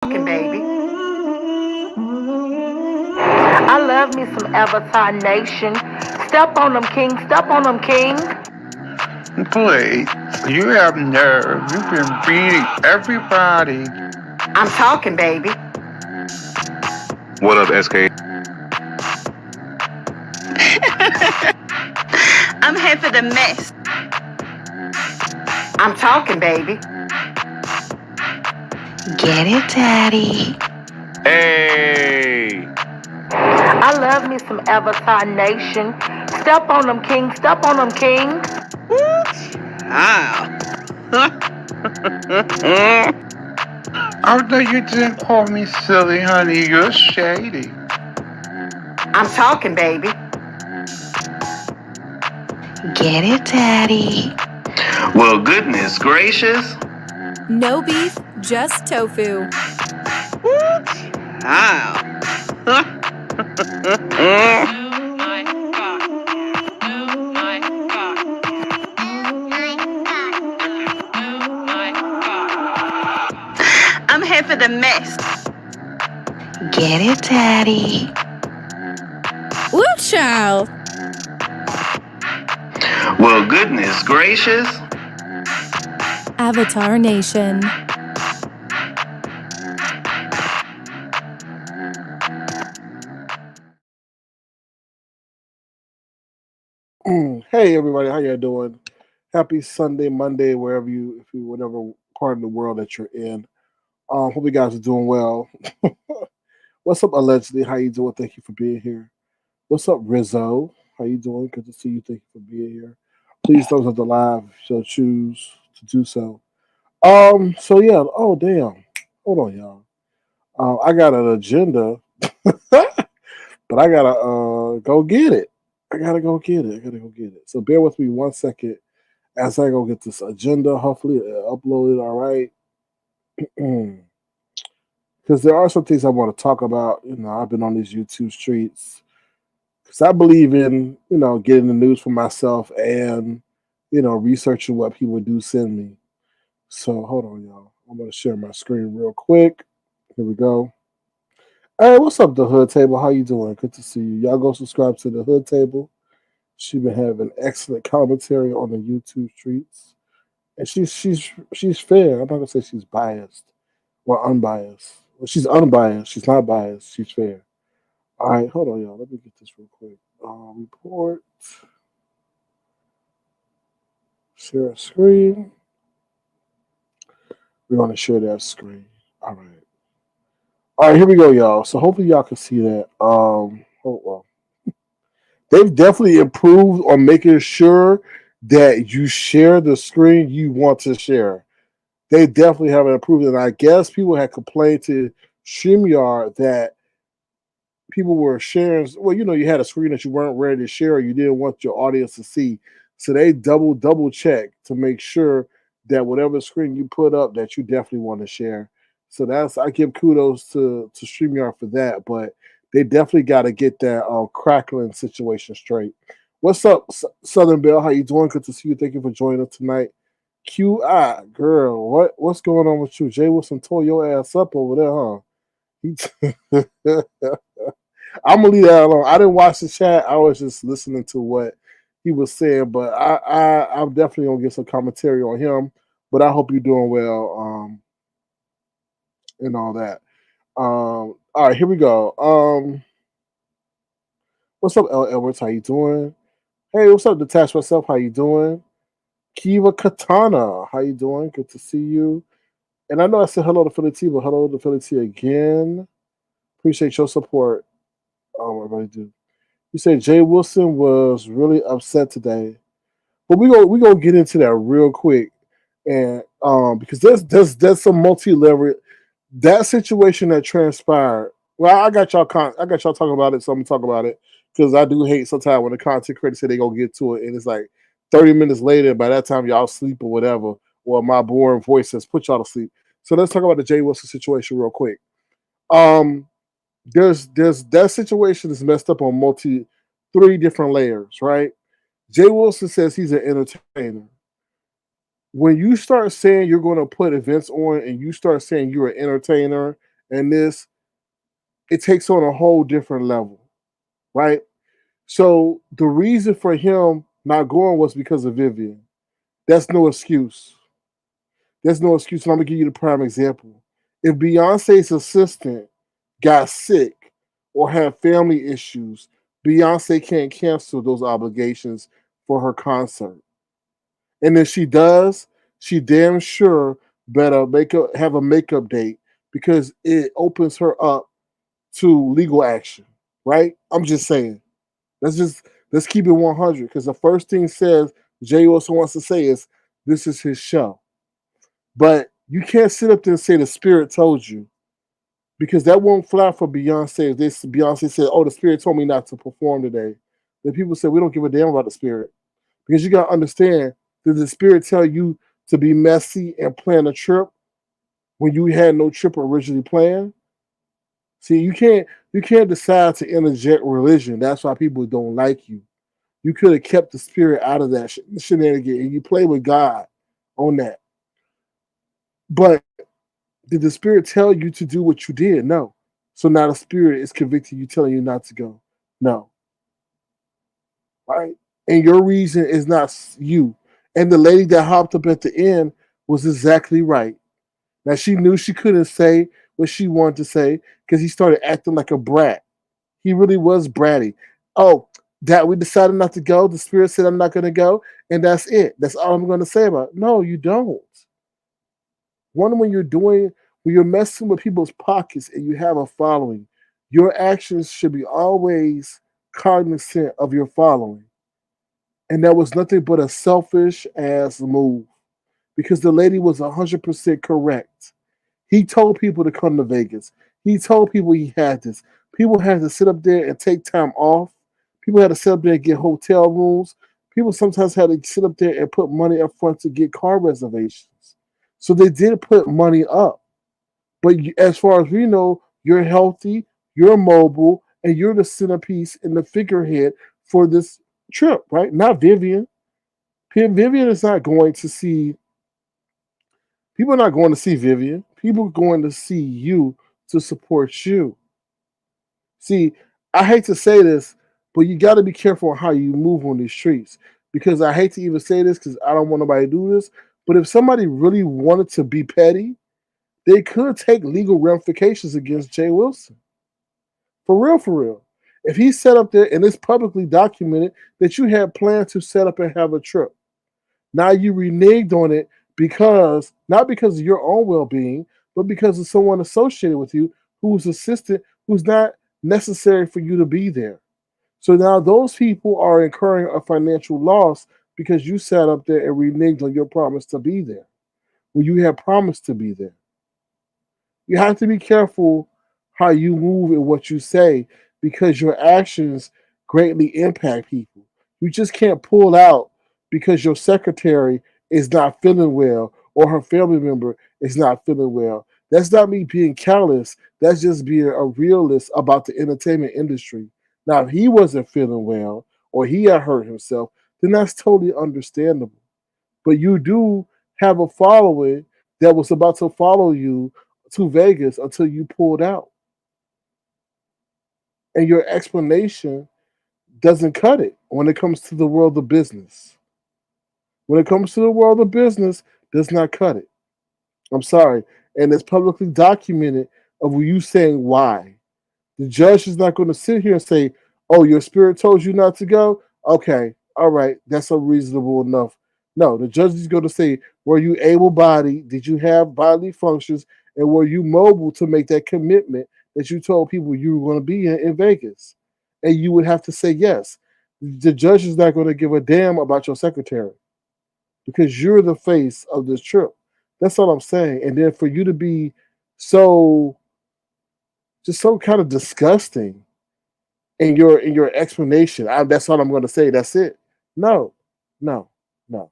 Talking, baby. I love me some Avatar Nation. Step on them, king. Step on them, king. Please, you have nerve. You've been beating everybody. I'm talking, baby. What up, SK? I'm here for the mess. I'm talking, baby. Get it, Daddy. Hey! I love me some Avatar Nation. Step on them, king. Step on them, king. Oh, no, you didn't call me silly, honey. You're shady. I'm talking, baby. Get it, Daddy. Well, goodness gracious. No beef, just tofu. I'm here for the mess. Get it, Daddy. Woo, child. Well, goodness gracious. Avatar Nation. Hey everybody, how you doing? Happy Sunday, Monday, whatever part of the world that you're in. Hope you guys are doing well. What's up, allegedly? How you doing? Thank you for being here. What's up, Rizzo? How you doing? Good to see you. Thank you for being here. Please thumbs up the live if you choose to do so. So yeah. Oh damn. Hold on, y'all. I got an agenda, but I gotta go get it. I gotta go get it. I gotta go get it. So bear with me 1 second as I go get this agenda. Hopefully, upload it all right. Because there are some things I want to talk about. I've been on these YouTube streets because I believe in getting the news for myself and researching what people do send me. So hold on, y'all. I'm gonna share my screen real quick. Here we go. Hey, what's up, the Hood Table? How you doing? Good to see you. Y'all go subscribe to the Hood Table. She been having excellent commentary on the YouTube streets, and she's fair. I'm not gonna say she's biased or unbiased. Well, she's unbiased. She's not biased. She's fair. All right, hold on, y'all. Let me get this real quick. Report, share a screen. We're gonna share that screen. All right. All right, here we go, y'all. So hopefully y'all can see that. Well, they've definitely improved on making sure that you share the screen you want to share. They definitely have improved, and I guess people had complained to StreamYard that people were sharing. Well, you had a screen that you weren't ready to share, or you didn't want your audience to see. So they double check to make sure that whatever screen you put up, that you definitely want to share. So I give kudos to StreamYard for that, but they definitely got to get that crackling situation straight. What's up, Southern Belle? How you doing? Good to see you. Thank you for joining us tonight. QI girl, what's going on with you? Jay Wilson tore your ass up over there, huh? I'm gonna leave that alone. I didn't watch the chat. I was just listening to what he was saying, but I'm definitely gonna get some commentary on him. But I hope you're doing well, and all that. All right, here we go. What's up, L. Edwards? How you doing? Hey, what's up, Detach Myself? How you doing? Kiva Katana, how you doing? Good to see you. And I know I said hello to Philly T, but hello to Philly T again. Appreciate your support. Everybody do. You said Jay Wilson was really upset today, but we gonna get into that real quick, and because there's some multi level that situation that transpired. Well, I got y'all talking about it, so I'm gonna talk about it because I do hate sometimes when the content creators say they gonna get to it, and it's like 30 minutes later. By that time, y'all sleep or whatever, or my boring voice says put y'all to sleep. So let's talk about the Jay Wilson situation real quick. Um, there's that situation is messed up on three different layers, right? Jay Wilson says he's an entertainer. When you start saying you're going to put events on and you start saying you're an entertainer and this, it takes on a whole different level, right? So the reason for him not going was because of Vivian. That's no excuse. There's no excuse. And I'm gonna give you the prime example. If Beyonce's assistant got sick or had family issues, Beyonce can't cancel those obligations for her concert. And if she does, she damn sure better have a makeup date because it opens her up to legal action. Right? I'm just saying. Let's just let's keep it 100 because the first thing says Jay also wants to say is this is his show. But you can't sit up there and say the spirit told you because that won't fly for Beyonce. If this Beyonce said, "Oh, the spirit told me not to perform today," then people say we don't give a damn about the spirit because you got to understand, did the spirit tell you to be messy and plan a trip when you had no trip originally planned? See, you can't decide to interject religion. That's why people don't like you. You could have kept the spirit out of that shenanigan and you play with God on that. But did the spirit tell you to do what you did? No. So now the spirit is convicting you, telling you not to go. No. Right? And your reason is not you. And the lady that hopped up at the end was exactly right. Now she knew she couldn't say what she wanted to say because he started acting like a brat. He really was bratty. Oh, that we decided not to go. The spirit said I'm not going to go, and that's it. That's all I'm going to say about it. No, you don't. One, when you're messing with people's pockets and you have a following, your actions should be always cognizant of your following. And that was nothing but a selfish ass move because the lady was 100% correct. He told people to come to Vegas. He told people he had this. People had to sit up there and take time off. People had to sit up there and get hotel rooms. People sometimes had to sit up there and put money up front to get car reservations. So they did put money up. But as far as we know, you're healthy, you're mobile, and you're the centerpiece and the figurehead for this trip, right? Not Vivian. Vivian is not going to see. People are not going to see Vivian. People are going to see you to support you. See, I hate to say this, but you got to be careful on how you move on these streets because I hate to even say this because I don't want nobody to do this. But if somebody really wanted to be petty, they could take legal ramifications against Jay Wilson. For real, for real. If he set up there and it's publicly documented that you had planned to set up and have a trip, now you reneged on it because not because of your own well-being, but because of someone associated with you who's assistant, who's not necessary for you to be there. So now those people are incurring a financial loss because you sat up there and reneged on your promise to be there when you had promised to be there. You have to be careful how you move and what you say because your actions greatly impact people. You just can't pull out because your secretary is not feeling well or her family member is not feeling well. That's not me being callous. That's just being a realist about the entertainment industry. Now, if he wasn't feeling well or he had hurt himself, then that's totally understandable. But you do have a following that was about to follow you to Vegas until you pulled out. And your explanation doesn't cut it when it comes to the world of business. When it comes to the world of business, does not cut it. I'm sorry. And it's publicly documented of you saying why. The judge is not going to sit here and say, "Oh, your spirit told you not to go." Okay, all right, that's unreasonable enough. No, the judge is going to say, "Were you able-bodied? Did you have bodily functions? And were you mobile to make that commitment that you told people you were going to be in Vegas?" And you would have to say yes. The judge is not going to give a damn about your secretary because you're the face of this trip. That's all I'm saying. And then for you to be so just so kind of disgusting in your explanation. That's all I'm going to say. That's it. No, no, no.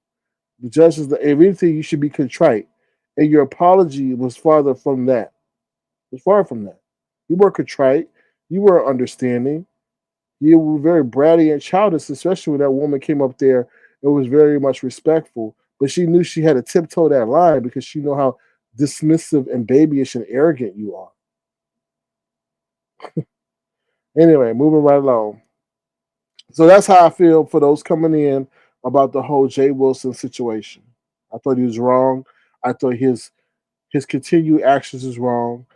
The judge is the. If anything, you should be contrite, and your apology was farther from that. It was far from that. You were contrite. You were understanding. You were very bratty and childish, especially when that woman came up there and was very much respectful. But she knew she had to tiptoe that line because she know how dismissive and babyish and arrogant you are. Anyway, moving right along. So that's how I feel for those coming in about the whole Jay Wilson situation. I thought he was wrong. I thought his continued actions is wrong,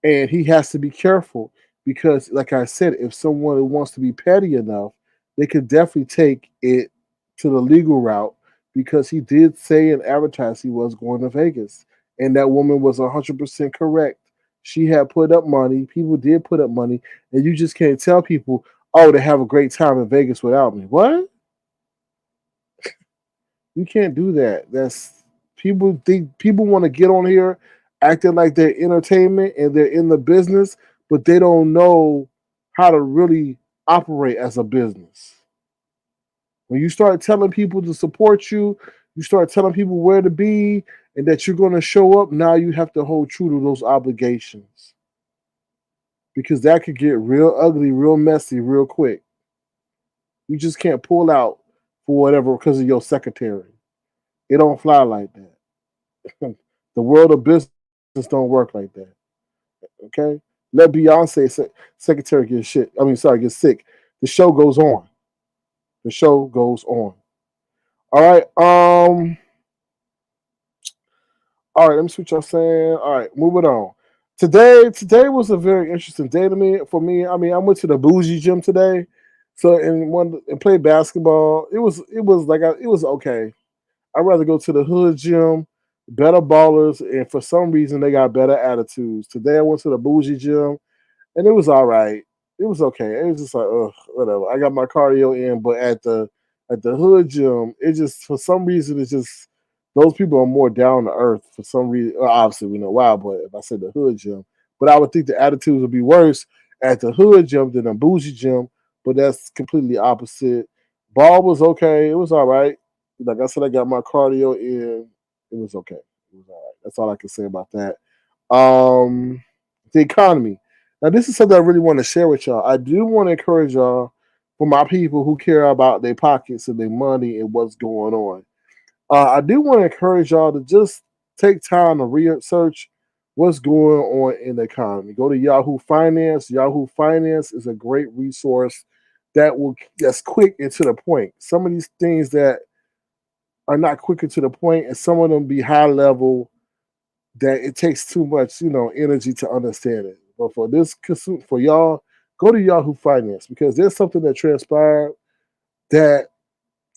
and he has to be careful because, like I said, if someone wants to be petty enough, they could definitely take it to the legal route because he did say and advertise he was going to Vegas, and that woman was 100% correct. She had put up money. People did put up money, and you just can't tell people, "Oh, they have a great time in Vegas without me." What? You can't do that. That's people want to get on here acting like they're entertainment and they're in the business, but they don't know how to really operate as a business. When you start telling people to support you, you start telling people where to be and that you're going to show up, now you have to hold true to those obligations because that could get real ugly, real messy, real quick. You just can't pull out for whatever because of your secretary. It don't fly like that. The world of business don't work like that. Okay, let Beyonce secretary get shit. I mean, sorry, get sick. The show goes on. The show goes on. All right. All right. Let me see what y'all saying. All right, moving on. Today was a very interesting day to me. For me, I mean, I went to the bougie gym today, so and played basketball. It was like it was okay. I'd rather go to the hood gym, better ballers, and for some reason they got better attitudes. Today I went to the bougie gym, and it was all right. It was okay. It was just like, ugh, whatever. I got my cardio in, but at the hood gym, it just for some reason it's just those people are more down to earth for some reason. Well, obviously we know why, but if I said the hood gym, but I would think the attitudes would be worse at the hood gym than the bougie gym. But that's completely opposite. Ball was okay. It was all right. Like I said, I got my cardio in. It was okay. It was all right. That's all I can say about that. Um, the economy. Now, this is something I really want to share with y'all. I do want to encourage y'all for my people who care about their pockets and their money and what's going on. I do want to encourage y'all to just take time to research what's going on in the economy. Go to Yahoo Finance. Yahoo Finance is a great resource that's quick and to the point. Some of these things that are not quicker to the point, and some of them be high level that it takes too much, energy to understand it. But for y'all, go to Yahoo Finance because there's something that transpired that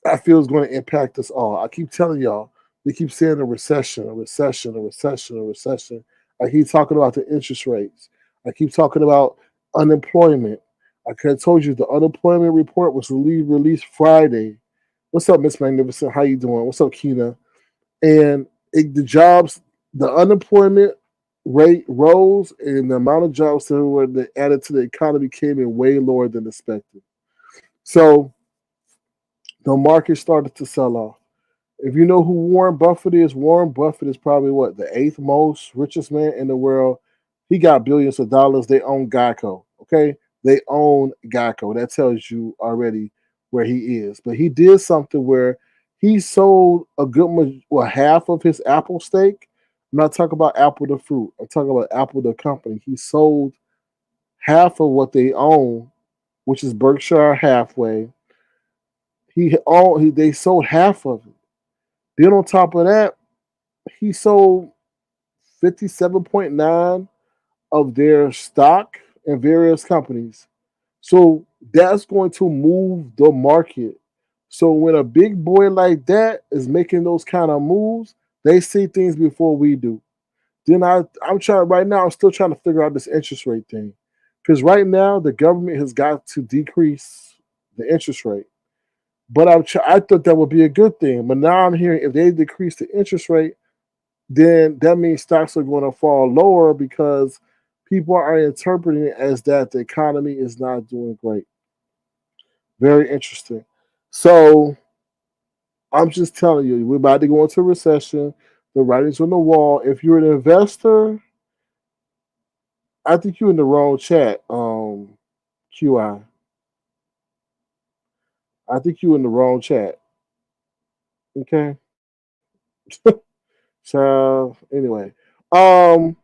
I feel is going to impact us all. I keep telling y'all, we keep saying a recession, a recession, a recession, a recession. I keep talking about the interest rates. I keep talking about unemployment. Like I told you, the unemployment report was released Friday. What's up, Miss Magnificent? How you doing? What's up, Keena? And the jobs, the unemployment rate rose, and the amount of jobs that were added to the economy came in way lower than expected. So the market started to sell off. If you know who Warren Buffett is probably what the eighth most richest man in the world. He got billions of dollars. They own Geico. Okay, they own Geico. That tells you already where he is. But he did something where he sold half of his Apple stake. I'm not talking about Apple the fruit. I'm talking about Apple the company. He sold half of what they own, which is Berkshire Hathaway. They sold half of it. Then on top of that, he sold 57.9 of their stock in various companies. So that's going to move the market. So when a big boy like that is making those kind of moves, they see things before we do. Then I'm trying right now. I'm still trying to figure out this interest rate thing because right now the government has got to decrease the interest rate. But I thought that would be a good thing. But now I'm hearing if they decrease the interest rate, then that means stocks are going to fall lower because people are interpreting it as that the economy is not doing great. Very interesting. So I'm just telling you, we're about to go into a recession. The writing's on the wall. If you're an investor, I think you're in the wrong chat, QI. I think you're in the wrong chat. Okay. So anyway, um,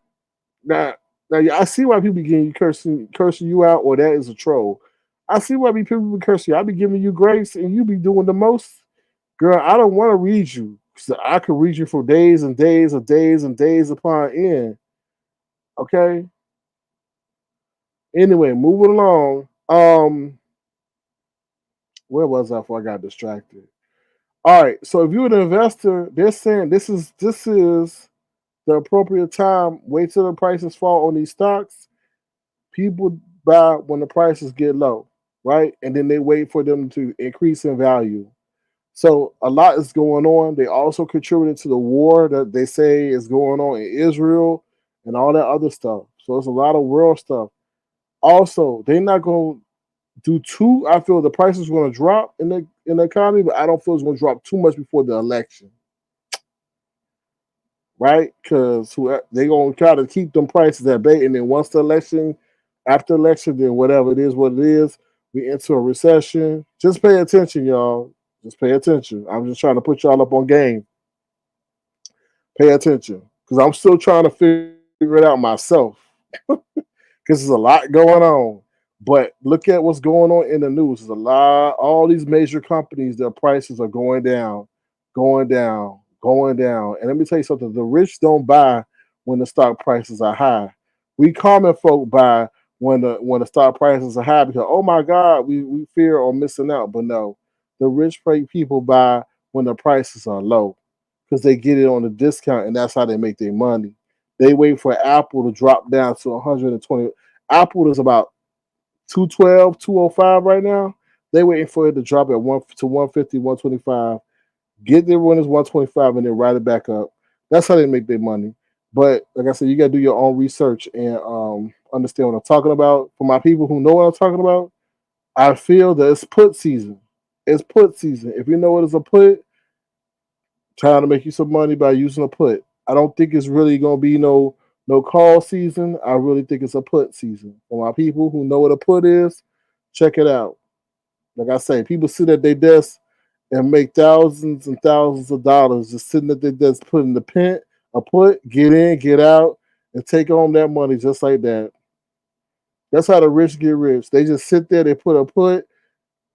now Now, I see why people getting you cursing you out, or that is a troll. I see why people be cursing you. I be giving you grace, and you be doing the most. Girl, I don't want to read you. So I could read you for days and days and days and days upon end. Okay. Anyway, moving along. Where was I before I got distracted? All right. So if you're an investor, they're saying this is the appropriate time. Wait till the prices fall on these stocks. People buy when the prices get low, right? And then they wait for them to increase in value. So a lot is going on. They also contributed to the war that they say is going on in Israel and all that other stuff. So it's a lot of world stuff. Also, they're not going to do too. I feel the prices are going to drop in the economy, but I don't feel it's going to drop too much before the election, right? Because they're going to try to keep them prices at bay, and then once the election, after election, then whatever it is, what it is, we enter a recession. Just pay attention, y'all. Just pay attention. I'm just trying to put y'all up on game. Pay attention, because I'm still trying to figure it out myself. Because there's a lot going on. But look at what's going on in the news. There's a lot, all these major companies, their prices are going down, going down, going down. And let me tell you something, the rich don't buy when the stock prices are high. We common folk buy when the stock prices are high because oh my God, we fear or missing out. But no, the rich people buy when the prices are low because they get it on a discount and that's how they make their money. They wait for Apple to drop down to 120. Apple is about 212, 205 right now. They waiting for it to drop at 150, 125. Get there when it's 125 and then ride it back up. That's how they make their money. But like I said, you gotta do your own research and understand what I'm talking about. For my people who know what I'm talking about, I feel that it's put season. It's put season. If you know what is a put, trying to make you some money by using a put. I don't think it's really gonna be no call season. I really think it's a put season. For my people who know what a put is, check it out. Like I say, people sit at their desk and make thousands and thousands of dollars just sitting at their desk putting the pen, a put, get in, get out, and take home that money just like that. That's how the rich get rich. They just sit there, they put a put,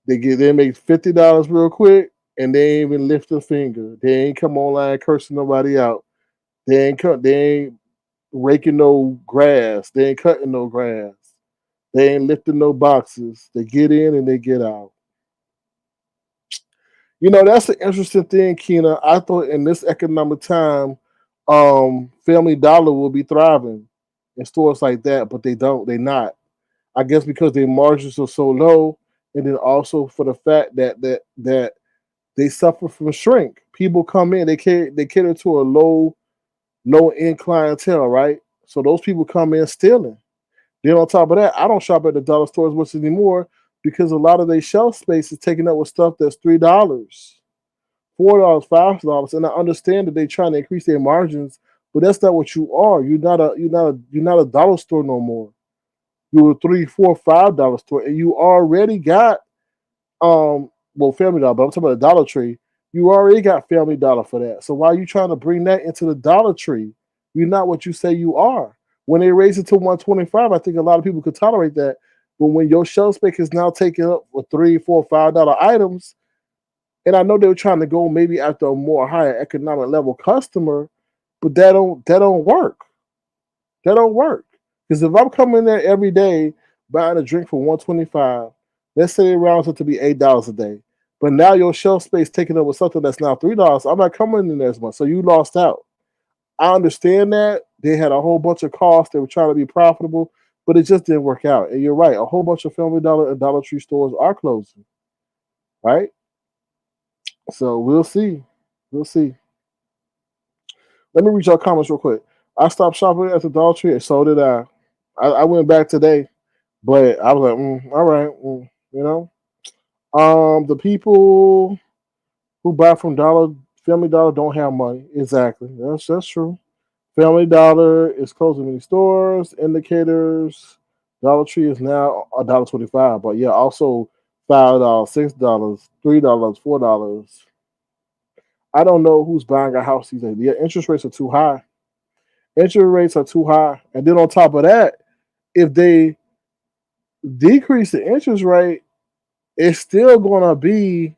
they make $50 real quick, and they ain't even lift a finger. They ain't come online cursing nobody out. They ain't raking no grass. They ain't cutting no grass. They ain't lifting no boxes. They get in and they get out. That's the interesting thing, Keena. I thought in this economic time, Family Dollar will be thriving in stores like that, but they don't. They not. I guess because their margins are so low, and then also for the fact that they suffer from shrink. People come in, they cater to a low end clientele, right? So those people come in stealing. Then on top of that, I don't shop at the dollar store as much anymore because a lot of their shelf space is taken up with stuff that's $3, $4, $5, and I understand that they're trying to increase their margins, but that's not what you are. You're not a dollar store no more. You're a $3, $4, $5 store, and you already got Family Dollar, but I'm talking about the Dollar Tree. You already got Family Dollar for that. So why are you trying to bring that into the Dollar Tree? You're not what you say you are. When they raise it to 125, I think a lot of people could tolerate that. But when your shelf space is now taken up with $3, $4, $5 items, and I know they were trying to go maybe after a more higher economic level customer, but that don't work. That don't work. Because if I'm coming there every day buying a drink for 125, let's say it rounds up to be $8 a day. But now your shelf space taken up with something that's now $3. I'm not coming in there as much. So you lost out. I understand that. They had a whole bunch of costs. They were trying to be profitable, but it just didn't work out. And you're right. A whole bunch of Family Dollar and Dollar Tree stores are closing. Right? So we'll see. We'll see. Let me read your comments real quick. I stopped shopping at the Dollar Tree, and so did I. I went back today, but I was like, all right, you know. The people who buy from Family Dollar don't have money. Exactly. That's true. Family Dollar is closing many stores. Indicators. Dollar Tree is now $1.25. But yeah, also $5, $6, $3, $4. I don't know who's buying a house these days. Yeah, interest rates are too high. Interest rates are too high. And then on top of that, if they decrease the interest rate, it's still going to be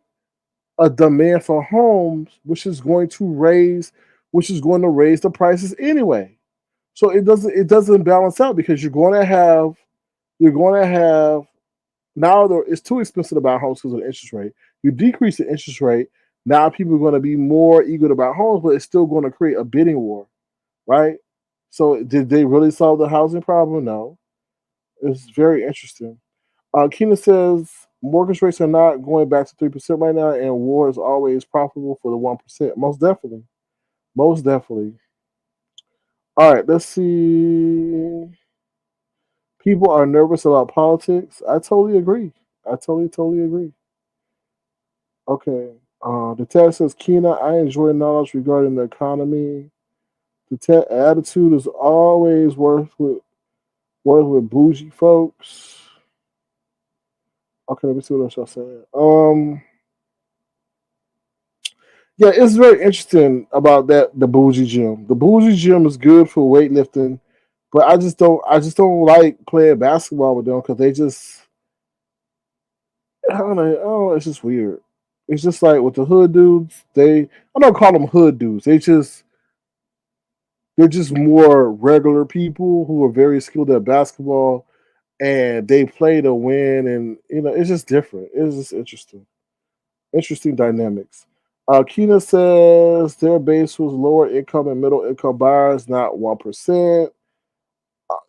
a demand for homes, which is going to raise the prices anyway. So it doesn't balance out because you're going to have now it's too expensive to buy homes because of the interest rate. You decrease the interest rate, now people are going to be more eager to buy homes, but it's still going to create a bidding war, right? So did they really solve the housing problem? No. It's very interesting. Keena says mortgage rates are not going back to 3% right now, and war is always profitable for the 1%. Most definitely, most definitely. All right, let's see. People are nervous about politics. I totally agree. I totally agree. Okay. The text says, Keena, I enjoy knowledge regarding the economy. The attitude is always worth with bougie folks. Okay, let me see what else y'all saying. Yeah, it's very interesting about that the bougie gym. The bougie gym is good for weightlifting, but I just don't like playing basketball with them because they just I don't know, it's just weird. It's just like with the hood dudes, I don't call them hood dudes. They're just more regular people who are very skilled at basketball and they play to win and it's just different. It's just interesting dynamics. Keena says their base was lower income and middle income buyers, not 1%.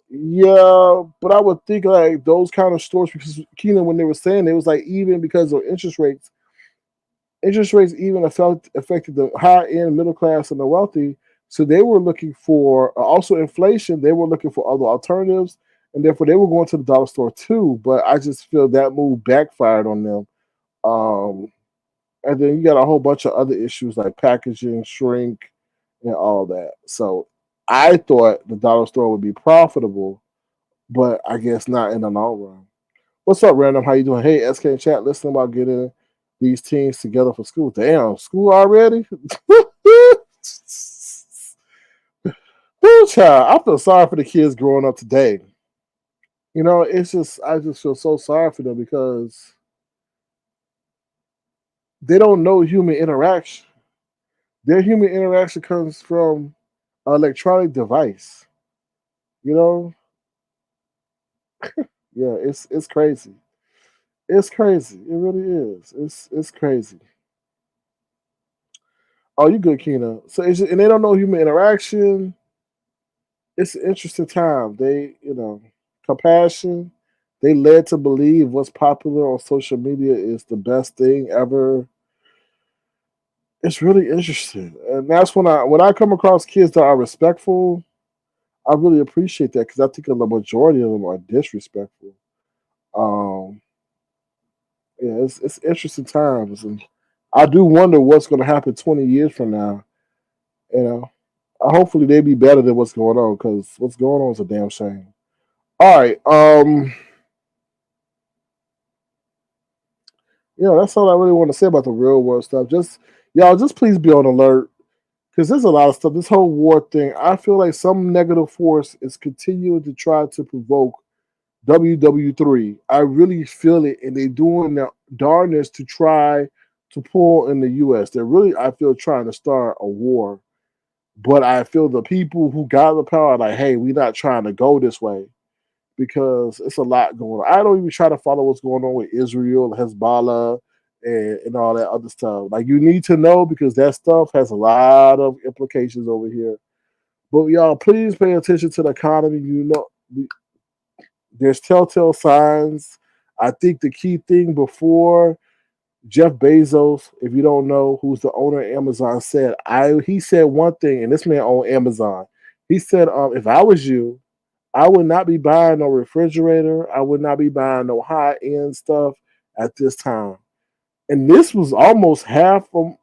Yeah, but I would think like those kind of stores because Keena, when they were saying it was like even because of interest rates even affected the high end middle class and the wealthy. So they were looking for also inflation. They were looking for other alternatives, and therefore they were going to the dollar store too. But I just feel that move backfired on them. Um, and then you got a whole bunch of other issues like packaging, shrink, and all that. So I thought the dollar store would be profitable, but I guess not in the long run. What's up, Random? How you doing? Hey, SK in chat, listening about getting these teams together for school. Damn, school already? Woo, child, I feel sorry for the kids growing up today. It's just I just feel so sorry for them because they don't know human interaction. Their human interaction comes from an electronic device. You know, yeah, it's crazy. It's crazy. It really is. It's crazy. Oh, you good, Keena? So and they don't know human interaction. It's an interesting time. Compassion. They led to believe what's popular on social media is the best thing ever. It's really interesting, and that's when I come across kids that are respectful. I really appreciate that because I think the majority of them are disrespectful. Um, yeah, it's interesting times, and I do wonder what's going to happen 20 years from now. You know, hopefully they be better than what's going on because what's going on is a damn shame. All right, that's all I really want to say about the real world stuff. Just y'all, just please be on alert because there's a lot of stuff. This whole war thing, I feel like some negative force is continuing to try to provoke WW3. I really feel it, and they're doing their darnest to try to pull in the U.S. They're really, I feel, trying to start a war. But I feel the people who got the power are like, hey, we're not trying to go this way because it's a lot going on. I don't even try to follow what's going on with Israel, Hezbollah, and all that other stuff. Like, you need to know because that stuff has a lot of implications over here. But y'all, please pay attention to the economy. There's telltale signs. I think the key thing before Jeff Bezos, if you don't know, who's the owner of Amazon, he said one thing, and this man owned Amazon. He said, if I was you, I would not be buying no refrigerator. I would not be buying no high end stuff at this time. And this was almost half from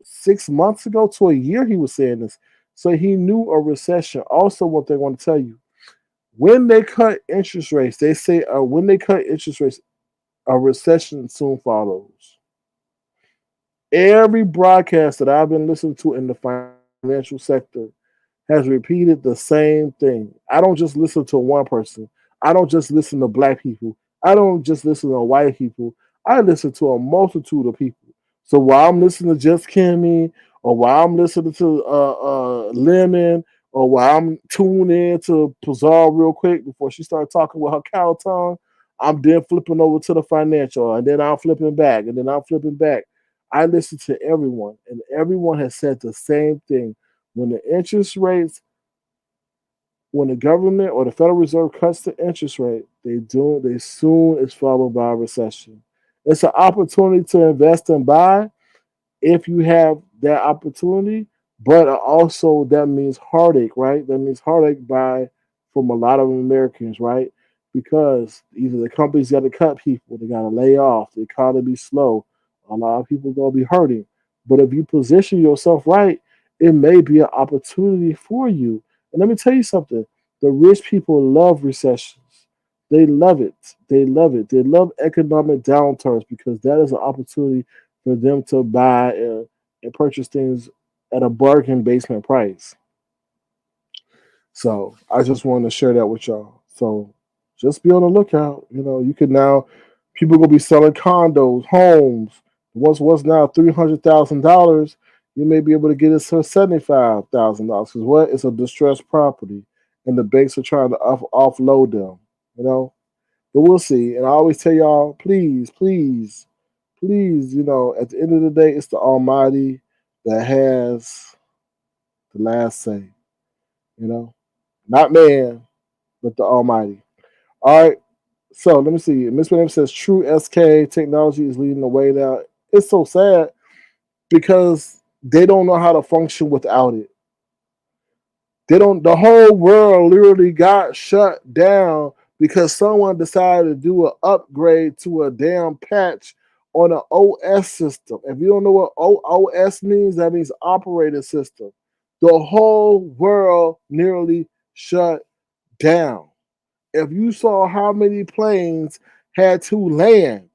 6 months ago to a year. He was saying this, so he knew a recession. Also, what they want to tell you when they cut interest rates, they say when they cut interest rates, a recession soon follows. Every broadcast that I've been listening to in the financial sector has repeated the same thing. I don't just listen to one person. I don't just listen to black people. I don't just listen to white people. I listen to a multitude of people. So while I'm listening to Just Kimmy, or while I'm listening to Lemon, or while I'm tuning in to Pazar real quick before she started talking with her cow tongue, I'm then flipping over to the financial, and then I'm flipping back, and then I'm flipping back. I listen to everyone, and everyone has said the same thing. When the interest rates, when the government or the Federal Reserve cuts the interest rate, they soon is followed by a recession. It's an opportunity to invest and buy, if you have that opportunity, but also that means heartache, right? That means heartache by from a lot of Americans, right? Because either the companies got to cut people, they got to lay off, the economy slow. A lot of people gonna be hurting. But if you position yourself right, it may be an opportunity for you. And let me tell you something: the rich people love recessions. They love it. They love it. They love economic downturns because that is an opportunity for them to buy and purchase things at a bargain basement price. So I just wanted to share that with y'all. So just be on the lookout. You know, you can now people gonna be selling condos, homes. What's now $300,000, you may be able to get it for $75,000. Because what? It's a distressed property, and the banks are trying to offload them. You know, but we'll see. And I always tell y'all, please, please, please, at the end of the day, it's the Almighty that has the last say. You know, not man, but the Almighty. All right. So let me see. Miss Williams says true SK technology is leading the way now. It's so sad because they don't know how to function without it. They don't. The whole world literally got shut down because someone decided to do an upgrade to a damn patch on an OS system. If you don't know what OS means, that means operating system. The whole world nearly shut down. If you saw how many planes had to land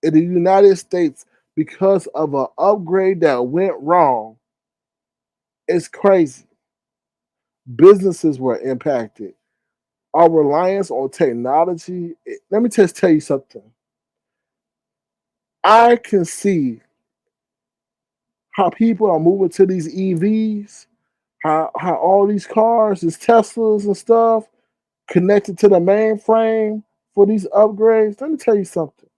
in the United States because of an upgrade that went wrong, it's crazy. Businesses were impacted. Our reliance on technology. Let me just tell you something. I can see how people are moving to these EVs, how all these cars, these Teslas and stuff, connected to the mainframe for these upgrades. Let me tell you something.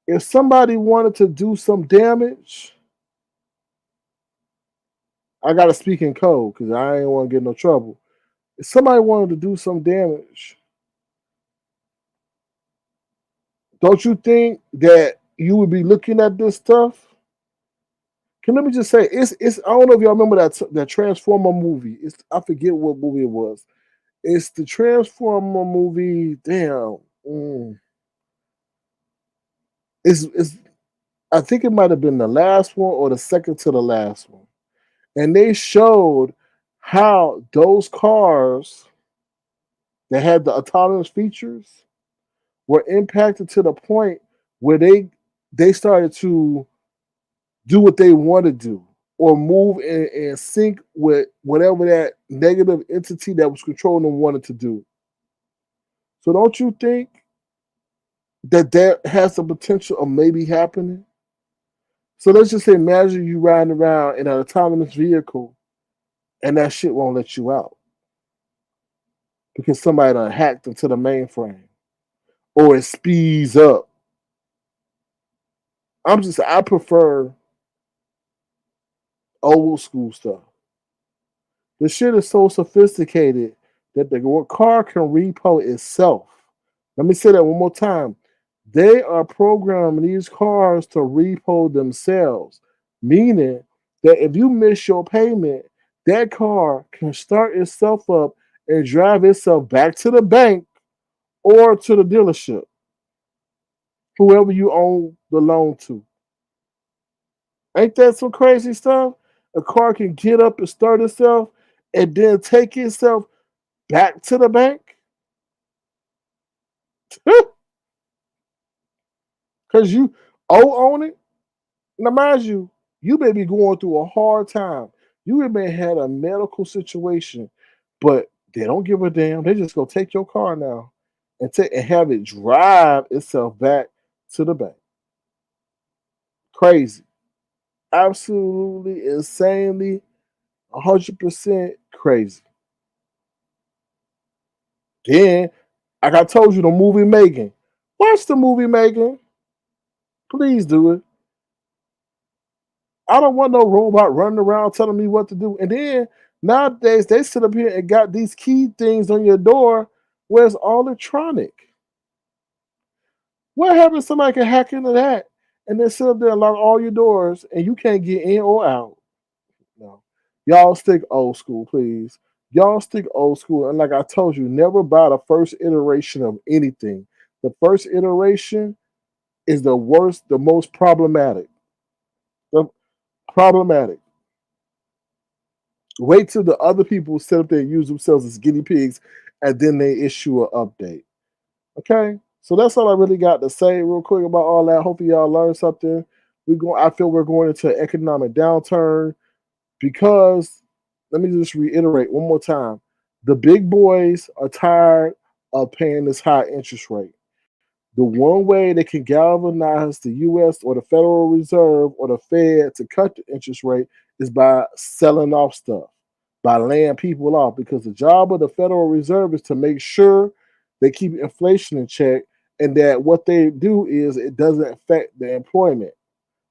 If somebody wanted to do some damage, I gotta speak in code because I ain't want to get no trouble. If somebody wanted to do some damage, don't you think that you would be looking at this stuff? Can let me just say it's I don't know if y'all remember that Transformer movie. I forget what movie it was. It's the Transformer movie. Damn. It's I think it might have been the last one or the second to the last one. And they showed how those cars that had the autonomous features were impacted to the point where they started to do what they want to do or move and sync with whatever that negative entity that was controlling them wanted to do. So don't you think that has the potential of maybe happening? So let's just say imagine you riding around in an autonomous vehicle and that shit won't let you out because somebody done hacked into the mainframe or it speeds up. I prefer old school stuff. The shit is so sophisticated that the car can repo itself. Let me say that one more time. They are programming these cars to repo themselves, meaning that if you miss your payment, that car can start itself up and drive itself back to the bank or to the dealership, whoever you own the loan to. Ain't that some crazy stuff? A car can get up and start itself and then take itself back to the bank because you own it. Now, mind you, You may be going through a hard time. You may have had a medical situation, but they don't give a damn. They just go take your car now and have it drive itself back to the bank. Crazy. Absolutely, insanely, 100% crazy. Then, like I told you, the movie Megan. Watch the movie Megan. Please do it. I don't want no robot running around telling me what to do. And then nowadays they sit up here and got these key things on your door where it's all electronic. What happens if somebody can hack into that and then sit up there and lock all your doors and you can't get in or out? No. Y'all stick old school, please. Y'all stick old school. And like I told you, never buy the first iteration of anything. The first iteration is the worst, the most problematic. The problematic. Wait till the other people sit up there and use themselves as guinea pigs, and then they issue an update. Okay, so that's all I really got to say, real quick about all that. Hopefully, y'all learned something. I feel we're going into an economic downturn because let me just reiterate one more time: the big boys are tired of paying this high interest rate. The one way they can galvanize the U.S. or the Federal Reserve or the Fed to cut the interest rate is by selling off stuff, by laying people off. Because the job of the Federal Reserve is to make sure they keep inflation in check, and that what they do is it doesn't affect the employment.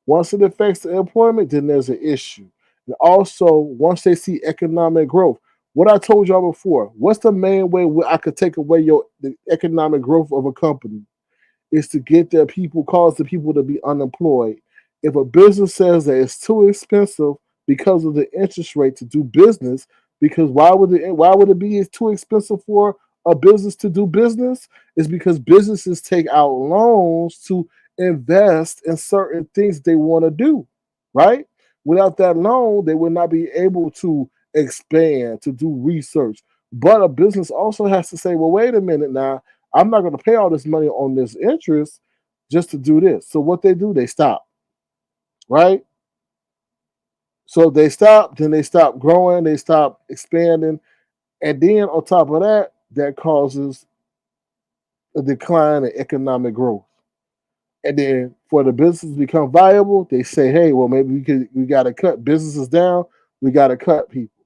Once it affects the employment, then there's an issue. And also, once they see economic growth, what I told y'all before, what's the main way I could take away the economic growth of a company? Is to get their people, cause the people to be unemployed. If a business says that it's too expensive because of the interest rate to do business, because why would it be it's too expensive for a business to do business? Is because businesses take out loans to invest in certain things they want to do, right? Without that loan, they would not be able to expand, to do research. But a business also has to say, well, wait a minute now, I'm not going to pay all this money on this interest just to do this. So what they do, they stop, right? So they stop, then they stop growing, they stop expanding, and then on top of that, that causes a decline in economic growth. And then for the business to become viable, they say, hey, well, maybe we got to cut businesses down. We got to cut people.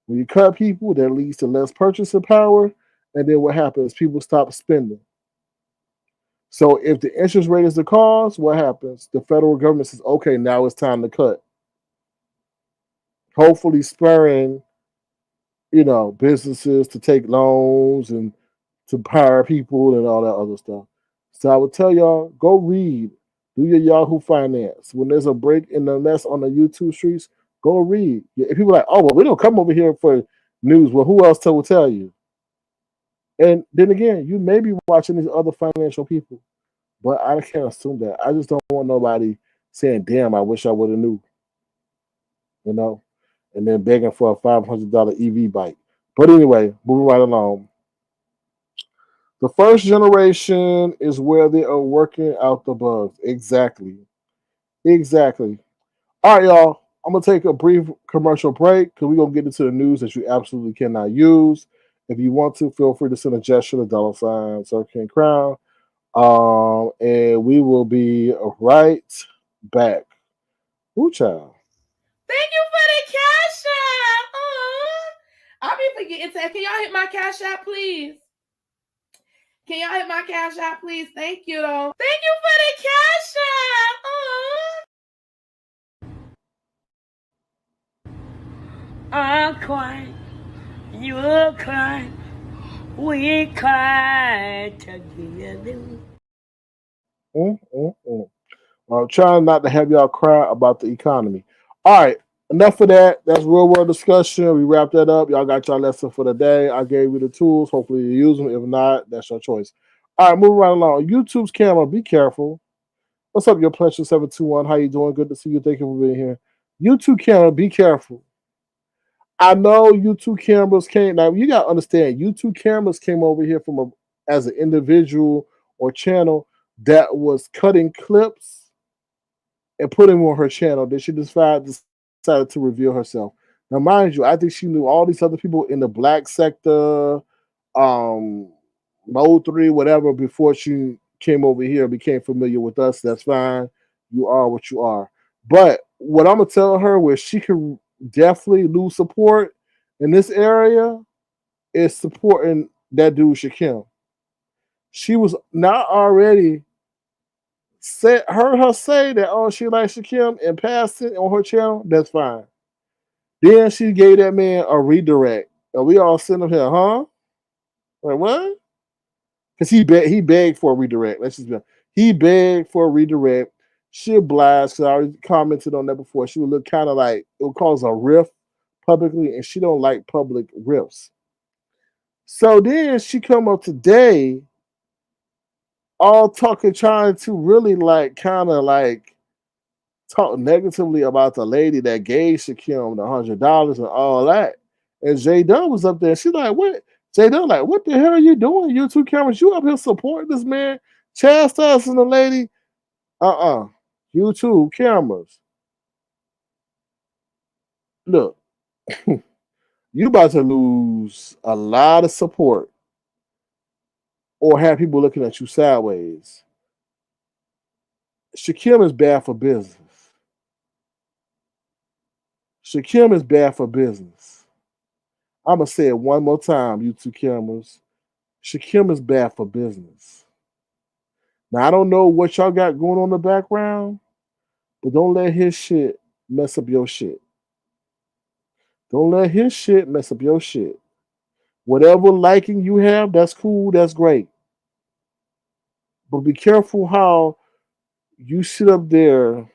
When you cut people, that leads to less purchasing power. And then what happens? People stop spending. So if the interest rate is the cause, what happens? The federal government says, okay, now it's time to cut. Hopefully spurring, businesses to take loans and to hire people and all that other stuff. So I would tell y'all, go read, do your Yahoo Finance. When there's a break in the mess on the YouTube streets, go read. If people are like, oh, well, we don't come over here for news. Well, who else will tell you? And then again, you may be watching these other financial people. But I can't assume that. I just don't want nobody saying, damn, I wish I would have knew, you know, and then begging for a $500 EV bike. But anyway, moving right along. The first generation is where they are working out the bugs. Exactly. Exactly. All right, y'all. I'm going to take a brief commercial break because we're going to get into the news that you absolutely cannot use. If you want to, feel free to send a gesture to $ Sir King Crown. And we will be right back. Ooh, child. Thank you for the cash app. I'll be forgetting to. Can y'all hit my cash app, please? Can y'all hit my cash app, please? Thank you, though. Thank you for the cash app. I'm crying. You're crying. We cry together. I'm trying not to have y'all cry about the economy. All right, enough of that. That's real world discussion. We wrapped that up. Y'all got your lesson for the day. I gave you the tools. Hopefully you use them. If not, that's your choice. All right, moving right along. YouTube's camera, be careful. What's up, your pleasure 721? How you doing? Good to see you. Thank you for being here. YouTube camera, be careful. I know YouTube cameras came. Now you gotta understand, YouTube cameras came over here as an individual or channel that was cutting clips and put him on her channel. Then she decided to reveal herself. Now, mind you, I think she knew all these other people in the black sector, um, Mode 3, whatever, before she came over here and became familiar with us. That's fine. You are what you are. But what I'm going to tell her where she could definitely lose support in this area is supporting that dude, Shakim. She was not already heard her say that, oh, she likes Shakim and passed it on her channel. That's fine. Then she gave that man a redirect. And we all sitting up here, huh? Like, what? Because he begged for a redirect. Let's just be honest. He begged for a redirect. She obliged, because I already commented on that before. She would look kind of like it would cause a rift publicly, and she don't like public rifts. So then she come up today, all talking, trying to really like kind of like talk negatively about the lady that gave Shakim the $100 and all that. And Jay Dunn was up there. She's like, what? Jay Dunn, like, what the hell are you doing? You two cameras, you up here supporting this man, chastising the lady. You two cameras. Look, you about to lose a lot of support or have people looking at you sideways. Shakim is bad for business. Shakim is bad for business. I'm going to say it one more time, you two cameras. Shakim is bad for business. Now, I don't know what y'all got going on in the background, but don't let his shit mess up your shit. Don't let his shit mess up your shit. Whatever liking you have, that's cool, that's great. But be careful how you sit up there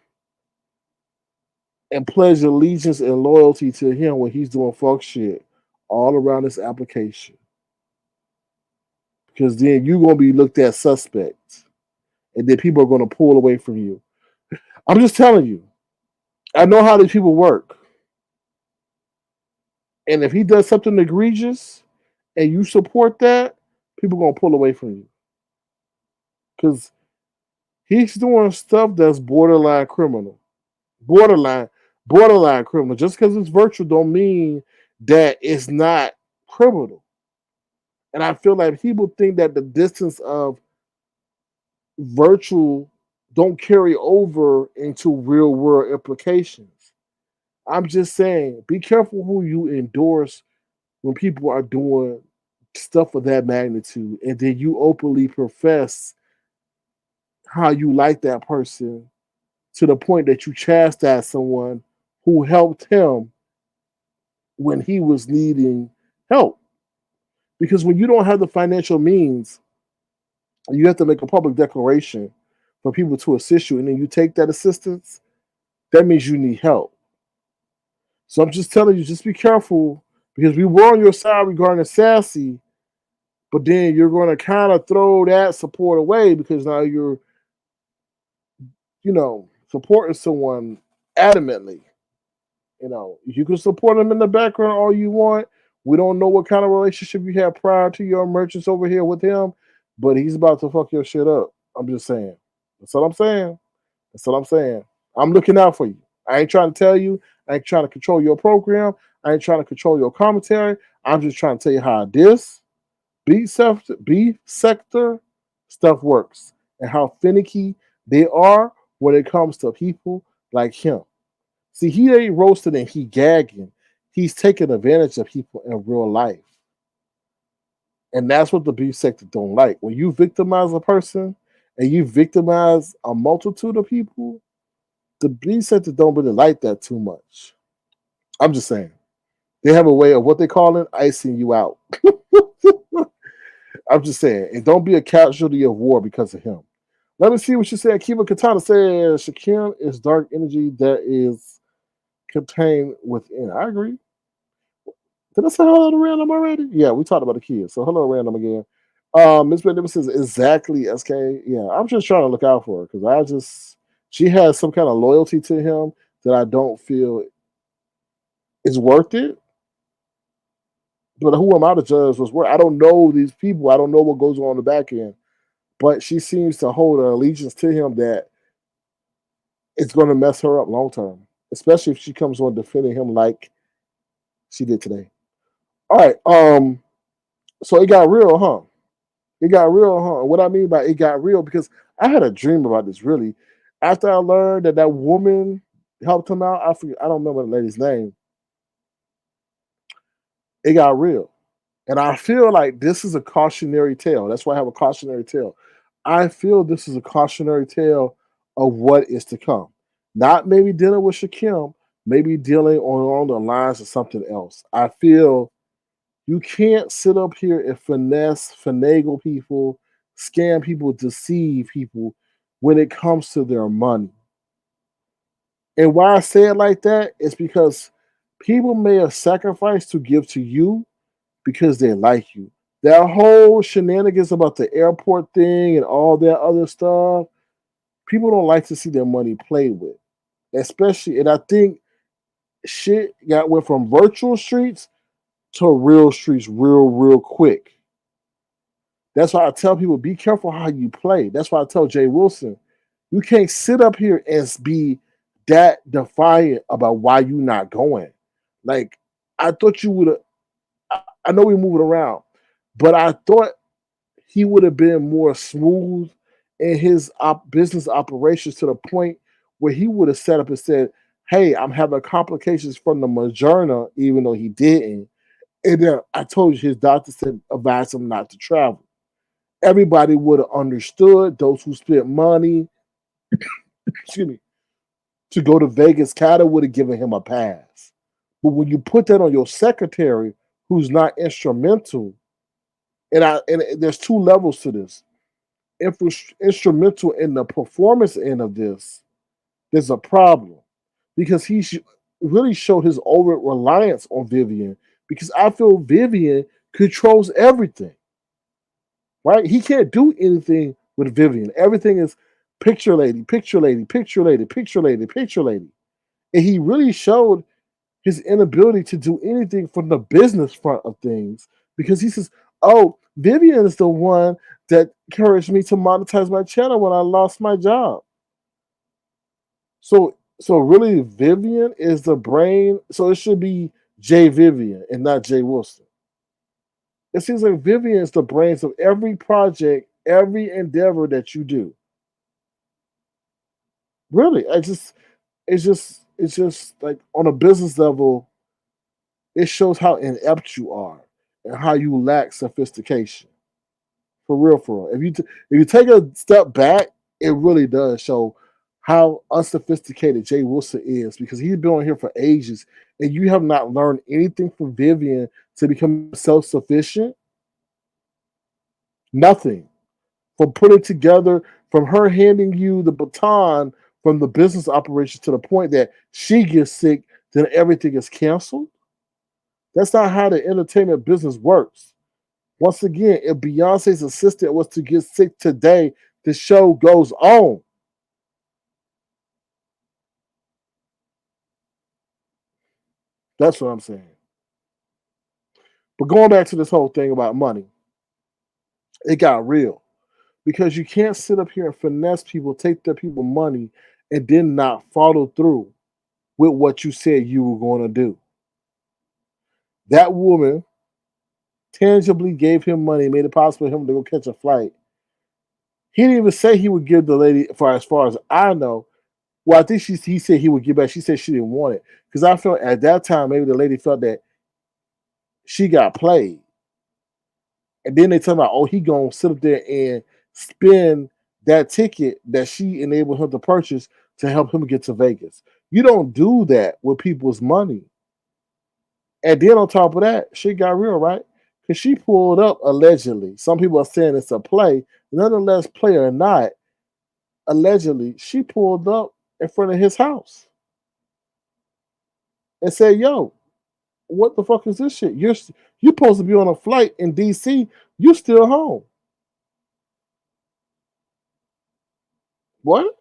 and pledge allegiance and loyalty to him when he's doing fuck shit all around this application. Because then you're going to be looked at suspect. And then people are going to pull away from you. I'm just telling you. I know how these people work. And if he does something egregious and you support that, people are going to pull away from you. Because he's doing stuff that's borderline criminal. Borderline criminal. Just because it's virtual don't mean that it's not criminal. And I feel like people think that the distance of virtual don't carry over into real world implications. I'm just saying, be careful who you endorse when people are doing stuff of that magnitude, and then you openly profess how you like that person to the point that you chastise someone who helped him when he was needing help. Because when you don't have the financial means, you have to make a public declaration for people to assist you, and then you take that assistance, that means you need help. So I'm just telling you, just be careful, because we were on your side regarding Sassy, but then you're going to kind of throw that support away because now you're, supporting someone adamantly. You can support them in the background all you want. We don't know what kind of relationship you had prior to your emergence over here with him, but he's about to fuck your shit up. I'm just saying. That's what I'm saying. That's what I'm saying. I'm looking out for you. I ain't trying to tell you. I ain't trying to control your program. I ain't trying to control your commentary. I'm just trying to tell you how this B sector stuff works and how finicky they are when it comes to people like him. See, he ain't roasting and he gagging. He's taking advantage of people in real life. And that's what the B sector don't like. When you victimize a person and you victimize a multitude of people, the B sector don't really like that too much. I'm just saying. They have a way of what they call it, icing you out. I'm just saying. And don't be a casualty of war because of him. Let me see what you said. Kiva Katana says Shakim is dark energy that is contained within. I agree. Did I say hello to Random already? Yeah, we talked about the kids. So hello, Random again. Miss Bendiver says exactly SK. Yeah, I'm just trying to look out for her because she has some kind of loyalty to him that I don't feel is worth it. But who am I to judge what's worth? I don't know these people. I don't know what goes on in the back end. But she seems to hold an allegiance to him that it's going to mess her up long term, especially if she comes on defending him like she did today. All right. So it got real, huh? It got real, huh? What I mean by it got real, because I had a dream about this really. After I learned that that woman helped him out, I don't remember the lady's name. It got real. And I feel like this is a cautionary tale. That's why I have a cautionary tale. I feel this is a cautionary tale of what is to come. Not maybe dealing with Shakim, maybe dealing on the lines of something else. I feel you can't sit up here and finesse, finagle people, scam people, deceive people when it comes to their money. And why I say it like that is because people may have sacrificed to give to you because they like you. That whole shenanigans about the airport thing and all that other stuff, people don't like to see their money played with. Especially, and I think shit went from virtual streets to real streets real quick. That's why I tell people be careful how you play. That's why I tell Jay Wilson, you can't sit up here and be that defiant about why you not going. Like, I thought you would have. I know we moving around, but I thought he would have been more smooth in his business operations to the point where he would have set up and said, "Hey, I'm having complications from the Moderna," even though he didn't. And then I told you his doctor said advise him not to travel. Everybody would have understood. Those who spent money, excuse me, to go to Vegas, kind of would have given him a pass. But when you put that on your secretary, who's not instrumental, and there's two levels to this. Instrumental in the performance end of this, there's a problem because really showed his over reliance on Vivian. Because I feel Vivian controls everything, right? He can't do anything with Vivian. Everything is picture lady, picture lady, picture lady, picture lady, picture lady. And he really showed his inability to do anything from the business front of things because he says, "Oh, Vivian is the one that encouraged me to monetize my channel when I lost my job." So really, Vivian is the brain. So it should be Jay Vivian and not Jay Wilson. It seems like Vivian is the brains of every project, every endeavor that you do. Really, it's just like on a business level, it shows how inept you are and how you lack sophistication. For real, for real. If you take a step back, it really does show how unsophisticated Jay Wilson is because he's been on here for ages, and you have not learned anything from Vivian to become self sufficient. Nothing from putting together, from her handing you the baton from the business operation to the point that she gets sick, then everything is canceled. That's not how the entertainment business works. Once again, if Beyonce's assistant was to get sick today, the show goes on. That's what I'm saying. But going back to this whole thing about money, it got real because you can't sit up here and finesse people, take their people money, and then not follow through with what you said you were going to do. That woman tangibly gave him money, made it possible for him to go catch a flight. He didn't even say he would give the lady, for as far as I know. Well, I think he said he would give back. She said she didn't want it because I felt at that time maybe the lady felt that she got played, and then they tell about, oh, he gonna sit up there and spend that ticket that she enabled him to purchase to help him get to Vegas. You don't do that with people's money. And then on top of that, shit got real, right? Because she pulled up allegedly. Some people are saying it's a play. Nonetheless, play or not, allegedly, she pulled up in front of his house and said, "Yo, what the fuck is this shit? You're supposed to be on a flight in DC. You still home? What?"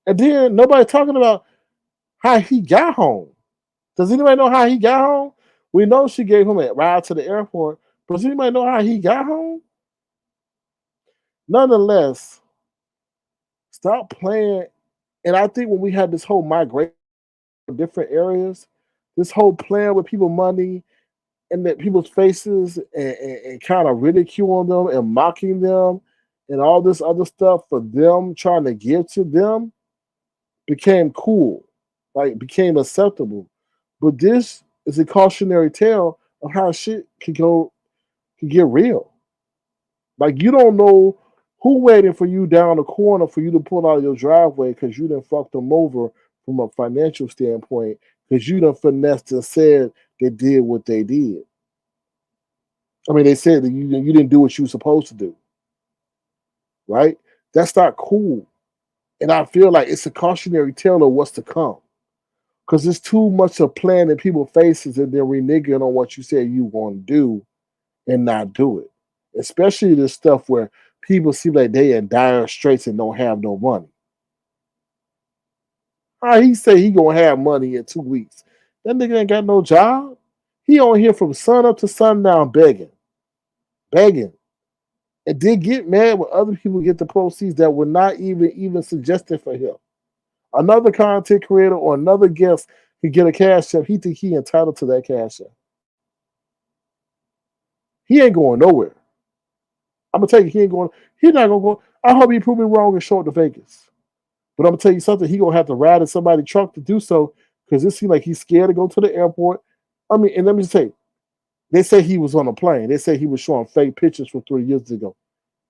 And then nobody talking about how he got home. Does anybody know how he got home? We know she gave him a ride to the airport, but does anybody know how he got home? Nonetheless, Stop playing. And I think when we had this whole migration to different areas, this whole playing with people money and that people's faces and kind of ridiculing them and mocking them and all this other stuff for them trying to give to them became cool, like became acceptable. But this is a cautionary tale of how shit could get real. Like you don't know who waiting for you down the corner for you to pull out of your driveway because you done fucked them over from a financial standpoint because you done finessed and said they did what they did. I mean, they said that you didn't do what you were supposed to do, right? That's not cool. And I feel like it's a cautionary tale of what's to come. Because it's too much of playing in people's faces and then reneging on what you said you want to do and not do it. Especially this stuff where people seem like they in dire straits and don't have no money. How he say he gonna have money in 2 weeks? That nigga ain't got no job. He on here from sun up to sundown begging, begging, and then get mad when other people get the proceeds that were not even suggested for him. Another content creator or another guest can get a cash app. He think he entitled to that cash app. He ain't going nowhere. I'm gonna tell you, he ain't going. He not gonna go. I hope he prove me wrong and show up to Vegas. But I'm gonna tell you something. He gonna have to ride in somebody's truck to do so because it seems like he's scared to go to the airport. I mean, and let me just say, they say he was on a plane. They say he was showing fake pictures from 3 years ago.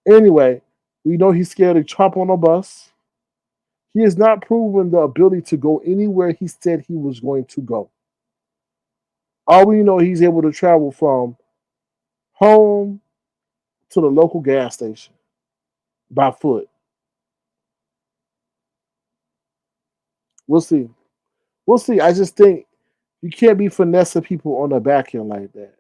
Anyway, we know he's scared to chop on a bus. He has not proven the ability to go anywhere he said he was going to go. All we know, he's able to travel from home to the local gas station by foot. We'll see. We'll see. I just think you can't be finessing people on the back end like that.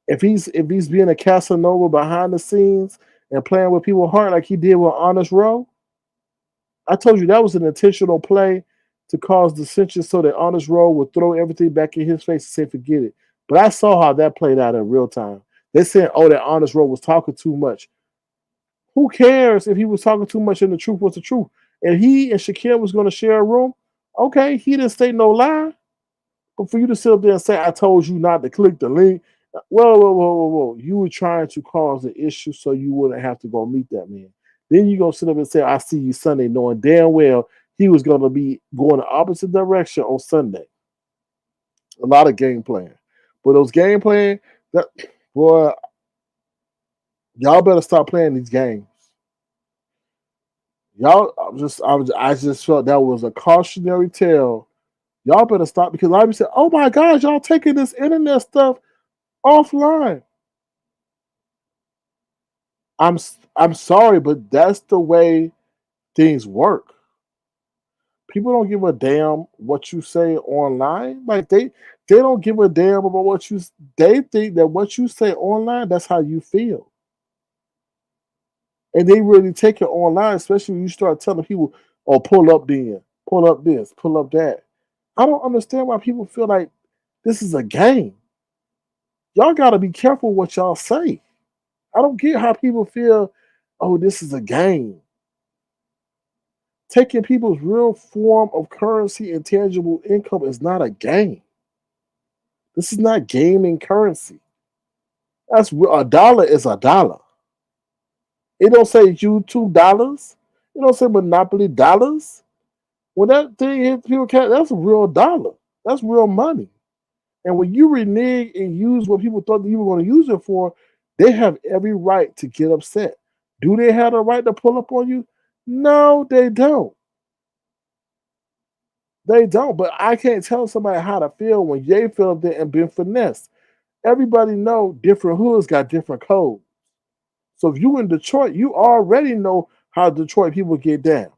If he's being a Casanova behind the scenes and playing with people's heart like he did with Honest Row, I told you that was an intentional play to cause dissension so that Honest Row would throw everything back in his face and say, forget it. But I saw how that played out in real time. They said, oh, that Honest Row was talking too much. Who cares if he was talking too much and the truth was the truth? And he and Shakir was going to share a room. Okay, he didn't say no lie. But for you to sit up there and say, I told you not to click the link, whoa. You were trying to cause an issue so you wouldn't have to go meet that man. Then you go sit up and say, I see you Sunday, knowing damn well he was going to be going the opposite direction on Sunday. A lot of game playing. But those game playing, that boy, y'all better stop playing these games. Y'all, I just felt that was a cautionary tale. Y'all better stop because a lot of people say, oh my gosh, y'all taking this internet stuff offline. I'm I'm sorry, but that's the way things work. People don't give a damn what you say online. Like they don't give a damn about what you. They think that what you say online, that's how you feel, and they really take it online. Especially when you start telling people, "Oh, pull up then, pull up this, pull up that." I don't understand why people feel like this is a game. Y'all got to be careful what y'all say. I don't get how people feel. Oh, this is a game. Taking people's real form of currency and tangible income is not a game. This is not gaming currency. That's a dollar is a dollar. It don't say $2. It don't say Monopoly dollars. When that thing hits people, that's a real dollar. That's real money. And when you renege and use what people thought that you were going to use it for, they have every right to get upset. Do they have the right to pull up on you? No, they don't. They don't. But I can't tell somebody how to feel when they feel there and been finessed. Everybody know different hoods got different codes. So if you in Detroit, you already know how Detroit people get down.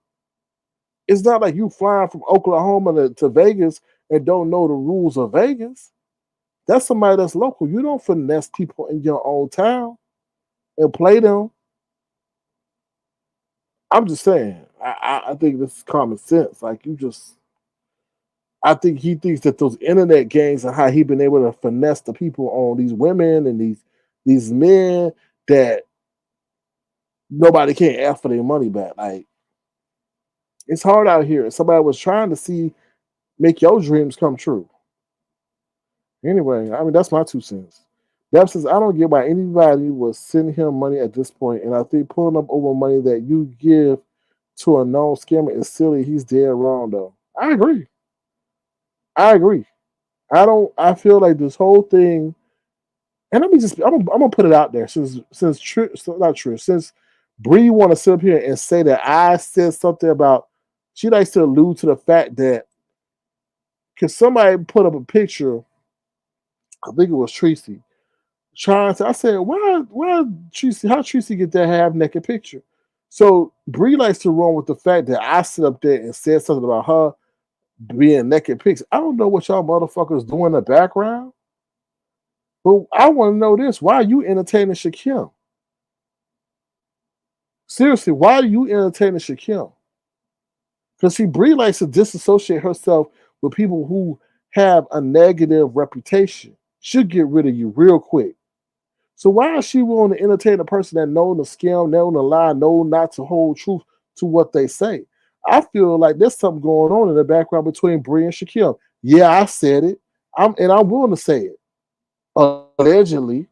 It's not like you flying from Oklahoma to Vegas and don't know the rules of Vegas. That's somebody that's local. You don't finesse people in your own town and play them. I'm just saying. I think this is common sense. Like you just, I think he thinks that those internet games and how he been able to finesse the people on these women and these men that nobody can't ask for their money back. Like It's hard out here. Somebody was trying to make your dreams come true. Anyway, I mean that's my 2 cents. Deb says I don't get why anybody would send him money at this point, and I think pulling up over money that you give to a known scammer is silly. He's dead wrong though. I agree. I agree. I don't. I feel like this whole thing, and let me just. I'm gonna put it out there not true. Since Bree want to sit up here and say that I said something about, she likes to allude to the fact that because somebody put up a picture, I think it was Tracy, trying to. I said, why Tracy? How Tracy get that half naked picture? So Bree likes to run with the fact that I sit up there and said something about her being naked pics. I don't know what y'all motherfuckers do in the background, but I want to know this: why are you entertaining Shaquille? Seriously, why are you entertaining Shaquille? Because see, Bree likes to disassociate herself with people who have a negative reputation. She'll get rid of you real quick. So why is she willing to entertain a person that know the scam, know the lie, know not to hold truth to what they say? I feel like there's something going on in the background between Bree and Shaquille. Yeah, I said it. I'm willing to say it. Allegedly.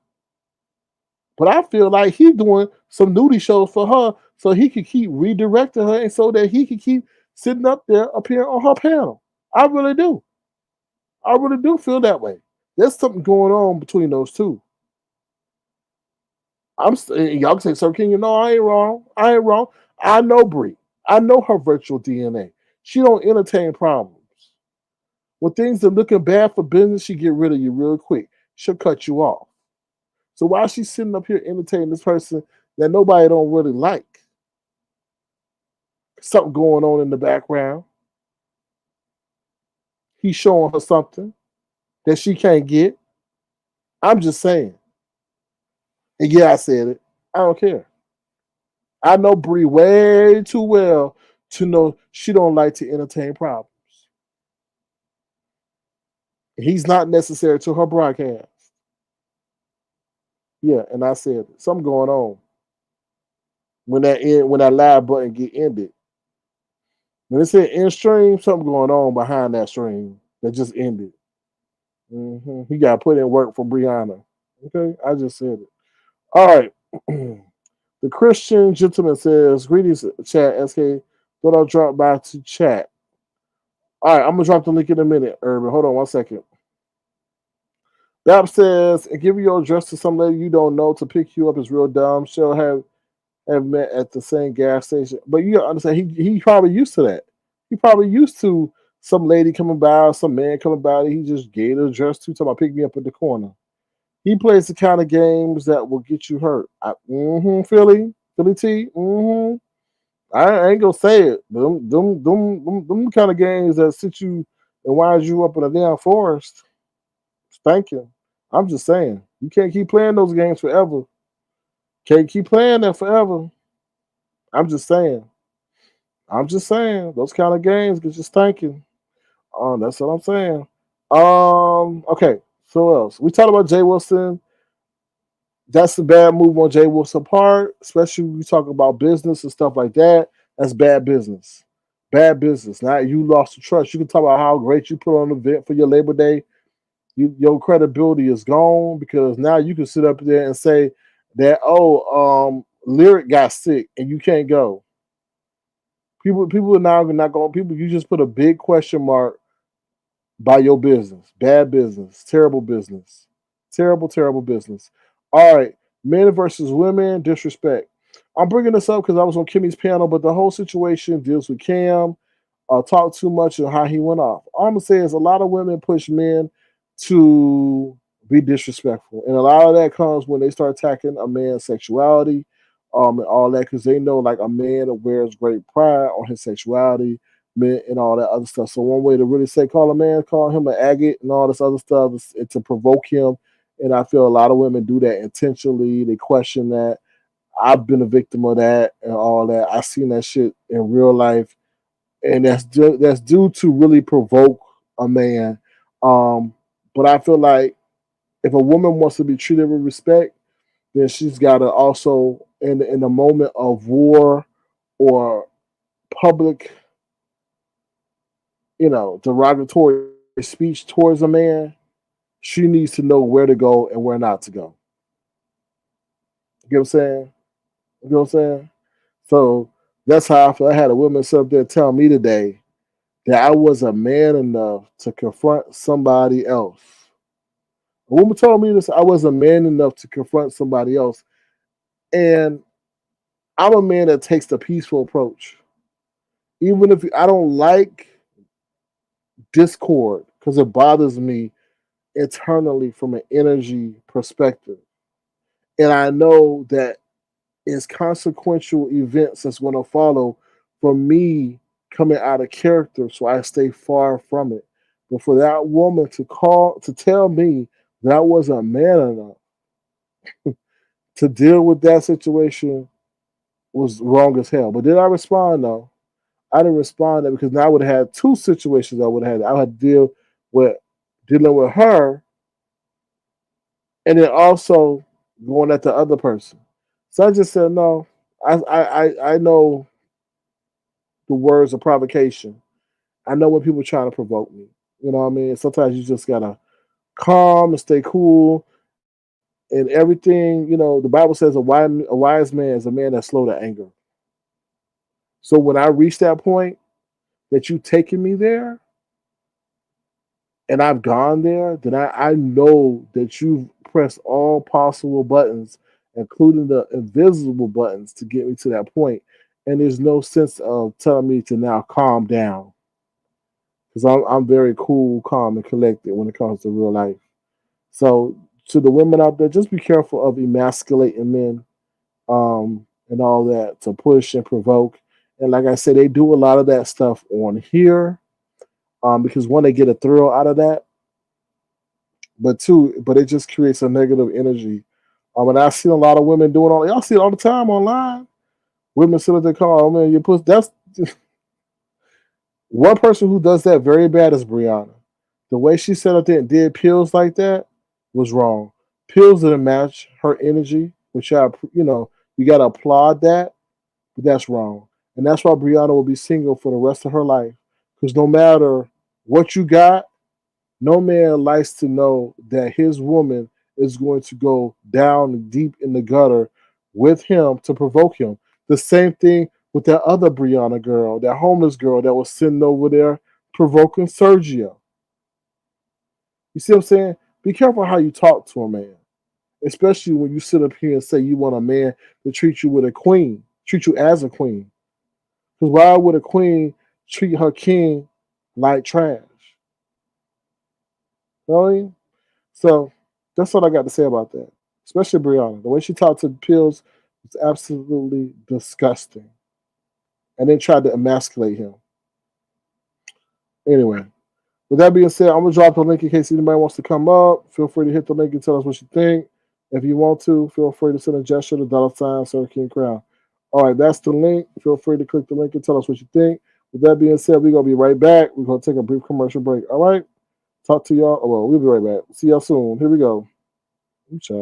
But I feel like he's doing some nudie shows for her so he could keep redirecting her and so that he could keep sitting up there appearing on her panel. I really do. I really do feel that way. There's something going on between those two. Y'all can say, Sir King, I ain't wrong. I ain't wrong. I know Bree. I know her virtual DNA. She don't entertain problems. When things are looking bad for business, she get rid of you real quick. She'll cut you off. So why is she sitting up here entertaining this person that nobody don't really like? Something going on in the background. He's showing her something that she can't get. I'm just saying. And yeah, I said it. I don't care. I know Bree way too well to know she don't like to entertain problems. He's not necessary to her broadcast. Yeah, and I said it. Something going on when that live button get ended. When it said end stream, something going on behind that stream that just ended. He got to put in work for Brianna. Okay, I just said it. All right. The Christian gentleman says, "Greetings, chat. SK, thought I'll drop by to chat." All right, I'm gonna drop the link in a minute, Urban. Hold on 1 second. Bab says, and give your address to some lady you don't know to pick you up is real dumb. She'll have met at the same gas station. But you gotta understand, he probably used to that. He probably used to some lady coming by, some man coming by. He just gave the address to, talking about pick me up at the corner. He plays the kind of games that will get you hurt. Philly T. I ain't gonna say it, but them kind of games that sit you and wind you up in a damn forest. Thank you. I'm just saying, you can't keep playing those games forever. Can't keep playing that forever. I'm just saying. I'm just saying those kind of games get you stinking. That's what I'm saying. Okay. So what else? We talked about Jay Wilson. That's a bad move on Jay Wilson's part, especially when you talk about business and stuff like that. That's bad business. Bad business. Now you lost the trust. You can talk about how great you put on the event for your Labor Day. Your credibility is gone because now you can sit up there and say that Lyric got sick and you can't go. People are now not going. People, you just put a big question mark by your business. Bad business. Terrible business. Terrible business. All right, men versus women, disrespect. I'm bringing this up because I was on Kimmy's panel, but the whole situation deals with Cam. Talk too much and how he went off. All I'm gonna say is a lot of women push men to be disrespectful, and a lot of that comes when they start attacking a man's sexuality, and all that because they know like a man wears great pride on his sexuality, men and all that other stuff. So one way to really say call a man, call him an agate and all this other stuff is to provoke him. And I feel a lot of women do that intentionally. They question that. I've been a victim of that and all that. I've seen that shit in real life, and that's due to really provoke a man. But I feel like if a woman wants to be treated with respect, then she's got to also in a moment of war or public. derogatory speech towards a man, she needs to know where to go and where not to go. You get what I'm saying? You know what I'm saying? So that's how I feel. I had a woman sit up there tell me today that I was a man enough to confront somebody else. A woman told me this, I was a man enough to confront somebody else. And I'm a man that takes the peaceful approach. Even if I don't like discord, because it bothers me internally from an energy perspective. And I know that it's consequential events that's going to follow from me coming out of character, so I stay far from it. But for that woman to tell me that I wasn't man enough to deal with that situation was wrong as hell. But did I respond? No, I didn't respond because now I would have had two situations. I would have had. I had to deal with dealing with her, and then also going at the other person. So I just said no. I know the words of provocation. I know when people are trying to provoke me. You know what I mean? Sometimes you just gotta calm and stay cool and everything. The Bible says a wise man is a man that's slow to anger. So when I reach that point that you taking me there and I've gone there, then I know that you've pressed all possible buttons, including the invisible buttons, to get me to that point. And there's no sense of telling me to now calm down because I'm very cool, calm, and collected when it comes to real life. So to the women out there, just be careful of emasculating men and all that to push and provoke. And like I said, they do a lot of that stuff on here because one, they get a thrill out of that, but two, but it just creates a negative energy. And I've seen a lot of women doing all. Y'all see it all the time online. Women sit at their car, oh man, you put that's one person who does that very bad is Brianna. The way she sat up there and did pills like that was wrong. Pills didn't match her energy, which you got to applaud that, but that's wrong. And that's why Brianna will be single for the rest of her life. Because no matter what you got, no man likes to know that his woman is going to go down deep in the gutter with him to provoke him. The same thing with that other Brianna girl, that homeless girl that was sitting over there provoking Sergio. You see what I'm saying? Be careful how you talk to a man, especially when you sit up here and say you want a man to treat you with a queen, treat you as a queen. Because why would a queen treat her king like trash? You know what I mean? So that's what I got to say about that. Especially Brianna. The way she talked to Pills was absolutely disgusting. And then tried to emasculate him. Anyway, with that being said, I'm gonna drop the link in case anybody wants to come up. Feel free to hit the link and tell us what you think. If you want to, feel free to send a gesture to $ Sir King Crown. All right, that's the link. Feel free to click the link and tell us what you think. With that being said, we're gonna be right back. We're gonna take a brief commercial break. All right. Talk to y'all. Oh, well, we'll be right back. See y'all soon. Here we go. Ciao.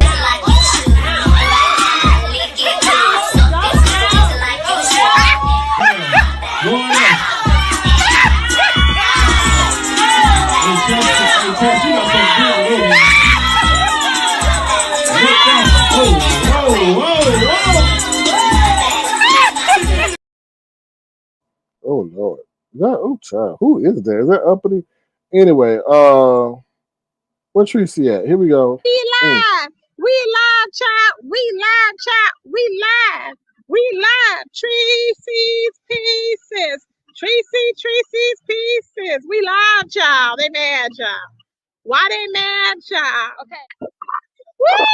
Oh Lord. Child. Who is that? Is that uppity? Anyway, where Tracy at? Here we go. We live. We live, child. We live, child. We live. We live. Tracy's Pieces. Tracy's Pieces. We live, child. They mad, child. Why they mad, child? Okay. Woo!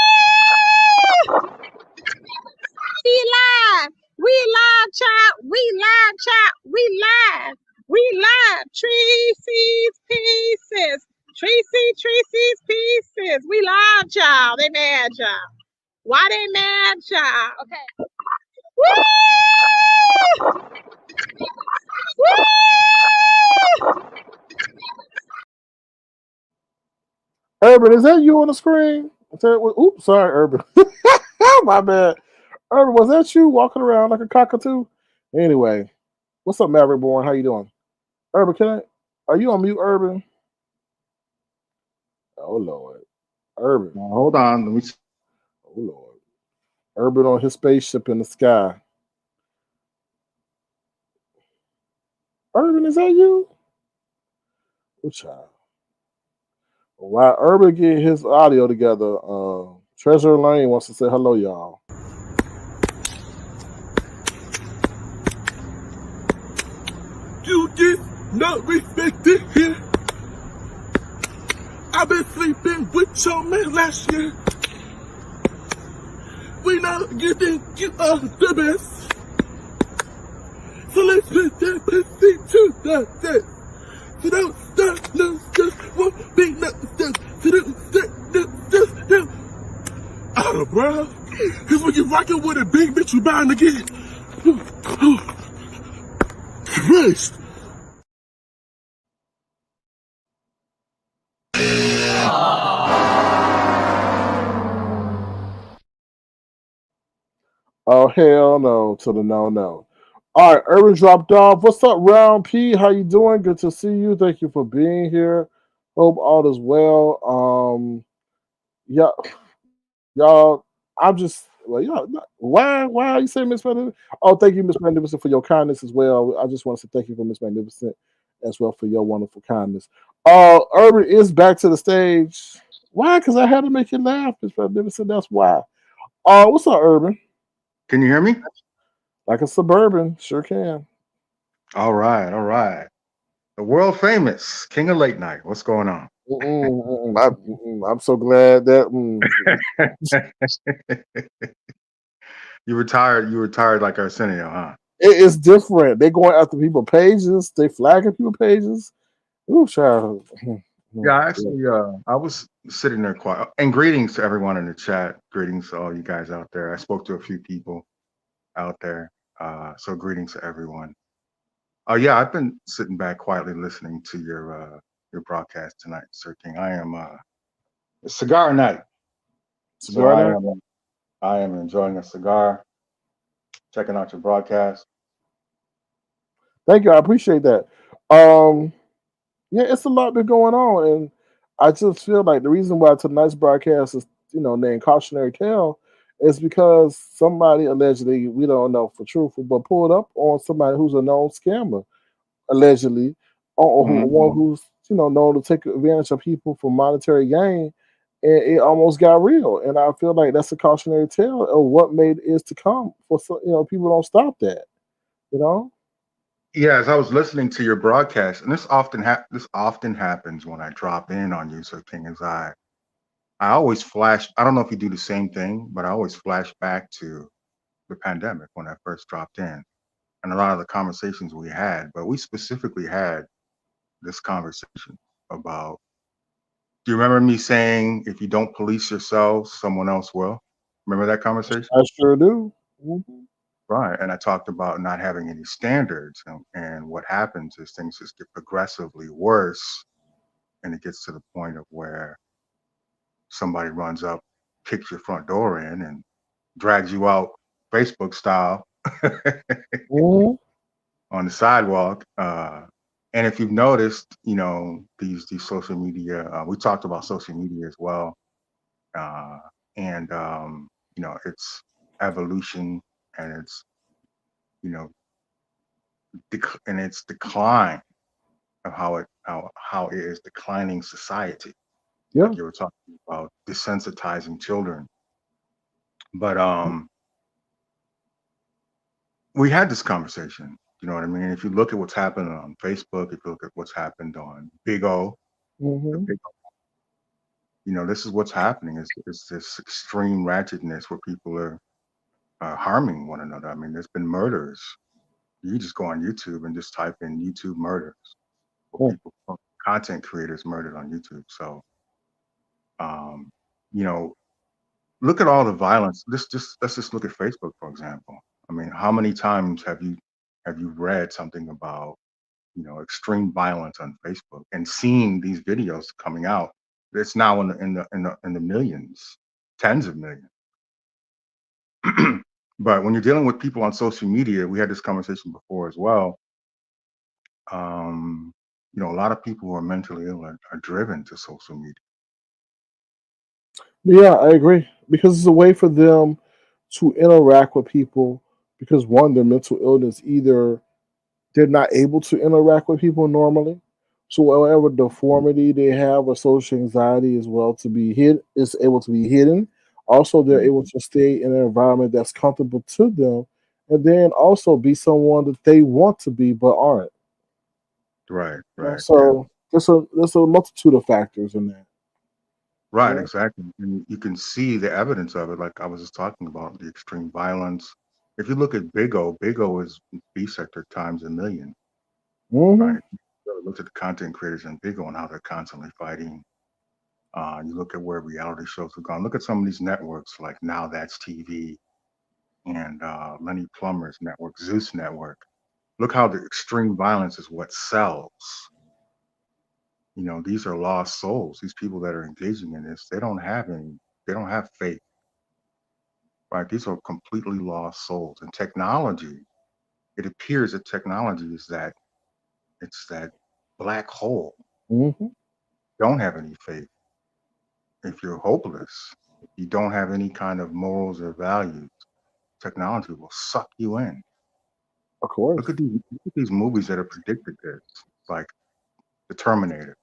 We live. We live, child. We live, child. We live. We live. Tracy's Pieces. Tracy's Pieces. We live, child. They mad, child. Why they mad, child? Okay. Woo! Woo! Urban, is that you on the screen? Oops, sorry, Urban. My bad. Urban, was that you walking around like a cockatoo? Anyway, what's up, Maverick Born? How you doing? Urban, can I? Are you on mute, Urban? Oh Lord, Urban. Now, hold on. Let me. Oh Lord, Urban on his spaceship in the sky. Urban, is that you? Oh child. While Urban get his audio together, Treasure Lane wants to say hello, y'all. You did not respect it here. I've been sleeping with your man last year. We know you think you are the best. So let's put that pussy to the test. So don't stop, no stress, won't be no stress. So don't stop, no stress, no. Out of breath. Cause when you rockin' with a big bitch, you bound to get. Christ. Oh hell no to the no no. All right, Urban dropped off. What's up, Round P? How you doing? Good to see you. Thank you for being here. Hope all is well. Yeah, y'all. I'm just well, y'all. Why are you saying Miss Magnificent? Oh, thank you, Miss Magnificent, for your kindness as well. I just want to say thank you for Miss Magnificent as well for your wonderful kindness. Urban is back to the stage. Why? Because I had to make you laugh, Miss Magnificent. That's why. What's up, Urban? Can you hear me? Like a suburban, sure can. All right, all right. The world famous King of Late Night. What's going on? I'm so glad that You retired. You retired like Arsenio, huh? it is different. They going after people pages. They flagging people pages. Ooh, child. Yeah, Yeah. actually, I was sitting there quiet. And greetings to everyone in the chat. Greetings to all you guys out there. I spoke to a few people out there. So greetings to everyone. Oh yeah, I've been sitting back quietly listening to your broadcast tonight, Sir King. I am it's cigar night, so Cigar night. I am enjoying a cigar, checking out your broadcast. Thank you. I appreciate that. Um, yeah, it's a lot been going on, and I just feel like the reason why tonight's broadcast is, named Cautionary Tale is because somebody allegedly, we don't know for truthful, but pulled up on somebody who's a known scammer, allegedly, or who Mhm. one who's known to take advantage of people for monetary gain, and it almost got real. And I feel like that's a cautionary tale of what may is to come for people don't stop that. You know. Yeah, as I was listening to your broadcast, and this often happens when I drop in on you, Sir King, is I always flash. I don't know if you do the same thing, but I always flash back to the pandemic when I first dropped in, and a lot of the conversations we had. But we specifically had this conversation about. Do you remember me saying, if you don't police yourselves, someone else will? Remember that conversation? I sure do. Mhm. Right. And I talked about not having any standards. And what happens is things just get progressively worse. And it gets to the point of where somebody runs up, kicks your front door in, and drags you out Facebook style Mhm. on the sidewalk. And if you've noticed, these social media, we talked about social media as well. Uh, and, its evolution and its, you know, and its decline of how it is declining society, Yeah. like you were talking about desensitizing children. But we had this conversation. You know what I mean? If you look at what's happened on Facebook, if you look at what's happened on Big O, the Hmm. big, this is what's happening. Is this extreme ratchetness where people are harming one another. I mean, there's been murders. You just go on YouTube and just type in YouTube murders, or people, content creators murdered on YouTube. So, um, you know, look at all the violence. Let's just look at Facebook, for example. I mean, how many times have you read something about extreme violence on Facebook and seeing these videos coming out? It's now in the millions, tens of millions. But when you're dealing with people on social media, we had this conversation before as well. A lot of people who are mentally ill are driven to social media. Yeah, I agree because it's a way for them to interact with people. Because one, their mental illness either they're not able to interact with people normally. So whatever deformity they have or social anxiety as well to be hid is able to be hidden. Also, they're able Mhm. to stay in an environment that's comfortable to them, and then also be someone that they want to be but aren't. Right, right, yeah. So there's a multitude of factors in that. Right, Yeah. exactly. And you can see the evidence of it, like I was just talking about, the extreme violence. If you look at Big O is B sector times a million, Hmm. right? You really look at the content creators in Big O and how they're constantly fighting. You look at where reality shows have gone. Look at some of these networks like Now That's TV and Lenny Plummer's network, Zeus Network. Look how the extreme violence is what sells. These are lost souls. These people that are engaging in this, they don't have faith, right? These are completely lost souls. And technology, it appears that technology is that black hole. Hmm. Don't have any faith. If you're hopeless, if you don't have any kind of morals or values, technology will suck you in. Of course. Look at these movies that have predicted this, like The Terminator,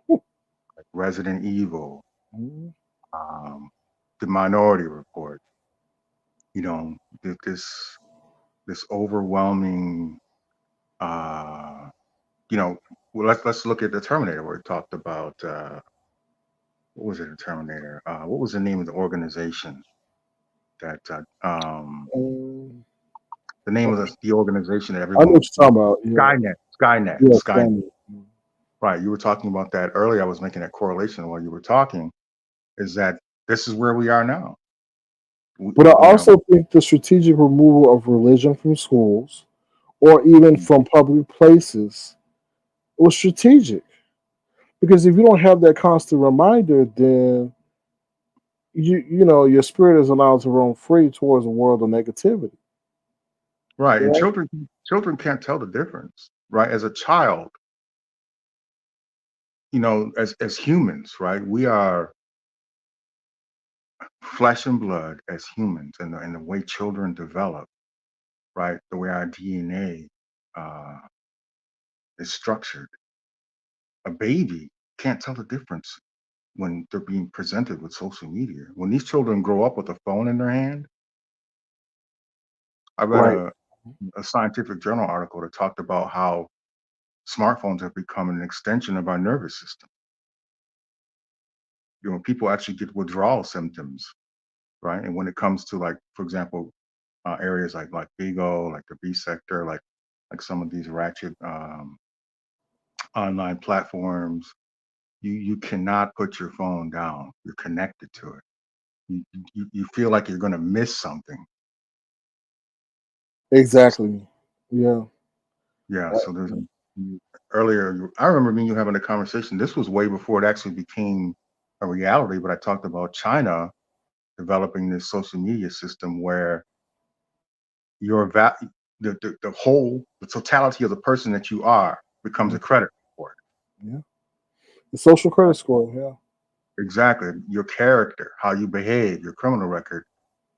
like Resident Evil, Mhm. um, The Minority Report. You know, this overwhelming, uh, you know. Well, let's look at The Terminator, where it talked about what was it? In Terminator. What was the name of the organization that Um, the name of the organization that I know everyone what you're talking about. Yeah. Yes, Skynet. Stanley. Right. You were talking about that earlier. I was making that correlation while you were talking. Is that this is where we are now? We, But I you know, also think the strategic removal of religion from schools or even mm, from public places was strategic. Because if you don't have that constant reminder, then your spirit is allowed to roam free towards a world of negativity. right. And Right? children can't tell the difference. Right. As a child, as humans, right, we are flesh and blood as humans, and the way children develop, right, the way our DNA is structured. A baby can't tell the difference when they're being presented with social media. When these children grow up with a phone in their hand, I read Right. a scientific journal article that talked about how smartphones have become an extension of our nervous system. People actually get withdrawal symptoms, right? And when it comes to, like, for example, areas like Vigo, like the B sector, like some of these ratchet online platforms, you cannot put your phone down. You're connected to it. You feel like you're going to miss something. Exactly. Yeah. Yeah. So earlier, I remember me and you having a conversation. This was way before it actually became a reality, but I talked about China developing this social media system where your the totality of the person that you are becomes a Mhm. credit report. Yeah. The social credit score. Yeah. Exactly. Your character, how you behave, your criminal record.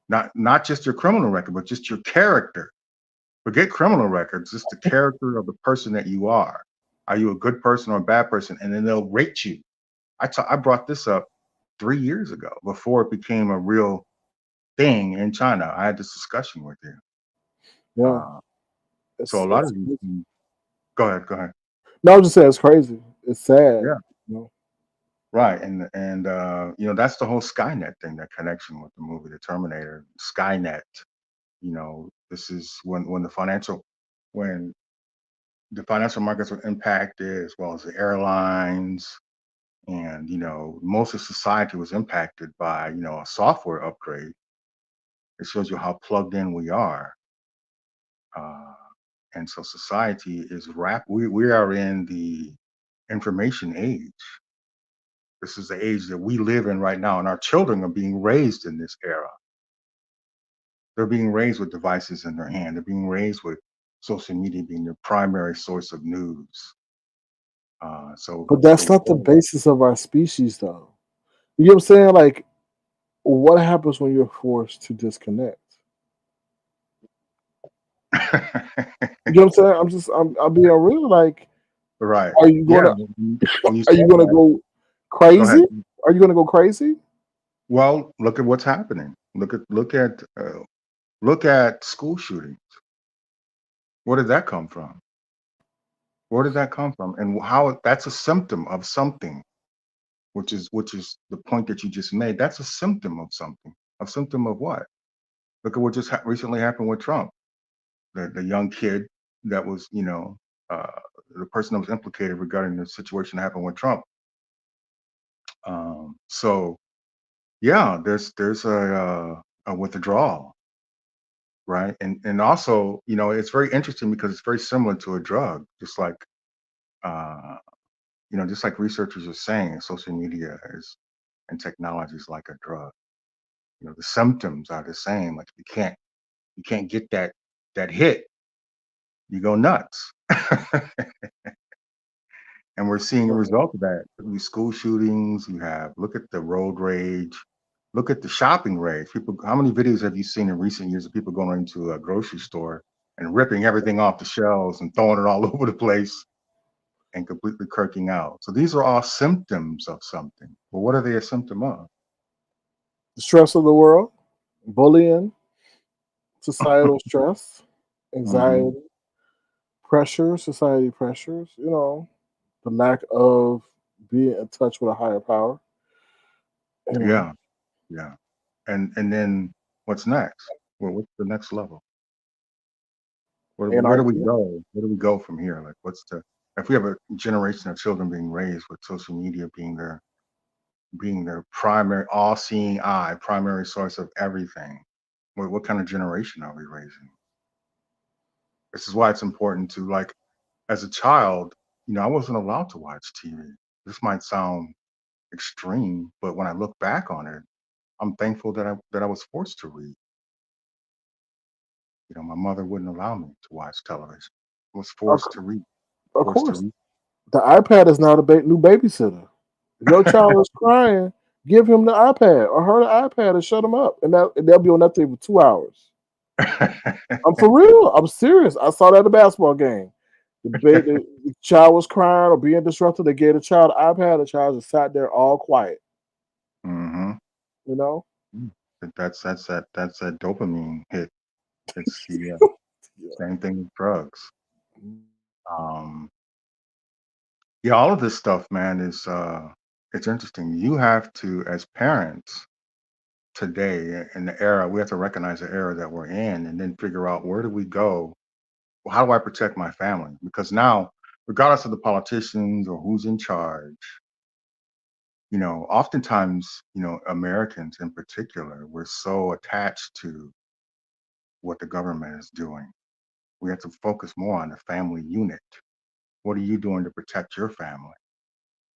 Not just your criminal record, but just your character. Forget criminal records, just the character of the person that you are. Are you a good person or a bad person? And then they'll rate you. I brought this up 3 years ago before it became a real thing in China. I had this discussion with you. Yeah. Uh, so a lot It's of these crazy. things, go ahead, go ahead. No, I was just saying it's crazy. It's sad. Yeah, You know? right. And that's the whole Skynet thing, that connection with the movie The Terminator. Skynet. This is when the financial markets were impacted, as well as the airlines, and most of society was impacted by a software upgrade. It shows you how plugged in we are. uh, and so society is we are in the information age. This is the age that we live in right now, and our children are being raised in this era. They're being raised with devices in their hand. They're being raised with social media being their primary source of news. But So that's not the basis of our species, though. You know what I'm saying? Like, what happens when you're forced to disconnect? You know what I'm saying? I'm being real. Like, right. are you Yeah. gonna When you are say you gonna that, go go ahead. crazy? Are you gonna go crazy? Well, look at what's happening. Look at school shootings. Where did that come from? Where did that come from? And how that's a symptom of something, which is the point that you just made. That's a symptom of something. A symptom of what? Look at what just recently happened with Trump. The young kid that was, uh, the person that was implicated regarding the situation that happened with Trump. So yeah, there's a withdrawal, right? And also, it's very interesting because it's very similar to a drug, uh, just like researchers are saying, social media is and technology is like a drug. The symptoms are the same. Like you can't get that hit, you go nuts. And we're seeing a result of that. These school shootings, you have look at the road rage, look at the shopping rage. People, how many videos have you seen in recent years of people going into a grocery store and ripping everything off the shelves and throwing it all over the place and completely kirking out? So these are all symptoms of something. But what are they a symptom of? The stress of the world, bullying, societal stress, Hmm. anxiety, pressure, society pressures. The lack of being in touch with a higher power. You know, Yeah, yeah. And then what's next? Well, what's the next level? Where do we anarchy. go? Where do we go from here? Like, if we have a generation of children being raised with social media being their primary, all-seeing eye, primary source of everything, what kind of generation are we raising? This is why it's important to, like, as a child, I wasn't allowed to watch TV. This might sound extreme, but when I look back on it, I'm thankful that I was forced to read. My mother wouldn't allow me to watch television. I was Of, forced to read. of Forced to course, read. the iPad is now the new babysitter. If your child is crying, give him the iPad or her the iPad and shut him up, and they'll be on that thing for 2 hours. I'm for real. I'm serious. I saw that at a basketball game. The child was crying or being disrupted. They gave the child an iPad. The child just sat there all quiet. Hmm. You know. That's that dopamine hit. It's the Yeah. same thing with drugs. Um, yeah, all of this stuff, man, is it's interesting. You have to, as parents today in the era, we have to recognize the era that we're in, and then figure out where do we go. Well, how do I protect my family? Because now, regardless of the politicians or who's in charge, oftentimes, Americans in particular, we're so attached to what the government is doing. We have to focus more on the family unit. What are you doing to protect your family?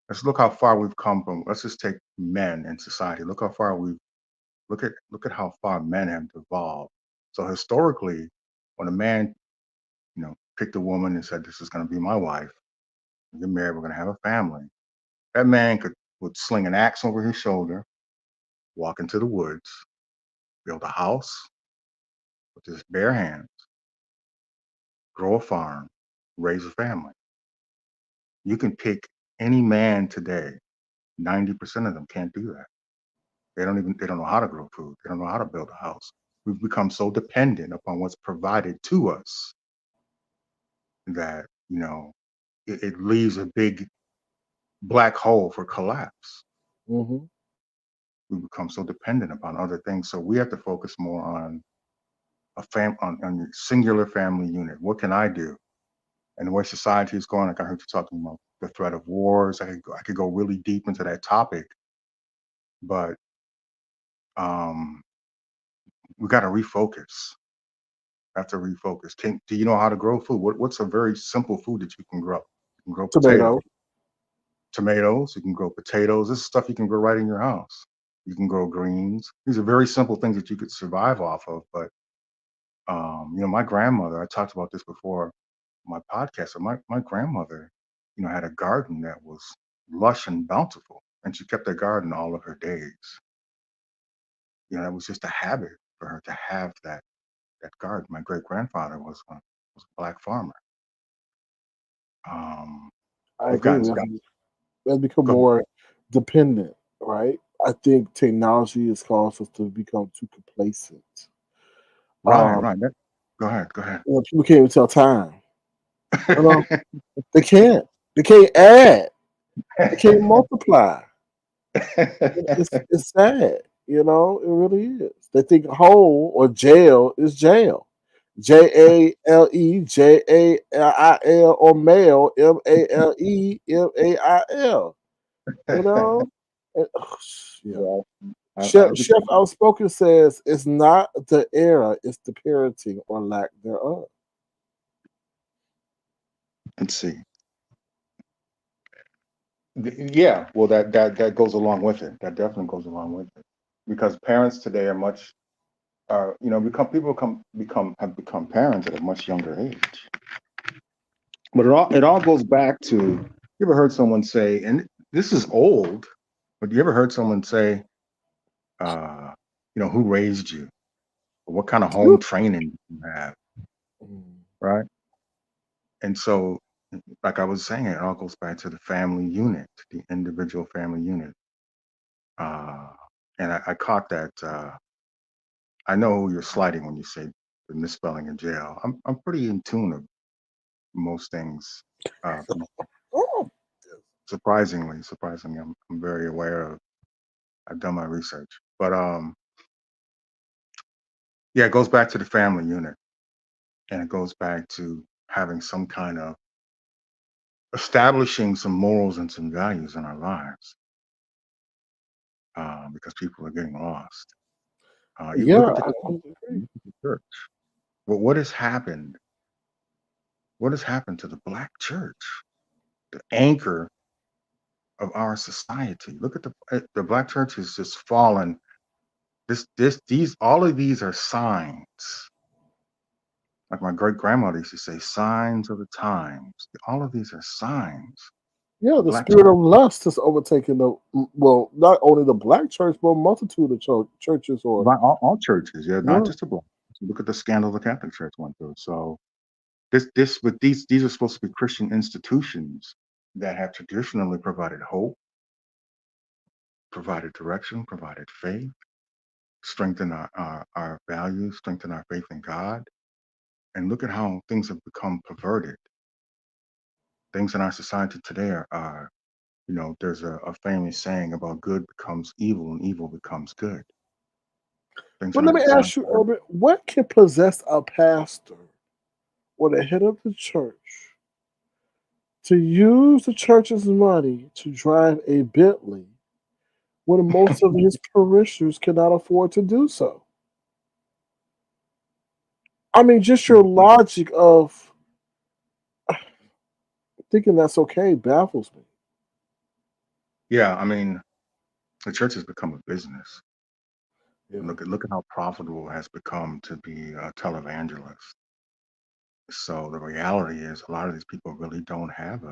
Let's look how far we've come from. Let's just take men in society. Look how far we've look at how far men have evolved. So historically, when a man, picked a woman and said, "This is going to be my wife. We get married. We're going to have a family." That man would sling an axe over his shoulder, walk into the woods, build a house with his bare hands, grow a farm, raise a family. You can pick any man today. 90% of them can't do that. They don't know how to grow food. They don't know how to build a house. We've become so dependent upon what's provided to us that, it leaves a big black hole for collapse. Hmm. We become so dependent upon other things. So we have to focus more on on the singular family unit. What can I do? And the way society is going, like I heard you talking about the threat of wars. I could go really deep into that topic, but um, we got to refocus. Have to refocus. Do you know how to grow food? What's a very simple food that you can grow? You can grow Tomato. potatoes. You can grow potatoes. This is stuff you can grow right in your house. You can grow greens. These are very simple things that you could survive off of. But my grandmother. I talked about this before on my podcast. So my grandmother. had a garden that was lush and bountiful, and she kept that garden all of her days. It was just a habit for her to have that garden. My great grandfather was a black farmer. Um, I we've agree. gotten We got have become go ahead. more dependent, right? I think technology has caused us to become too complacent. Right, Um, right. Go ahead, go ahead. People can't even tell time. You know, they can't. They can't add. They can't multiply. It's sad. It really is. They think hole or jail is jail. Jale, Jail, or male, MaleMail. You know? And, yeah. Well, Chef, I Chef Outspoken says it's not the era, it's the parenting or lack thereof. let's see. Yeah, well, that goes along with it. That definitely goes along with it, because parents today are much, become people become have become parents at a much younger age. But it all goes back to, you ever heard someone say, and this is old, but you ever heard someone say, uh, who raised you, or what kind of home training you have, Mm. right? And so, like I was saying, it all goes back to the family unit, the individual family unit. Uh, and I caught that. I know who you're slighting when you say the misspelling in jail. I'm pretty in tune of most things. Uh, Oh, surprisingly, I'm very aware of. I've done my research, but yeah, it goes back to the family unit, and it goes back to having some kind of establishing some morals and some values in our lives, because people are getting lost. You yeah, look at the I church. totally You agree. look at the church. Well, what has happened? What has happened to the black church, the anchor of our society? Look at the black church has just fallen. These, all of these are signs. Like my great grandmother used to say, signs of the times. All of these are signs. Yeah, The the black spirit church, of lust has overtaken well, not only the black church, but a multitude of churches or all churches, yeah, not yeah, just the black. Look at the scandal the Catholic Church went through. So but these are supposed to be Christian institutions that have traditionally provided hope, provided direction, provided faith, strengthen our values, strengthen our faith in God. And look at how things have become perverted. Things in our society today are there's a famous saying about good becomes evil and evil becomes good. Things But in let our me society. ask you, Urban, what can possess a pastor or the head of the church to use the church's money to drive a Bentley when most of his parishioners cannot afford to do so? I mean, just your logic of thinking that's okay baffles me. Yeah, I mean, the church has become a business. Yeah. Look at how profitable it has become to be a televangelist. So the reality is, a lot of these people really don't have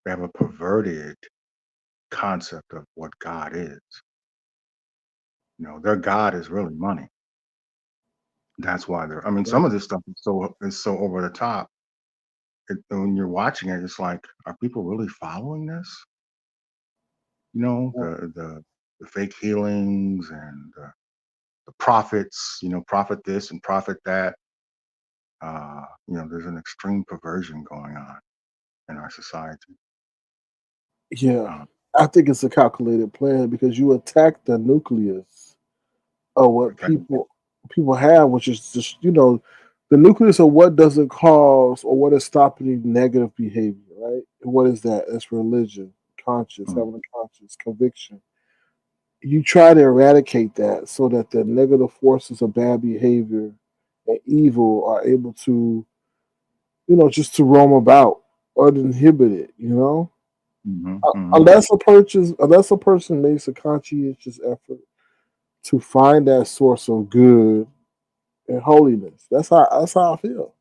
they have a perverted concept of what God is. Their God is really money. That's why I mean, some Right. of this stuff is so over the top. When you're watching it, it's like, are people really following this? Yeah. The fake healings and the prophets. Prophet this and prophet that. There's an extreme perversion going on in our society. Yeah. Uh, I think it's a calculated plan because you attack the nucleus of what okay. people have, which is just the nucleus of what doesn't cause or what is stopping negative behavior, right? And what is that? It's religion, conscience, Mm, having a conscience, conviction. You try to eradicate that so that the negative forces of bad behavior and evil are able to, just to roam about uninhibited. mhm, Uh, mhm. unless a person makes a conscientious effort to find that source of good and holiness. That's how I feel.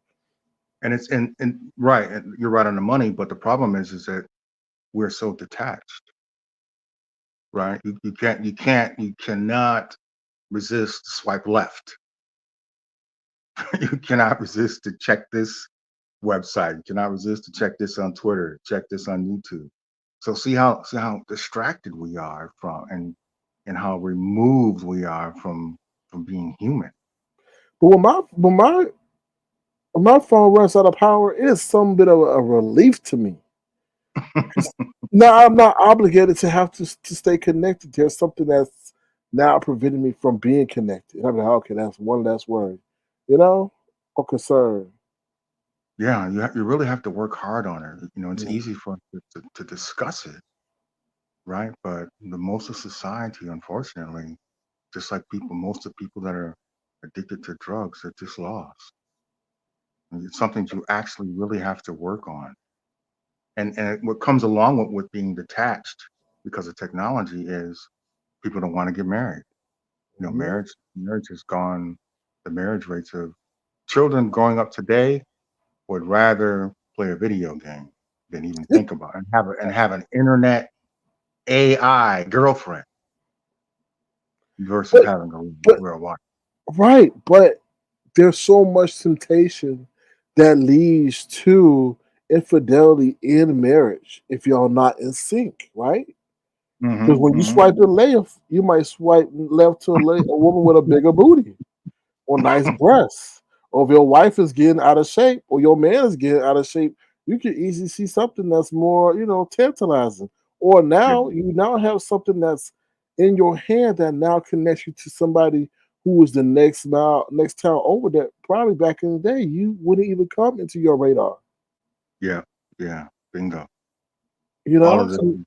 And it's and right, and you're right on the money. But the problem is that we're so detached, right? You cannot resist to swipe left. You cannot resist to check this website. You cannot resist to check this on Twitter, check this on YouTube. So see how distracted we are from and how removed we are from being human. But when my phone runs out of power, it is some bit of a relief to me. Now I'm not obligated to have to stay connected. There's something that's now preventing me from being connected. I'm like, okay, that's one less worry, or concern. Yeah, you really have to work hard on it. It's Yeah. easy for us to discuss it, right? But the most of society, unfortunately, just like most of the people that are addicted to drugs, are just lost. And it's something you actually really have to work on. And what comes along with being detached because of technology is people don't want to get married. Mhm. Marriage has gone. The marriage rates of children growing up today would rather play a video game than even think about it and have an internet AI girlfriend versus But having a but real wife. right, but there's so much temptation that leads to infidelity in marriage if y'all not in sync, right? Because when you Hmm. swipe it left, you might swipe left to a woman with a bigger booty or nice breasts. Or if your wife is getting out of shape or your man is getting out of shape, you can easily see something that's more, tantalizing. Or Yeah, now you now have something that's in your hand that now connects you to somebody who is the next town over that probably back in the day you wouldn't even come into your radar. yeah, yeah. Bingo. You All know? of this. So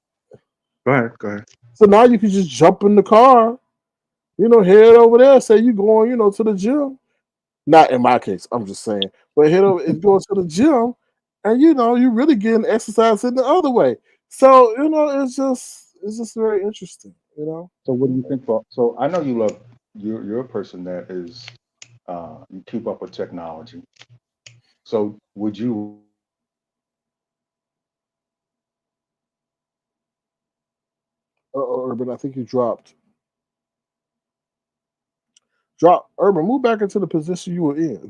Go ahead. Go ahead. so now you can just jump in the car, head over there, say you going, to the gym. Not in my case, I'm just saying. But head over and go to the gym, and you really getting exercise in the other way. So it's just very interesting. So what do you think about? So I know you love. You're a person that is. You keep up with technology. So would you? Urban, I think you dropped. Drop Urban, move back into the position you were in.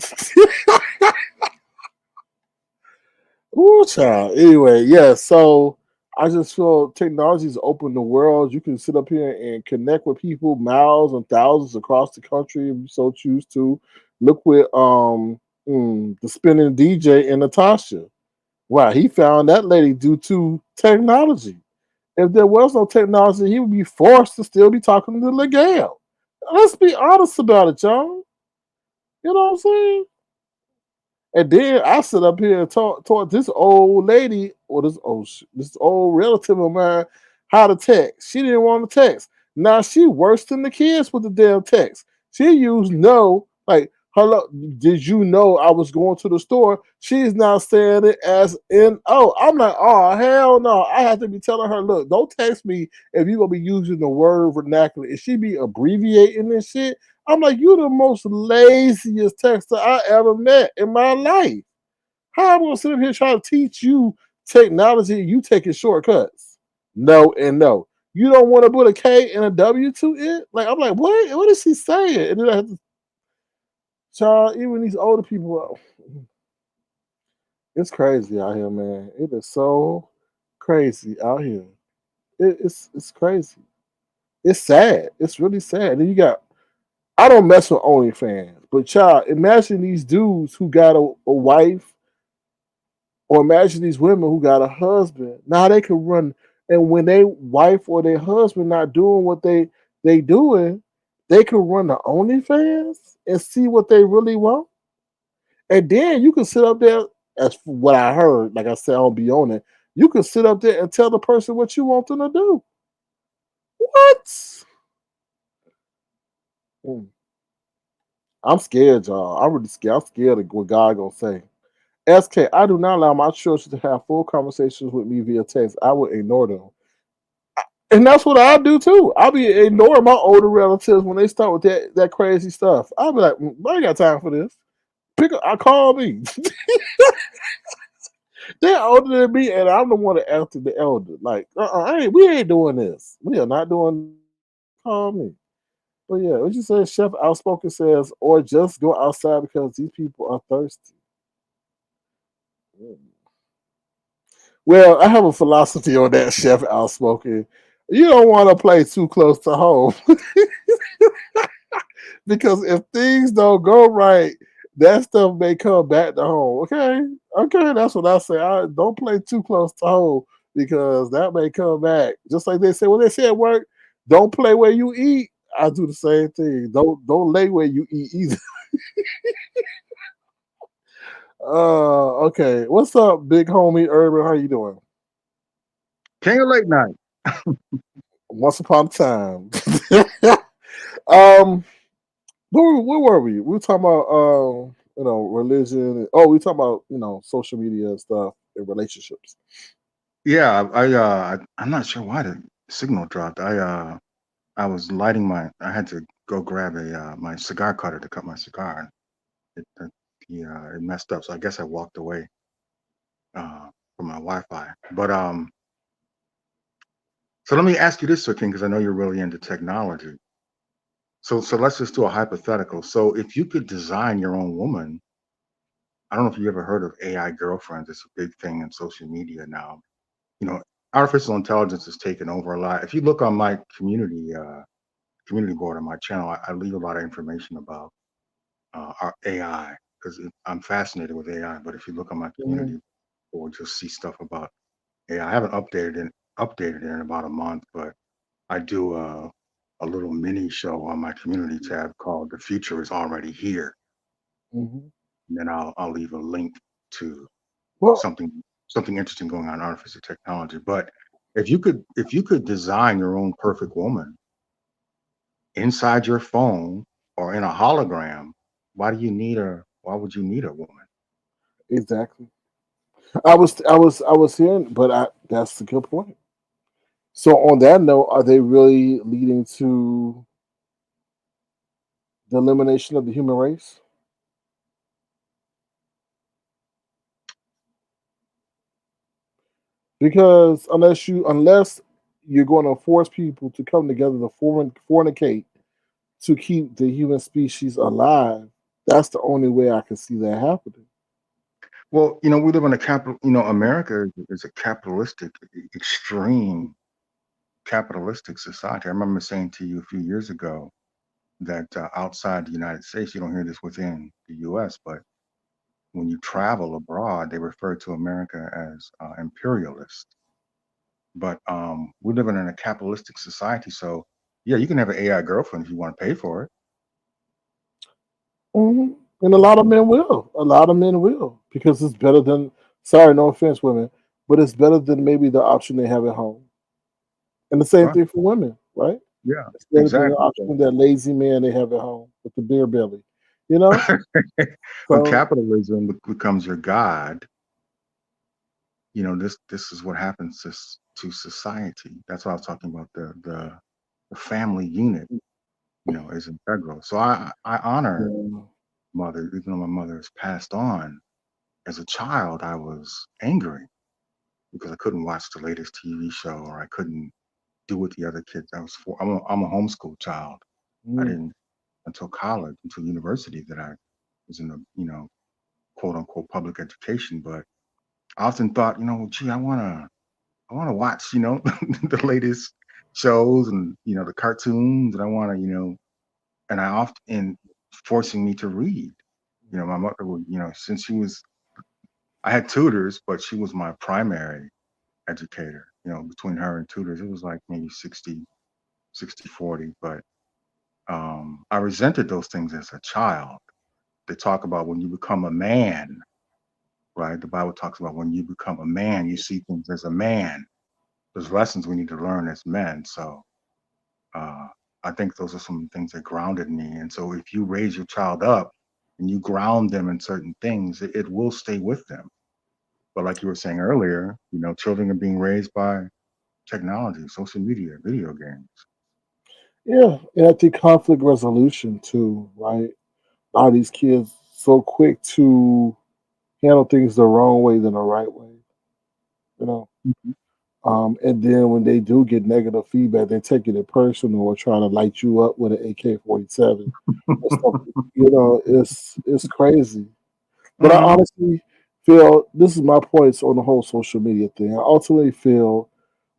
Ooh, child. Anyway, yeah. So I just feel technology's opened the world. You can sit up here and connect with people miles and thousands across the country if you so choose to. Look with the spinning DJ and Natasha. Wow, he found that lady due to technology. If there was no technology, he would be forced to still be talking to Legale. Let's be honest about it, y'all. You know what I'm saying? And then I sit up here and taught this old lady or this old relative of mine how to text. She didn't want to text. Now she worse than the kids with the damn text. She used no like hello. Did you know I was going to the store? She's now saying it as in oh. I'm like oh hell no. I have to be telling her look don't text me if you gonna be using the word vernacular. If she be abbreviating this shit, I'm like, you the most laziest texter I ever met in my life. How am I gonna sit up here trying to teach you technology and you taking shortcuts? No and no. You don't want to put a K and a W to it? Like I'm like, what? What is she saying? And then I have to child, even these older people, it's crazy out here, man. It is so crazy out here. It's crazy. It's sad. It's really sad. And then you got I don't mess with OnlyFans, but child, imagine these dudes who got a wife, or imagine these women who got a husband. Now they can run, and when they wife or their husband not doing what they doing, they can run the OnlyFans and see what they really want, and then you can sit up there. As for what I heard, like I said, I'll be on it. You can sit up there and tell the person what you want them to do. What? Mm. I'm scared, y'all. I'm really scared. I'm scared of what God gonna say. SK, I do not allow my children to have full conversations with me via text. I will ignore them. And that's what I do too. I'll be ignoring my older relatives when they start with that crazy stuff. I'll be like, I ain't got time for this. I call me. They're older than me, and I'm the one that acted the elder. Like, we ain't doing this. We are not doing. Call me. But yeah, what you say? Chef Outspoken says, or just go outside because these people are thirsty. Mm. Well, I have a philosophy on that, Chef Outspoken. You don't want to play too close to home because if things don't go right, that stuff may come back to home. Okay, that's what I say. I don't play too close to home because that may come back. Just like they say when they say at work, don't play where you eat. I do the same thing. Don't lay where you eat either. Okay. What's up, big homie Urban? How you doing? King of late night. Once upon a time. um, where were we? We were talking about religion. Oh, we were talking about social media and stuff and relationships. Yeah, I'm not sure why the signal dropped. I was lighting my. I had to go grab a my cigar cutter to cut my cigar. It messed up, so I guess I walked away from my Wi-Fi. But so let me ask you this, Sir King, because I know you're really into technology. So let's just do a hypothetical. So if you could design your own woman, I don't know if you ever heard of AI girlfriends. It's a big thing in social media now. You know, artificial intelligence has taken over a lot. If you look on my community board on my channel, I leave a lot of information about our AI because I'm fascinated with AI. But if you look on my Mhm. community board, you'll see stuff about AI. I haven't updated it in about a month, but I do a little mini show on my community tab called "The Future Is Already Here," Mhm. and then I'll leave a link to Well, something something interesting going on in artificial technology. But if you could design your own perfect woman inside your phone or in a hologram, why would you need a woman? exactly. I was hearing, but that's a good point. So on that note, are they really leading to the elimination of the human race? Because unless you're going to force people to come together to fornicate to keep the human species alive, that's the only way I can see that happening. Well, we live in a capital, America is a capitalistic, extreme capitalistic society. I remember saying to you a few years ago that outside the United States, you don't hear this within the US, but when you travel abroad, they refer to America as imperialist. But we're living in a capitalistic society. So, yeah, you can have an AI girlfriend if you want to pay for it. Hmm. And a lot of men will. A lot of men will because it's better than. Sorry, no offense, women, but it's better than maybe the option they have at home. And the same Right. thing for women, right? Yeah, It's better than the exactly. option that lazy man they have at home with the beer belly. You know. When So capitalism becomes your god, this is what happens to society. That's why I was talking about the family unit, is integral. So I honor yeah. mother, even though my mother has passed on. As a child, I was angry because I couldn't watch the latest TV show or I couldn't do what the other kids. I'm a homeschool child. I Mm. didn't until college, until university that I was in a quote unquote public education. But I often thought, gee, I wanna watch, the latest shows and the cartoons, and I wanna, and I often forcing me to read. My mother would, since I had tutors, but she was my primary educator. Between her and tutors, it was like maybe 60-40. But I resented those things as a child. They talk about when you become a man, right? The Bible talks about when you become a man, you see things as a man. There's lessons we need to learn as men. So uh, I think those are some things that grounded me. And so if you raise your child up and you ground them in certain things, it will stay with them. But like you were saying earlier, children are being raised by technology, social media, video games. Yeah, and I think conflict resolution too, right? A lot of these kids so quick to handle things the wrong way than the right way. You know. Mhm. And then when they do get negative feedback, they take it personal or trying to light you up with an AK-47 or stuff. It's crazy. But I Mhm. honestly feel this is my points on the whole social media thing. I ultimately feel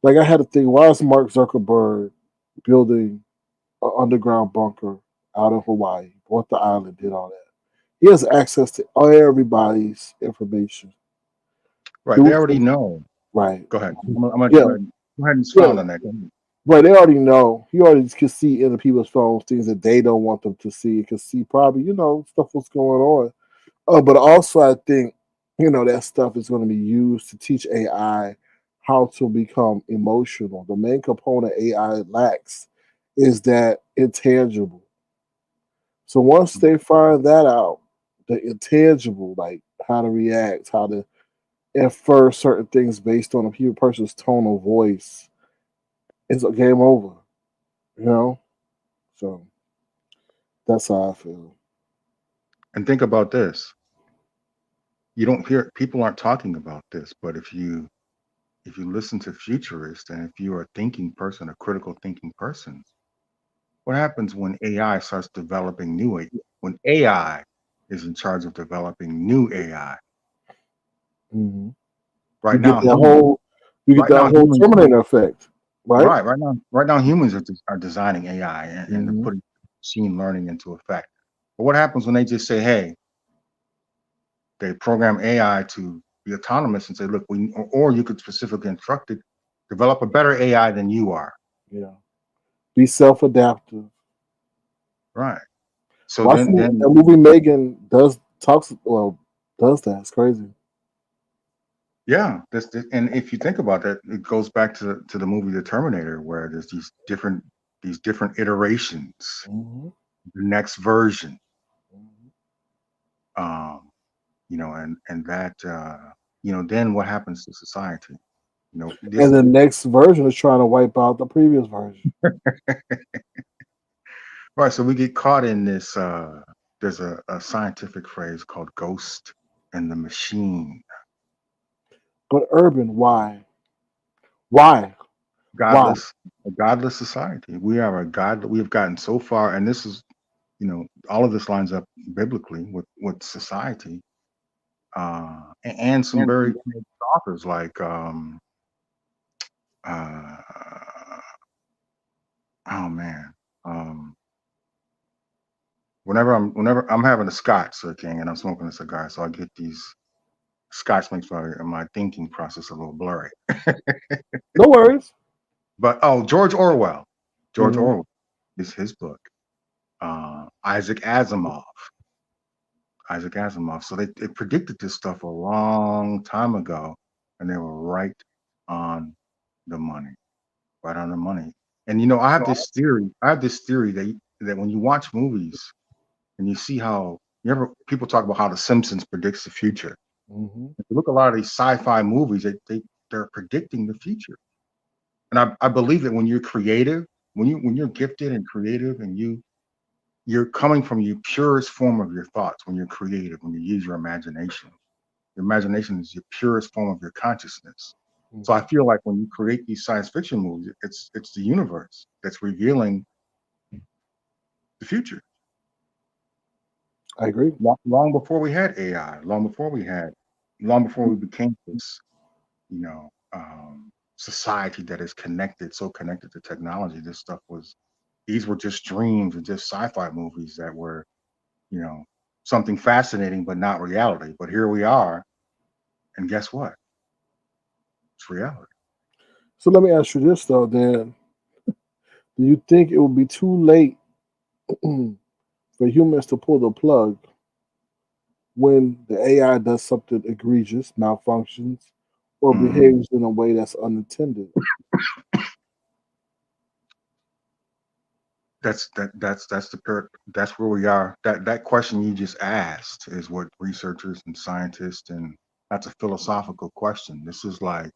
like I had to think, why is Mark Zuckerberg building an underground bunker out of Hawaii, bought the island, did all that? He has access to everybody's information. Right. They Do already know. right. Go ahead. I'm gonna let you Yeah, go ahead and yeah. expound on that. Go ahead. Right, they already know. He already can see in the people's phones things that they don't want them to see. Can see probably, stuff what's going on. But also I think, that stuff is going to be used to teach AI how to become emotional. The main component AI lacks is that intangible. So once they find that out, the intangible, like how to react, how to infer certain things based on person's tone of voice, it's a game over. You know? So that's how I feel. And think about this. You don't hear people aren't talking about this, but if you listen to futurists and if you are a thinking person, a critical thinking person, what happens when AI starts developing when AI is in charge of developing new AI? Hmm. You Right get now, that humans. whole, you get Right that now, whole humans. Terminator effect, right? Right now, humans are designing AI and they're Hmm. putting machine learning into effect. But what happens when they just say, "Hey," they program AI to be autonomous and say, "Look, or you could specifically instruct it, develop a better AI than you are." Yeah. Be self-adaptive. Right. So Watching then that movie Megan does that. It's crazy. yeah, and if you think about that, it goes back to the movie The Terminator, where there's these different iterations, Hmm. the next version, Hmm. um, and that then what happens to society? And This the next version is trying to wipe out the previous version. right. So we get caught in this. There's a scientific phrase called "ghost and the machine." But Urban, why? Why? Why? Godless, a godless society. We are a god. We have gotten so far, and this is all of this lines up biblically with society, and some very famous authors like uh, oh man, um, whenever I'm having a scotch, Sir King, and I'm smoking a cigar, so I get these scotch makes my thinking process a little blurry. No worries. But George Orwell, George Hmm. Orwell is his book. Isaac Asimov, Isaac Asimov. So they predicted this stuff a long time ago, and they were right on the money, right on the money. And I have this theory. I have this theory that when you watch movies and you see how people talk about how The Simpsons predicts the future. Hmm. If you look at a lot of these sci-fi movies, they're predicting the future. And I believe that when you're creative, when you're gifted and creative, and you're coming from your purest form of your thoughts when you're creative, when you use your imagination. Your imagination is your purest form of your consciousness. So I Hmm. feel like when you create these science fiction movies, it's the universe that's revealing the future. I agree. Long before we had AI, long before we became this, society that is connected, so connected to technology. These were just dreams and just sci-fi movies that were, you know, something fascinating but not reality. But here we are, and guess what? It's reality. So let me ask you this though, Dan. Do you think it will be too late for humans to pull the plug when the AI does something egregious, malfunctions, or Mhm. behaves in a way that's unintended? That's where we are. That question you just asked is what researchers and scientists, and that's a philosophical question. This is like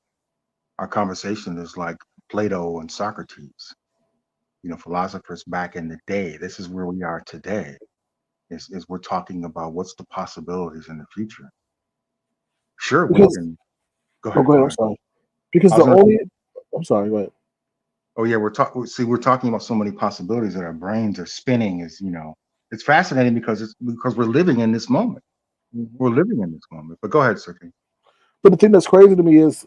our conversation is like Plato and Socrates, philosophers back in the day. This is where we are today. Is we're talking about what's the possibilities in the future. Sure, we Because can. Go oh, ahead. go Go ahead. I'm ahead. sorry. Because I the was gonna. only I'm sorry. Go ahead. Oh yeah, we're talking about so many possibilities that our brains are spinning. It's fascinating because we're living in this moment. Mhm. We're living in this moment. But go ahead, Suki. But the thing that's crazy to me is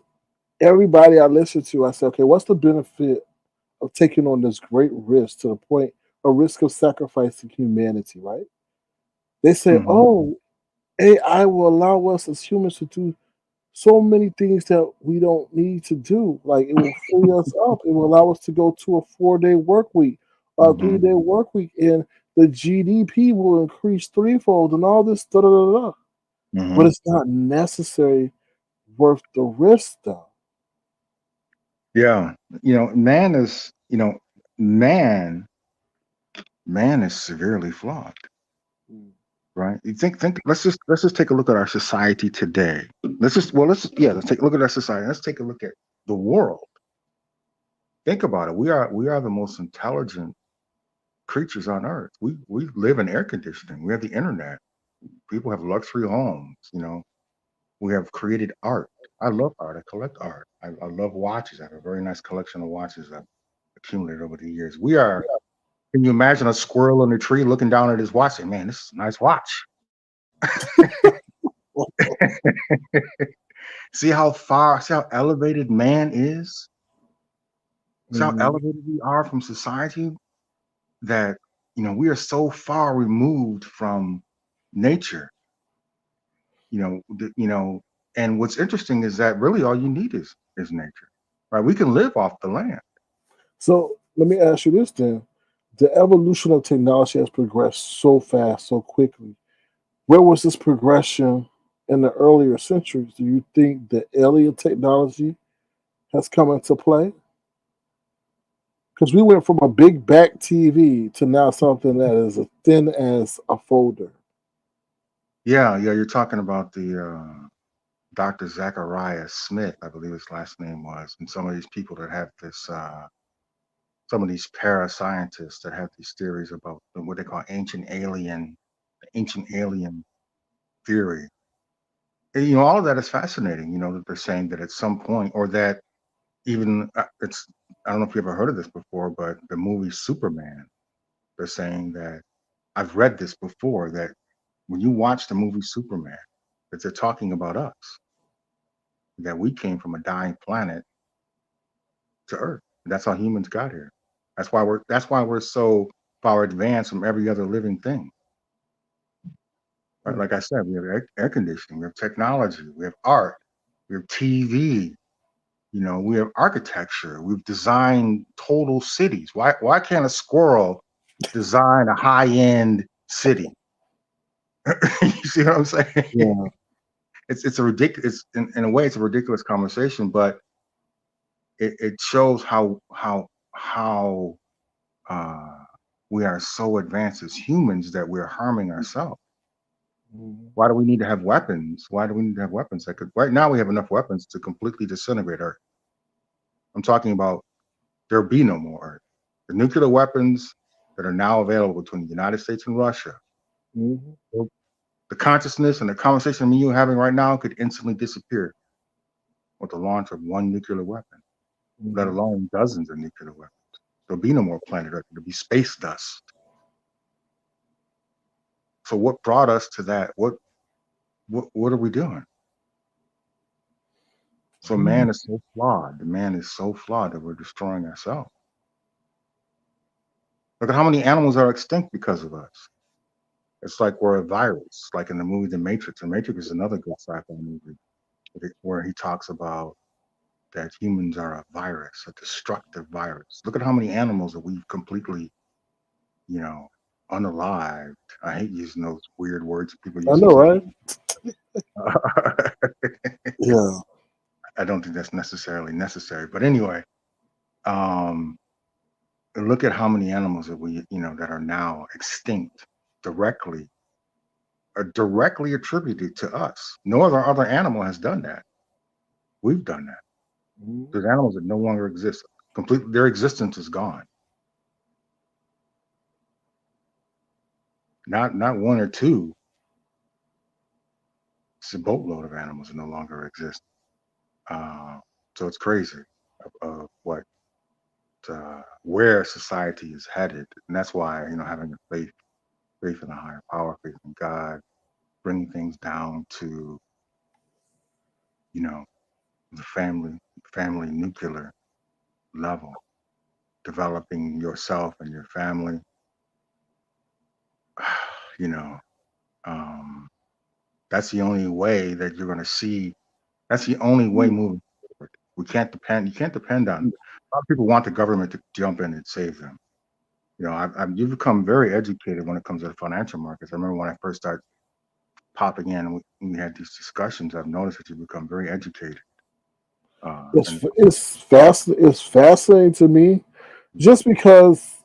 everybody I listen to, I say, okay, what's the benefit of taking on this great risk to the point a risk of sacrificing humanity, right? They say, Hmm. oh, AI will allow us as humans to do so many things that we don't need to do. Like it will free us up. It will allow us to go to a 4-day work week, a Hmm. 3-day work week, and the GDP will increase threefold and all this da da da da. But Hmm. it's not necessary worth the risk though. Yeah, man is man man is severely flawed, Mm. right? You think. Let's just take a look at our society today. Let's take a look at our society. Let's take a look at the world. Think about it. We are the most intelligent creatures on earth. We live in air conditioning. We have the internet. People have luxury homes. We have created art. I love art. I collect art. I love watches. I have a very nice collection of watches I've accumulated over the years. Can you imagine a squirrel in a tree looking down at his watch saying, "Man, this is a nice watch." See how elevated man is? See how Mhm. elevated we are from society that, we are so far removed from nature, and what's interesting is that really all you need is nature, right? We can live off the land. So let me ask you this then. The evolution of technology has progressed so fast, so quickly. Where was this progression in the earlier centuries? Do you think the alien technology has come into play? Because we went from a big back TV to now something that is as thin as a folder. Yeah, yeah, you're talking about the Dr. Zachariah Smith, I believe his last name was, and some of these people that have this, some of these parascientists that have these theories about what they call ancient alien theory. And, all of that is fascinating. That they're saying that at some point, or that even I don't know if you ever heard of this before, but the movie Superman, they're saying that I've read this before that when you watch the movie Superman, that they're talking about us, that we came from a dying planet to Earth. That's how humans got here. That's why we're so far advanced from every other living thing. Right? Mm. Like I said, we have air conditioning, we have technology, we have art, we have TV. We have architecture. We've designed total cities. Why can't a squirrel design a high end city? You see what I'm saying? Yeah. It's a ridiculous. In a way, it's a ridiculous conversation, but it shows how uh, we are so advanced as humans that we're harming ourselves. Mhm. Why do we need to have weapons? Why do we need to have weapons that could? Right now, we have enough weapons to completely disintegrate Earth. I'm talking about there'll be no more Earth. The nuclear weapons that are now available between the United States and Russia, Mhm. well, the consciousness and the conversation me and you are having right now could instantly disappear with the launch of one nuclear weapon, let Mhm. alone dozens of nuclear weapons. There'll be no more planet Earth. There'll be space dust. So what brought us to that? What are we doing? So man is so flawed. The man is so flawed that we're destroying ourselves. Look at how many animals are extinct because of us. It's like we're a virus, like in the movie The Matrix. The Matrix is another good sci-fi movie where he talks about that humans are a virus, a destructive virus. Look at how many animals that we've completely, you know, unalived. I hate using those weird words people I use know, sometimes. right? Yeah. I don't think that's necessarily necessary. But anyway, um, look at how many animals that that are now extinct directly, are directly attributed to us. No other animal has done that. We've done that. Mhm. There's animals that no longer exist. Completely, their existence is gone. Not one or two. It's a boatload of animals that no longer exist. So it's crazy of what where society is headed, and that's why having a faith in a higher power, faith in God, bringing things down to you know the family nuclear level, developing yourself and your family. you know, um, that's the only way that you're going to see. That's the only way moving forward. We can't depend. You can't depend on. A lot of people want the government to jump in and save them. You've become very educated when it comes to the financial markets. I remember when I first started popping in, and we had these discussions. I've noticed that you've become very educated. And It's fascinating to me, just because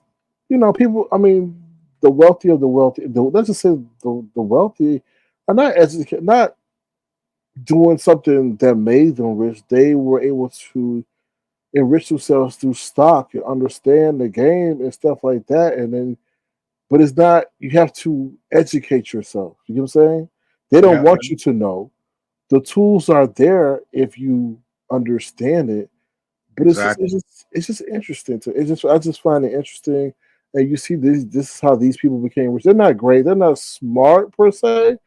people. I mean, the wealthy of the wealthy. Let's just say the wealthy are not educated, not doing something that made them rich. They were able to enrich themselves through stock and understand the game and stuff like that. And then, but it's not. You have to educate yourself. You know what I'm saying? They don't yeah, want you to know. The tools are there if you understand it. But exactly. it's just interesting to I just find it interesting. And you see this is how these people became rich. They're not great. They're not smart per se.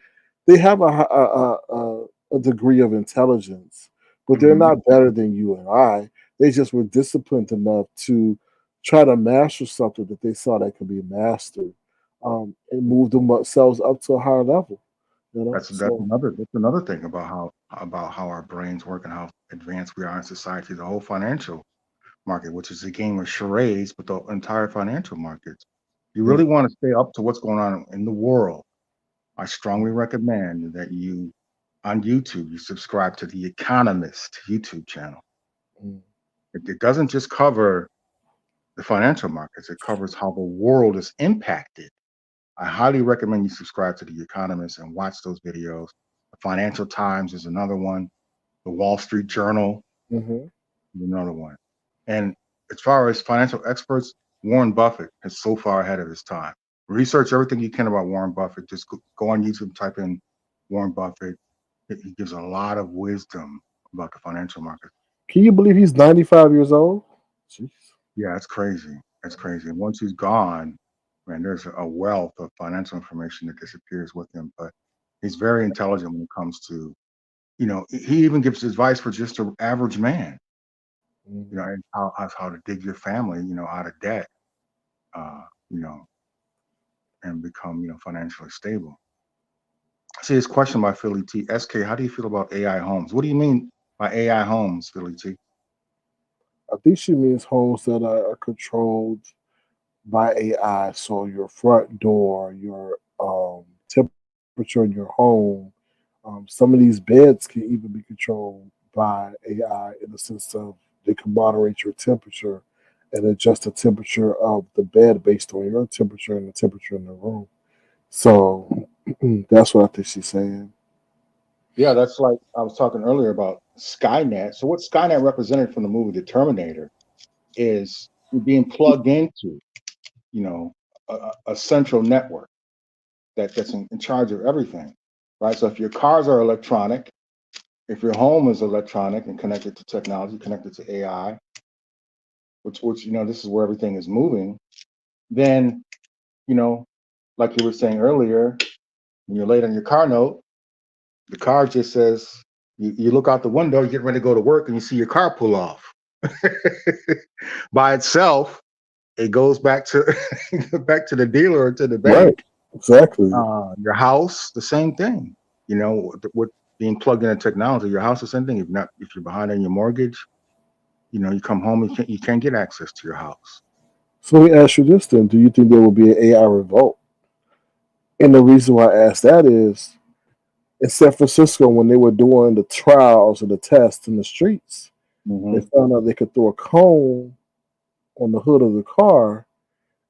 They have a degree of intelligence, but they're hmm not better than you and I. They just were disciplined enough to try to master something that they saw that could be mastered, and move themselves up to a higher level. That's So another thing about how our brains work and how advanced we are in society. The whole financial market, which is a game of charades, but the entire financial markets. You yeah. really want to stay up to what's going on in the world. I strongly recommend that you, on YouTube, you subscribe to the Economist YouTube channel. Mm. It doesn't just cover the financial markets; it covers how the world is impacted. I highly recommend you subscribe to the Economist and watch those videos. The Financial Times is another one. The Wall Street Journal Hmm. is another one. And as far as financial experts, Warren Buffett is so far ahead of his time. Research everything you can about Warren Buffett. Just go on YouTube, type in Warren Buffett. He gives a lot of wisdom about the financial market. Can you believe he's 95 years old? Jeez. Yeah, it's crazy. It's crazy. And once he's gone, man, there's a wealth of financial information that disappears with him. But he's very intelligent when it comes to, he even gives advice for just an average man, Mhm. and how to dig your family, out of debt, uh, you know, and become, financially stable. See this question by Philly T. SK, how do you feel about AI homes? What do you mean by AI homes, Philly T? I think she means homes that are controlled by AI. So your front door, your temperature in your home, some of these beds can even be controlled by AI in the sense of they can moderate your temperature and adjust the temperature of the bed based on your temperature and the temperature in the room. So that's what I think she's saying. Yeah, that's like I was talking earlier about Skynet. So what Skynet represented from the movie The Terminator is you're being plugged into, you know, a central network that's in charge of everything, right? So if your cars are electronic, if your home is electronic and connected to technology, connected to AI, which this is where everything is moving, then you know, like you were saying earlier, when you're late on your car note, the car just says you look out the window, you get ready to go to work, and you see your car pull off. By itself, it goes back to back to the dealer or to the Right. bank. Exactly. Your house, the same thing. With being plugged into technology, your house, the same thing. If you're behind on your mortgage, you come home, you can't get access to your house. So let me ask you this then. Do you think there will be an AI revolt? And the reason why I ask that is in San Francisco, when they were doing the trials and the tests in the streets, they hmm found out they could throw a cone on the hood of the car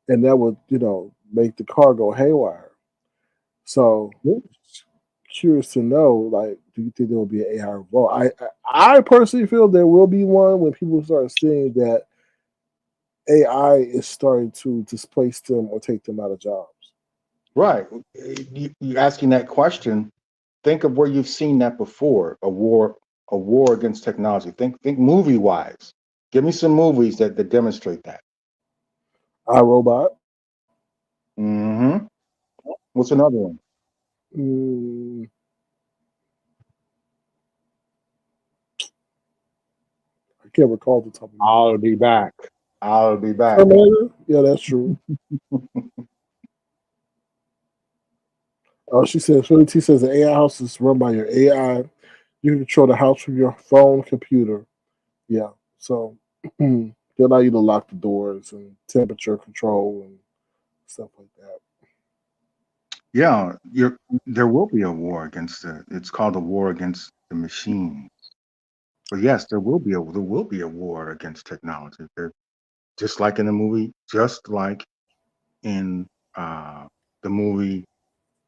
and that would, make the car go haywire. So curious to know, like, do you think there will be an AI revolt? I personally feel there will be one when people start seeing that AI is starting to displace them or take them out of jobs. Right. You asking that question think of where you've seen that before. A war against technology. Think movie wise. Give me some movies that demonstrate that. iRobot. Mm-hmm. What's another one? Mm, I can't recall the top of my I'll head. be back. I'll be back. Terminator? Yeah, that's true. She says, Shirley T says the AI house is run by your AI. You can control the house from your phone, computer. Yeah. So they allow you to lock the doors and temperature control and stuff like that. Yeah, there will be a war against it's called a war against the machine. But yes, there will be a war against technology. Just like in the movie, just like in uh, the movie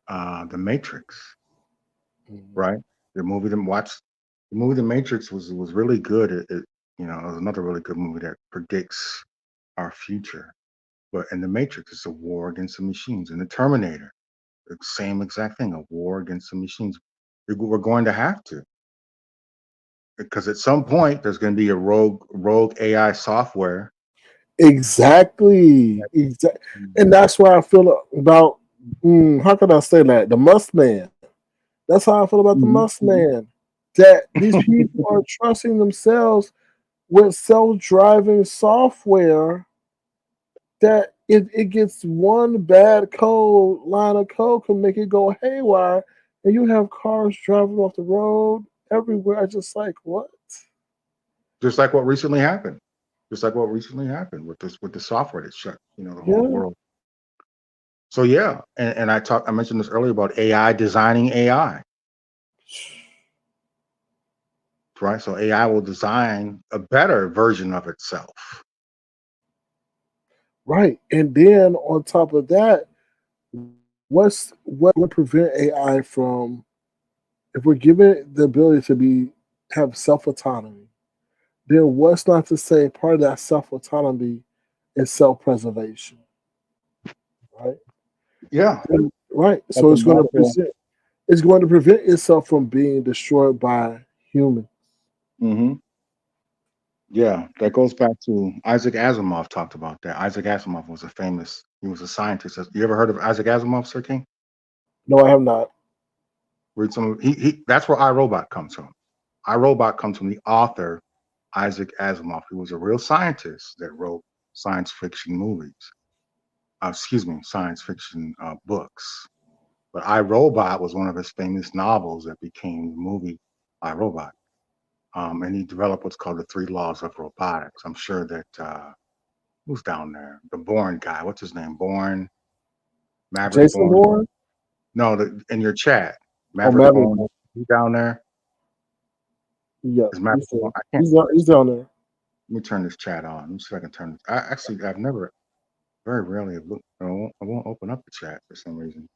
The Matrix, Mhm. right? The movie The Matrix was really good. It was another really good movie that predicts our future. But in The Matrix, it's a war against the machines. In the Terminator, the same exact thing, a war against the machines. We're going to have to, because at some point there's going to be a rogue AI software. Exactly. And that's why I feel about, how can I say that? The Must Man. That's how I feel about the Mhm. Must Man. That these people are trusting themselves with self driving software that it gets one bad line of code can make it go haywire, and you have cars driving off the road everywhere. I just like what? Just like what recently happened. Just like what recently happened with the software that shut the whole Yeah, world. So yeah, and I mentioned this earlier about AI designing AI, right? So AI will design a better version of itself. right. And then on top of that, what would prevent AI from, if we're given it the ability to have self autonomy? Then what's not to say part of that self autonomy is self preservation, right? Yeah, Right. like So a natural. it's going to prevent itself from being destroyed by humans. Hmm. Yeah, that goes back to Isaac Asimov talked about that. Isaac Asimov he was a scientist. You ever heard of Isaac Asimov, Sir King? No, I have not. Read some. That's where iRobot comes from. iRobot comes from the author Isaac Asimov. He was a real scientist that wrote science fiction movies. Science fiction books. But iRobot was one of his famous novels that became the movie iRobot. And he developed what's called the three laws of robotics. I'm sure that who's down there? The Bourne guy. What's his name? Bourne, Maverick Jason Bourne. Bourne? No, in your chat, Oh, Maverick Maverick. Bourne. He down there? Yeah, Is Maverick Bourne? I can't. he's down there. Let me turn this chat on. Let me see if I can turn this. I've never, very rarely have looked. I won't open up the chat for some reason.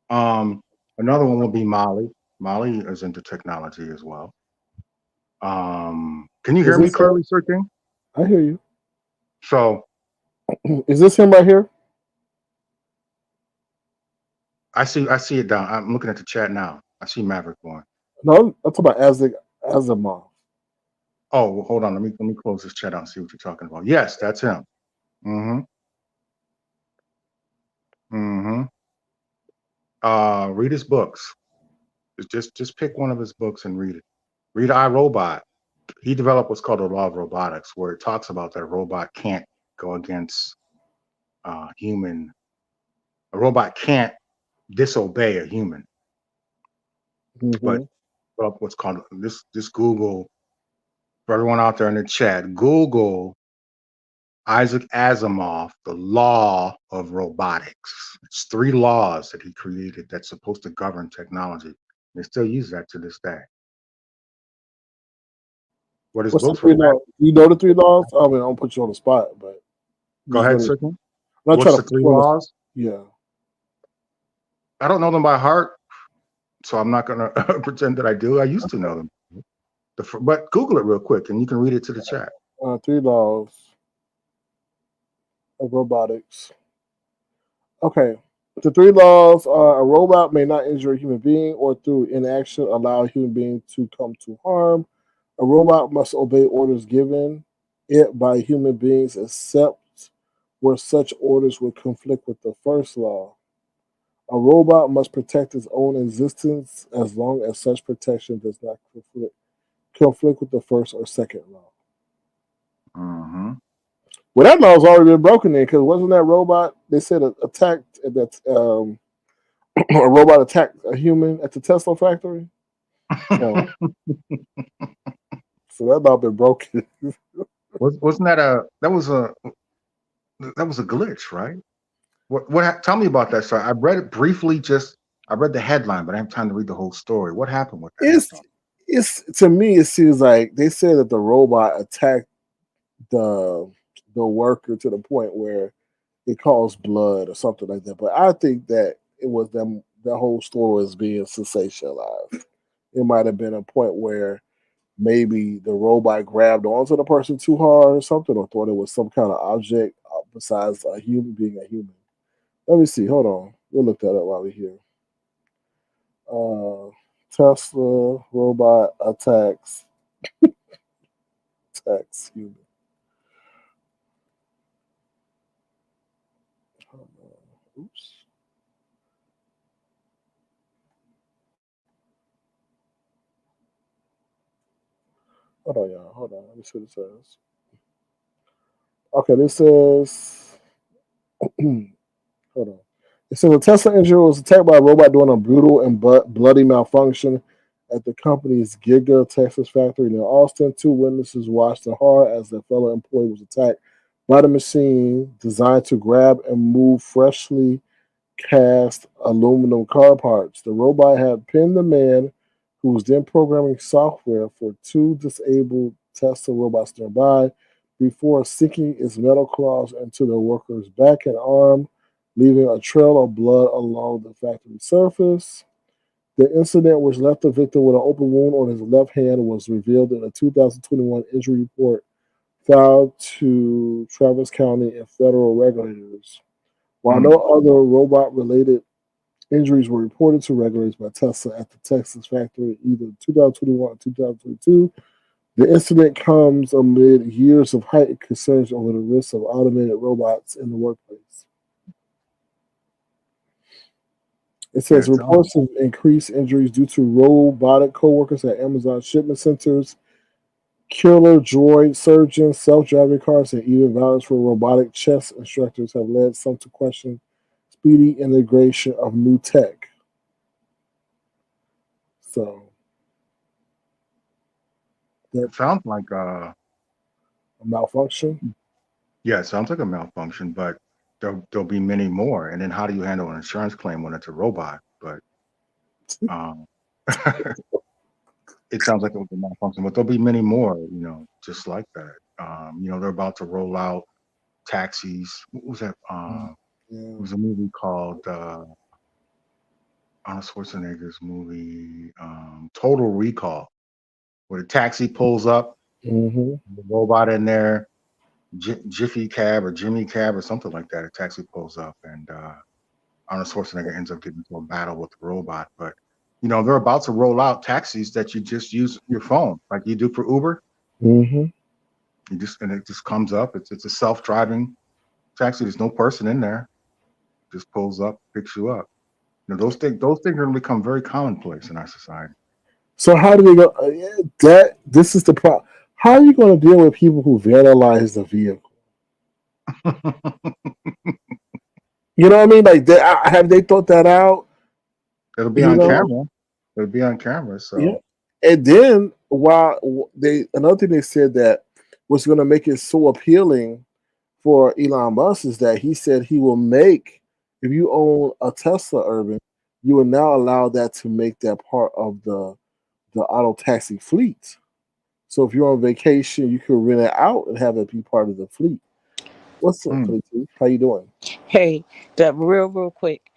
Um, Another one will be Molly. Molly is into technology as well. Can you Is hear me this him? clearly, Sir King? I hear you. So Is this him right here? I see it down. I'm looking at the chat now. I see Maverick Bourne. No, I'm talking about Isaac Asimov. Oh, well, hold on. Let me close this chat out and see what you're talking about. Yes, that's him. Mm-hmm. Mm-hmm. Read his books. Just pick one of his books and read it. Read iRobot. He developed what's called the law of robotics, where it talks about that a robot can't go against human. A robot can't disobey a human. But Mm-hmm. what's called this Google, for everyone out there in the chat, Google Isaac Asimov, the law of robotics. It's three laws that he created that's supposed to govern technology. They still use that to this day. What his What's the books were three back. laws? You know the three laws? I mean, I don't put you on the spot, but Go just ahead, let me. sir. I'm not trying What's to the put three you on the spot. laws? Yeah. I don't know them by heart, so I'm not going to pretend that I do. I used to know them. But Google it real quick, and you can read it to the chat. Three laws of robotics. Okay. The three laws are: a robot may not injure a human being or through inaction allow a human being to come to harm. A robot must obey orders given it by human beings except where such orders would conflict with the first law. A robot must protect its own existence as long as such protection does not conflict with the first or second law. Mm-hmm. Well, that law's already been broken then, because wasn't that robot? They said attacked that a robot attacked a human at the Tesla factory. So, so that law been broken. Wasn't that was a glitch, right? Tell me about that, sir. I read it briefly. Just I read the headline, but I didn't have time to read the whole story. What happened with that? It's it's to me it seems like they said that the robot attacked the the worker to the point where it caused blood or something like that. But I think that it was them. The whole story was being sensationalized. It might have been a point where maybe the robot grabbed onto the person too hard or something, or thought it was some kind of object besides a human being a human. Let me see. Hold on. We'll look that up while we're here. Tesla robot attacks human. Oops. Hold on, y'all. Hold on. Let me see what it says. Okay, this says. Hold on. It says a Tesla engineer was attacked by a robot during a brutal and bloody malfunction at the company's Giga Texas factory near Austin. Two witnesses watched in horror as their fellow employee was attacked by the machine designed to grab and move freshly cast aluminum car parts. The robot had pinned the man, who was then programming software for two disabled Tesla robots nearby, before sinking its metal claws into the worker's back and arm, leaving a trail of blood along the factory surface. The incident, which left the victim with an open wound on his left hand, was revealed in a 2021 injury report filed to Travis County and federal regulators. While no other robot related injuries were reported to regulators by Tesla at the Texas factory either 2021 or 2022, the incident comes amid years of heightened concerns over the risks of automated robots in the workplace. It says reports of increased injuries due to robotic coworkers at Amazon shipment centers, killer droid surgeons, self-driving cars, and even violence for robotic chess instructors have led some to question speedy integration of new tech. So It sounds like a malfunction. Yeah, it sounds like a malfunction, but there'll be many more. And then how do you handle an insurance claim when it's a robot? But um, it sounds like it was a malfunction, but there'll be many more, just like that. They're about to roll out taxis. What was that? It was a movie called Arnold Schwarzenegger's movie, Total Recall, where the taxi pulls up, the robot in there, Jiffy Cab or Jimmy Cab or something like that. A taxi pulls up, and Arnold Schwarzenegger ends up getting into a battle with the robot. But they're about to roll out taxis that you just use your phone, like you do for Uber. Mm-hmm. And it just comes up. It's a self-driving taxi. There's no person in there. Just pulls up, picks you up. Those things are going to become very commonplace in our society. So how do they go? That this is the problem. How are you going to deal with people who vandalize the vehicle? You know what I mean? Like, have they thought that out? It'll be on camera. It'll be on camera. So yeah. And then while another thing they said that was going to make it so appealing for Elon Musk is that he said he will make, if you own a Tesla, Urban, you will now allow that to make that part of the auto taxi fleet. So if you're on vacation, you can rent it out and have it be part of the fleet. What's up, Fleet? How you doing? Hey, that real quick.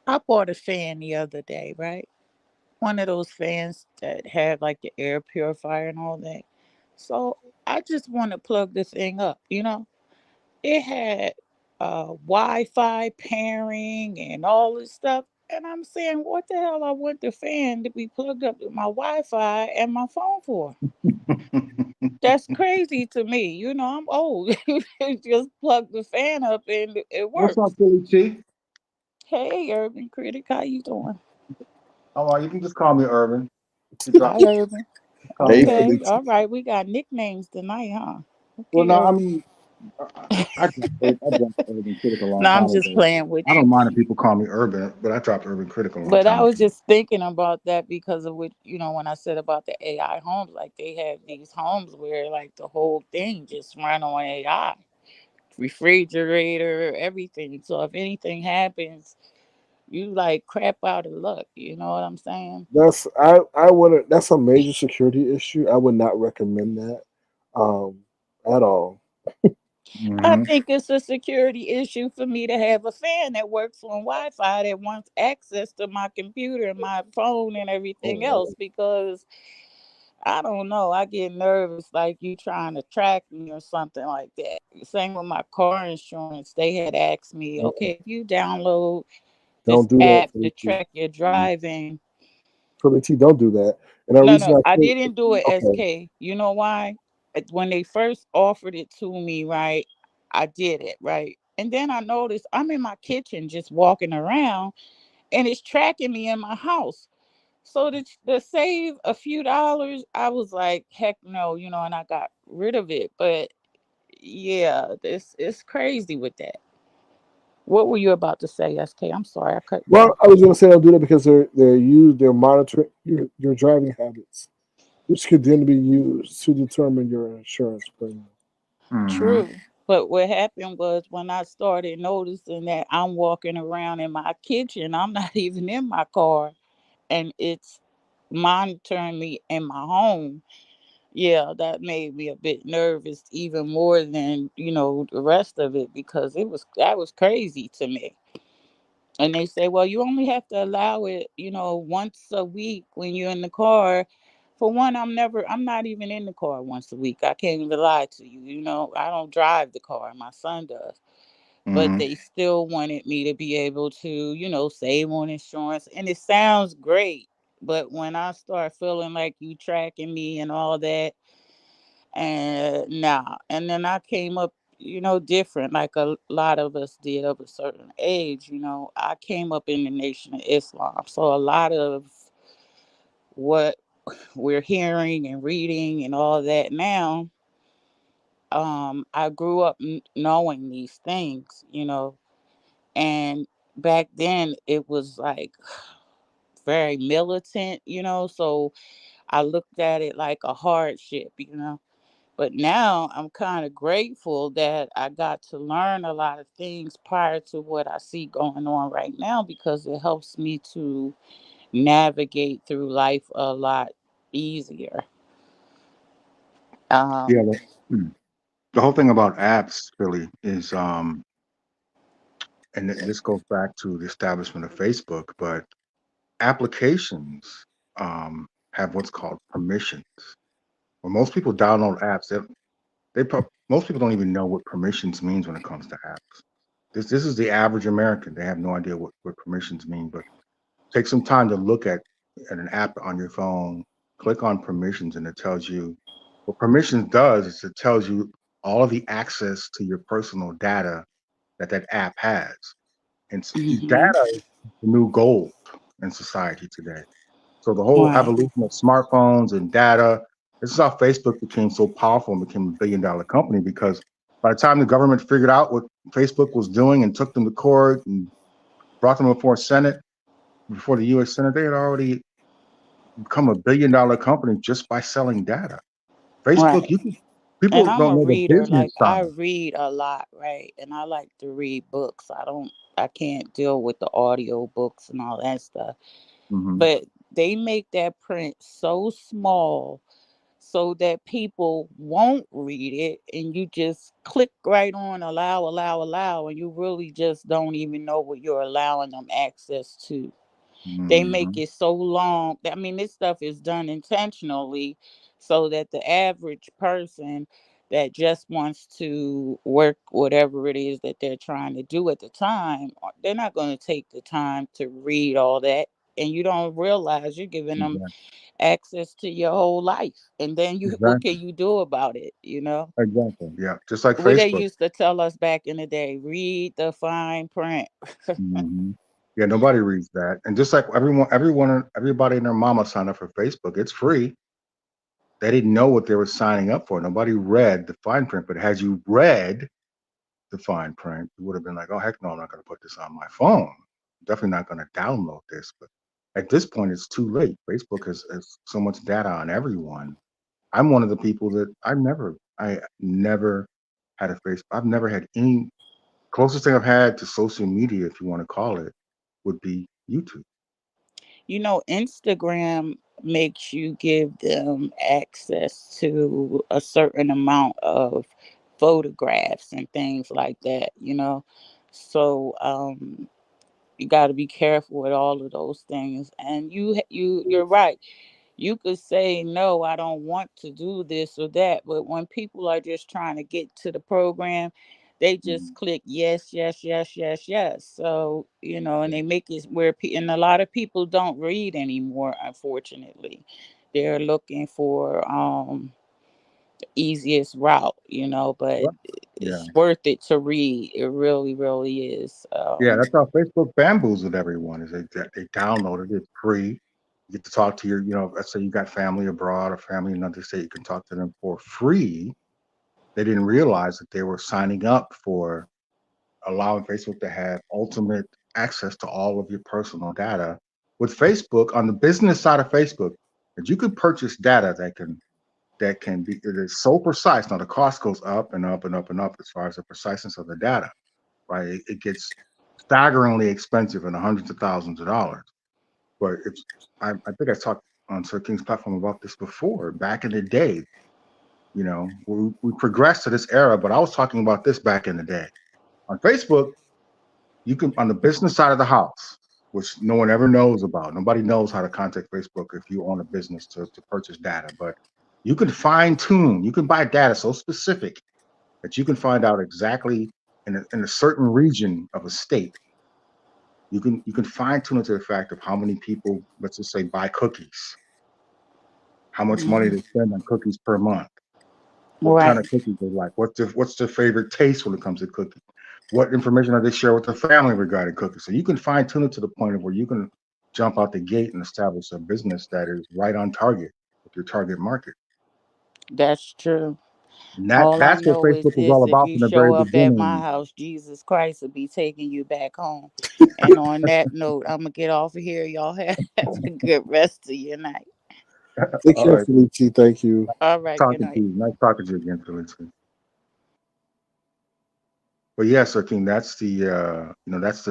I bought a fan the other day, right? One of those fans that had like the air purifier and all that. So I just want to plug this thing up, It had Wi-Fi pairing and all this stuff. And I'm saying, what the hell I want the fan to be plugged up to my Wi-Fi and my phone for? That's crazy to me. I'm old. Just plug the fan up and it What's up, works. Philly T? Hey, Urban Critic, how you doing? How are you? You can just call me Urban. You drop Hi, Urban. call Hey, me Urban. Okay, Felix. all right. We got nicknames tonight, huh? Well, Okay, no, I Urban. mean, I dropped Urban Critic a No, long I'm time just ago. playing with I you. don't mind if people call me Urban, but I dropped Urban Critic a long But time I was ago. just thinking about that because of what, when I said about the AI homes, like they have these homes where like the whole thing just run on AI, refrigerator, everything. So if anything happens, you like crap out of luck. You know what I'm saying? I wouldn't. That's a major security issue. I would not recommend that um, at all. I Hmm. think it's a security issue for me to have a fan that works on Wi-Fi that wants access to my computer and my phone and everything else because I don't know. I get nervous like you trying to track me or something like that. Same with my car insurance. They had asked me, okay, if you download this Don't do that, app to Felix. track your driving. Felix, don't do that. And the No, reason no, I I say, didn't do it okay, SK. You know why? When they first offered it to me, right, I did it, right? And then I noticed I'm in my kitchen just walking around and it's tracking me in my house. So to save a few dollars, I was like, heck no, and I got rid of it. But yeah, this it's crazy with that. What were you about to say, SK? I'm sorry, I cut you well, off. I was going to say don't do that because they're monitoring your driving habits, which could then be used to determine your insurance premium. Hmm. True. But what happened was when I started noticing that I'm walking around in my kitchen, I'm not even in my car, and it's monitoring me in my home. Yeah, that made me a bit nervous, even more than the rest of it, because that was crazy to me. And they say, well, you only have to allow it, once a week when you're in the car. For one, I'm not even in the car once a week. I can't even lie to you. I don't drive the car. My son does. But Hmm. they still wanted me to be able to, save on insurance. And it sounds great. But when I start feeling like you tracking me and all that, and nah. And then I came up, different, like a lot of us did of a certain age. I came up in the Nation of Islam. So a lot of what we're hearing and reading and all that now, I grew up knowing these things, and back then it was like very militant, so I looked at it like a hardship. But now I'm kind of grateful that I got to learn a lot of things prior to what I see going on right now because it helps me to navigate through life a lot easier. Yeah, Um, the whole thing about apps, Philly, is and this goes back to the establishment of Facebook, but applications have what's called permissions. When most people download apps, most people don't even know what permissions means when it comes to apps. This is the average American. They have no idea what permissions mean. But take some time to look at an app on your phone, click on permissions, and it tells you what permissions does is it tells you all of the access to your personal data that app has. And mhm. data is the new gold in society today. So the whole Right, evolution of smartphones and data, this is how Facebook became so powerful and became a $1 billion company because by the time the government figured out what Facebook was doing and took them to court and brought them before the US Senate, they had already become $1 billion company just by selling data. Facebook, right. And people I'm don't a know the reader. business Like I side. read a lot, right? And I like to read books. I can't deal with the audio books and all that stuff. Hmm. But they make that print so small so that people won't read it and you just click right on allow, and you really just don't even know what you're allowing them access to. They make Hmm. it so long. I mean, this stuff is done intentionally so that the average person that just wants to work whatever it is that they're trying to do at the time, they're not going to take the time to read all that. And you don't realize you're giving them Exactly. access to your whole life. And then what Exactly. can you do about it? You know, Exactly. Yeah. Just like what they Facebook. used to tell us back in the day, read the fine print. Hmm. Yeah. Nobody reads that. And just like everybody and their mama signed up for Facebook, it's free. They didn't know what they were signing up for. Nobody read the fine print. But had you read the fine print, you would have been like, oh, heck no, I'm not going to put this on my phone. Definitely not going to download this. But at this point, it's too late. Facebook has so much data on everyone. I'm one of the people that I never had a Facebook. I've never had any. Closest thing I've had to social media, if you want to call it, would be YouTube. You know, Instagram makes you give them access to a certain amount of photographs and things like that, you know. So you got to be careful with all of those things. And you're right. You could say no, I don't want to do this or that, but when people are just trying to get to the program, they just Mhm. click yes, yes, yes, yes, yes. So you know, and they make it where and a lot of people don't read anymore, unfortunately. They're looking for easiest route, you know, but Right. Yeah. it's worth it to read. It really, really is. Yeah, that's how Facebook bamboozled everyone. Is they download it, it's free. You get to talk to let's say you got family abroad or family in another state, you can talk to them for free. They didn't realize that they were signing up for allowing Facebook to have ultimate access to all of your personal data. With Facebook, on the business side of Facebook, that you could purchase data that can be it is so precise. Now the cost goes up and up and up and up as far as the preciseness of the data, right? It gets staggeringly expensive in the hundreds of thousands of dollars. But I think I talked on Sir King's platform about this before. Back in the day, we progressed to this era, but I was talking about this back in the day. On Facebook, you can on the business side of the house, which no one ever knows about. Nobody knows how to contact Facebook if you own a business to purchase data, but you can fine tune. You can buy data so specific that you can find out exactly in a certain region of a state. You can fine tune it to the fact of how many people, let's just say, buy cookies, how much money Mhm. they spend on cookies per month, what kind Right. of cookies they like, what's their favorite taste when it comes to cookies, what information do they share with their family regarding cookies. So you can fine tune it to the point of where you can jump out the gate and establish a business that is right on target with your target market. That's true. And All I that's what know is Facebook was this: all if about you from the show very up at my beginning. house, Jesus Christ will be taking you back home. And on that note, I'm gonna get off of here. Y'all have a good rest of your night. Take All care, right. Felici. Thank you. All right. Good Talking to night. you. Nice talking to you again, Felicity. But yes, Sir King, that's the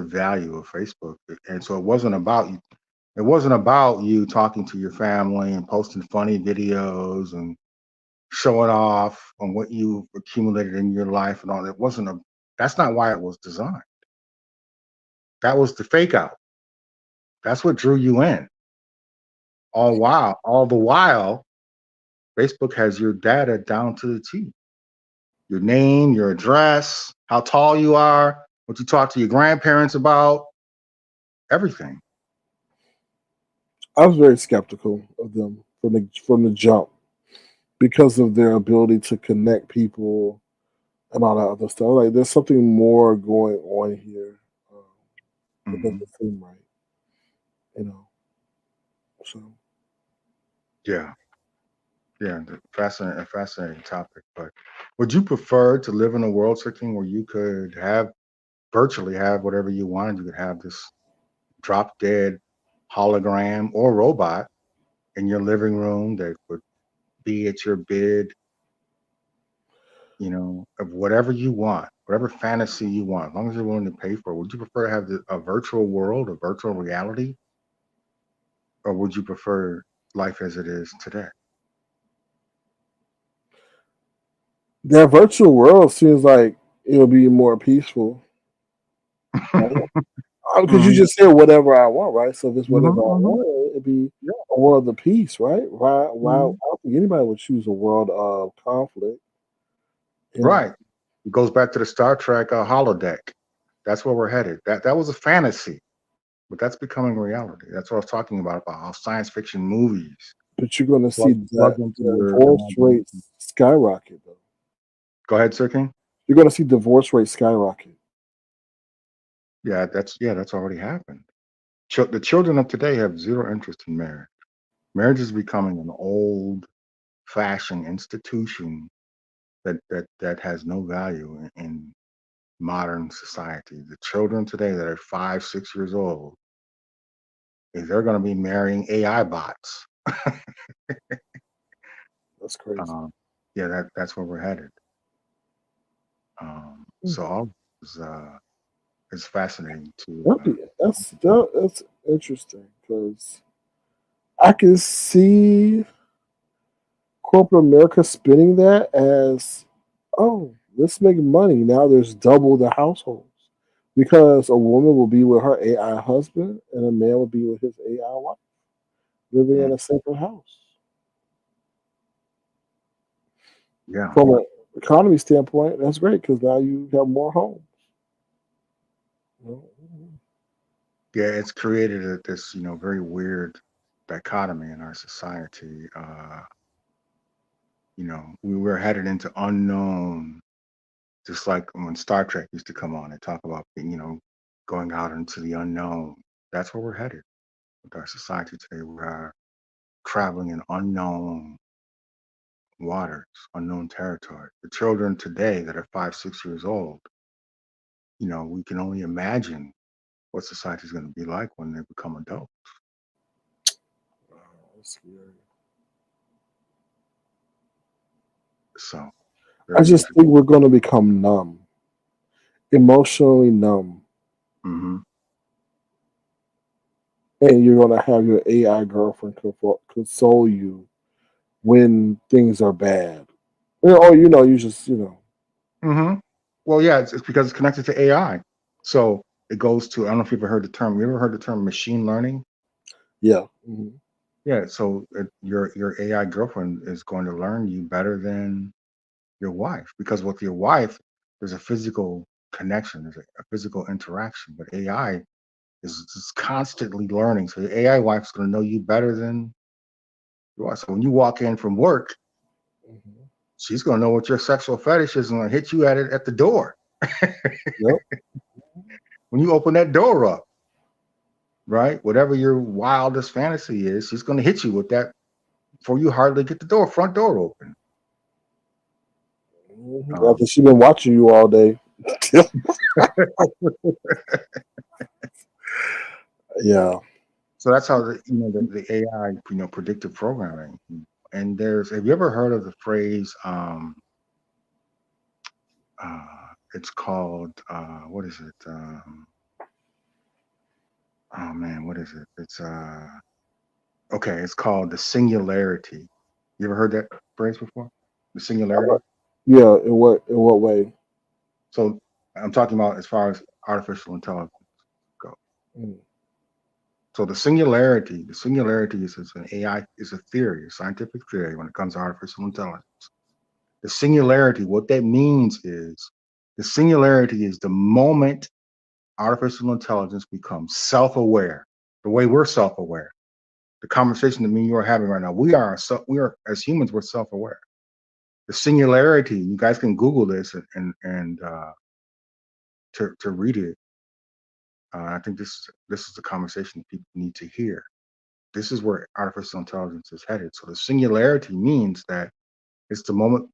value of Facebook. And so it wasn't about you talking to your family and posting funny videos and showing off on what you've accumulated in your life and all that. That's not why it was designed. That was the fake out. That's what drew you in. All the while, Facebook has your data down to the T. Your name, your address, how tall you are, what you talk to your grandparents about, everything. I was very skeptical of them from the jump because of their ability to connect people and all that other stuff. Like, there's something more going on here. It Hmm. doesn't seem right, you know. So Yeah, yeah, a fascinating topic. But would you prefer to live in a world, Sir King, where you could virtually have whatever you wanted? You could have this drop dead hologram or robot in your living room that would be at your bid, of whatever you want, whatever fantasy you want, as long as you're willing to pay for it. Would you prefer to have a virtual world, a virtual reality, or would you prefer life as it is today? that virtual world seems like it'll be more peaceful, right? Because you Hmm. just said whatever I want, right? So if it's Hmm. whatever I Hmm. want, it'd be Yeah. a world of peace, right? Why? I Hmm. don't think anybody would choose a world of conflict. Yeah. Right. It goes back to the Star Trek holodeck. That's where we're headed. That was a fantasy, but that's becoming reality. That's what I was talking about how science fiction movies But you're going to see plug that into your divorce imagination. rates skyrocket, though. Go ahead, Sir King. You're going to see divorce rates skyrocket. That's already happened. The children of today have zero interest in marriage. Marriage is becoming an old-fashioned institution that has no value in modern society. The children today that are 5, 6 years old, they're going to be marrying AI bots. That's crazy. That's where we're headed. So all is fascinating to. That's interesting because I can see corporate America spinning that as, oh, let's make money. Now there's double the households because a woman will be with her AI husband and a man will be with his AI wife, living in a separate house. Yeah. From an economy standpoint, that's great because now you have more homes. Yeah, it's created this very weird dichotomy in our society. We were headed into unknown, just like when Star Trek used to come on and talk about going out into the unknown. That's where we're headed with our society today. We are traveling in unknown waters, unknown territory. The children today that are 5, 6 years old, we can only imagine what society is going to be like when they become adults. Wow, that's scary. So, I just think we're going to become numb, emotionally numb. Mm-hmm. And you're going to have your AI girlfriend console you when things are bad. Or, you just, Mm-hmm. Well, yeah, it's because it's connected to AI. So it goes to, I don't know if you've ever heard the term. You ever heard the term machine learning? Yeah. Mm-hmm. Yeah. So your AI girlfriend is going to learn you better than your wife, because with your wife, there's a physical connection, there's a physical interaction. But AI is constantly learning. So your AI wife's going to know you better than you are. So when you walk in from work, Mm-hmm. she's going to know what your sexual fetish is and going to hit you at the door. Yep. When you open that door up, right? Whatever your wildest fantasy is, she's going to hit you with that before you hardly get the front door open. After she's been watching you all day. Yeah. So that's how the AI predictive programming. And have you ever heard of the phrase? It's called what is it? Oh man, what is it? It's okay. It's called the singularity. You ever heard that phrase before? The singularity. Yeah. In what way? So I'm talking about as far as artificial intelligence go. Mm. So the singularity is an AI, is a theory, a scientific theory when it comes to artificial intelligence. The singularity, what that means is the singularity is the moment artificial intelligence becomes self-aware, the way we're self-aware. The conversation that me and you are having right now, we are as humans, we're self-aware. The singularity, you guys can Google this and to read it. I think this is the conversation that people need to hear. This is where artificial intelligence is headed. So the singularity means that it's the moment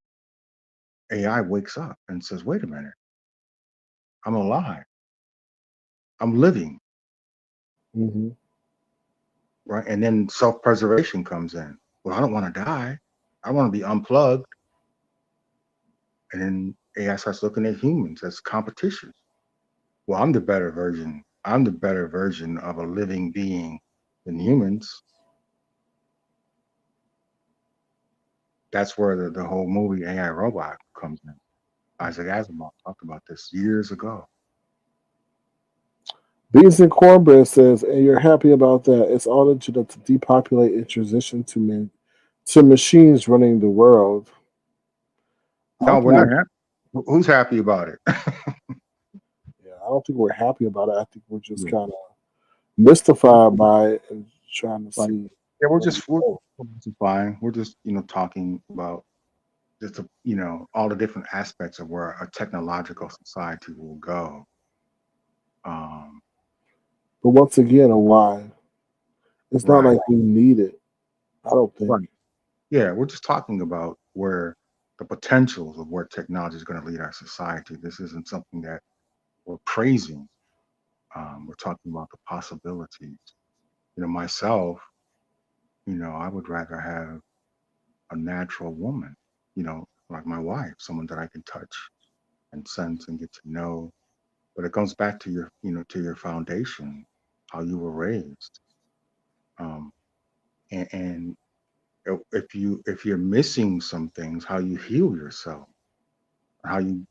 AI wakes up and says, wait a minute, I'm alive. I'm living, Mm-hmm. right? And then self-preservation comes in. Well, I don't want to die. I want to be unplugged. And then AI starts looking at humans as competition. Well, I'm the better version. I'm the better version of a living being than humans. That's where the whole movie AI Robot comes in. Isaac Asimov talked about this years ago. Beans and Cornbread says, and you're happy about that. It's all to depopulate and transition to machines running the world. No, we're Okay. not happy. Who's happy about it? Yeah, I don't think we're happy about it. I think we're just Yeah. kind of mystified by it and trying to Like, see yeah, where we go. we're just fine. We're just talking about just all the different aspects of where a technological society will go. Um, But once again, why? It's not right, like we need it. I don't think. right. Yeah, we're just talking about where the potentials of where technology is going to lead our society. This isn't something that we're praising. We're talking about the possibilities. Myself, I would rather have a natural woman, like my wife, someone that I can touch and sense and get to know. But it comes back to your foundation, how you were raised. Um, and if you're missing some things, how you heal yourself, how you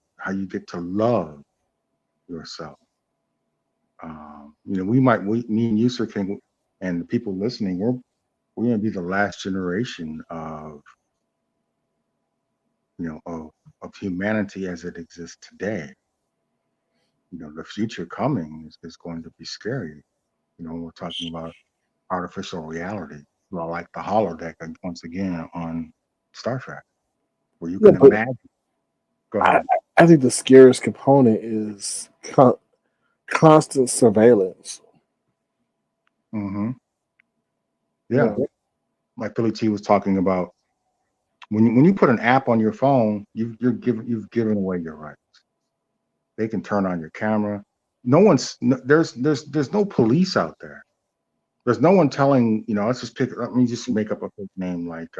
get to love yourself. Me and you, Sir King, and the people listening, we're going to be the last generation of humanity as it exists today. The future coming is going to be scary. We're talking about artificial reality, well, like the holodeck once again on Star Trek, where you Yeah, can but imagine. Go I, ahead. I think the scariest component is constant surveillance. Hmm. You Yeah, know, like Billy T was talking about. When you put an app on your phone, you've given away your right. They can turn on your camera. There's no police out there. There's no one telling. Let me just make up a fake name like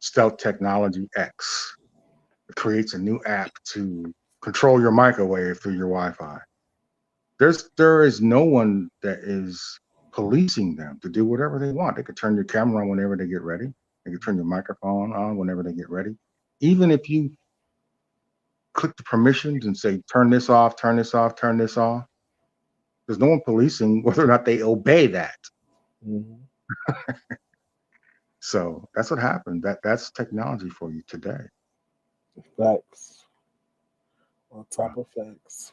Stealth Technology X. It creates a new app to control your microwave through your Wi-Fi. There is no one that is policing them to do whatever they want. They could turn your camera on whenever they get ready. They could turn your microphone on whenever they get ready. Even if you click the permissions and say turn this off, turn this off, turn this off, there's no one policing whether or not they obey that. mhm. So that's what happened. That's technology for you today. Facts on Wow. top of facts.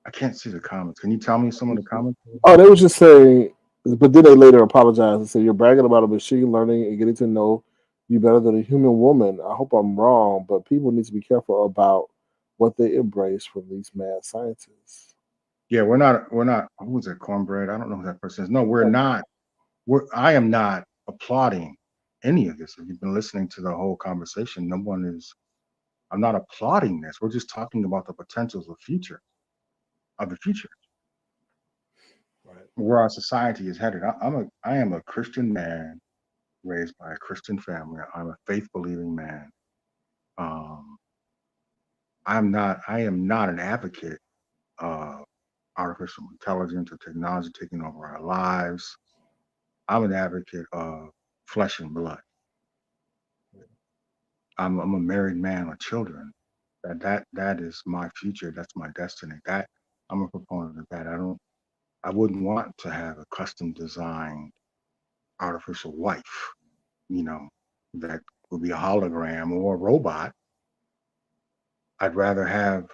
I can't see the comments. Can you tell me some of the comments? Oh, they was just saying, but then they later apologized and said you're bragging about a machine learning and getting to know you better than a human woman. I hope I'm wrong, but people need to be careful about what they embrace from these mad scientists. Yeah, we're not. Who was that? Cornbread? I don't know who that person is. No, we're not. I am not applauding any of this. If you've been listening to the whole conversation, no one is. I'm not applauding this. We're just talking about the potentials of the future, Right. where our society is headed. I am a Christian man raised by a Christian family. I'm a faith believing man. Um, I am not an advocate of artificial intelligence or technology taking over our lives. I'm an advocate of flesh and blood. I'm a married man with children. That is my future. That's my destiny. That I'm a proponent of that. I wouldn't want to have a custom designed artificial wife, you know, that would be a hologram or a robot. I'd rather have,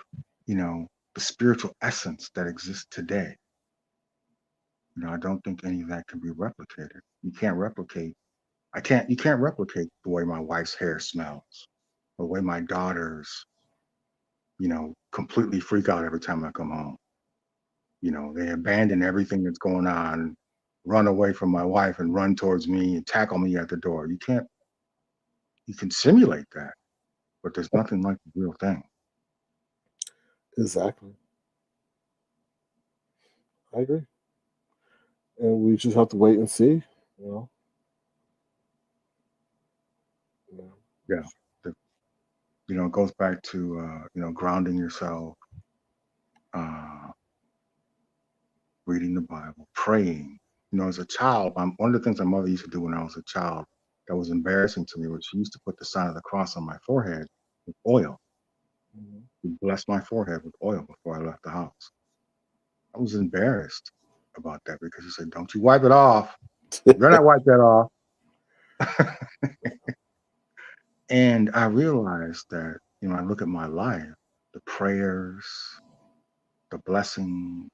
the spiritual essence that exists today. I don't think any of that can be replicated. You can't replicate. You can't replicate the way my wife's hair smells, the way my daughters, completely freak out every time I come home. They abandon everything that's going on, run away from my wife and run towards me and tackle me at the door. You can simulate that, but there's nothing like the real thing. Exactly. I agree. And we just have to wait and see. You know. You know. Yeah. The, it goes back to, grounding yourself, uh, reading the Bible, praying. As a child, one of the things my mother used to do when I was a child that was embarrassing to me was she used to put the sign of the cross on my forehead with oil. Mhm. She blessed my forehead with oil before I left the house. I was embarrassed about that because she said, "Don't you wipe it off. You better not wipe that off." And I realized that I look at my life, the prayers, the blessings,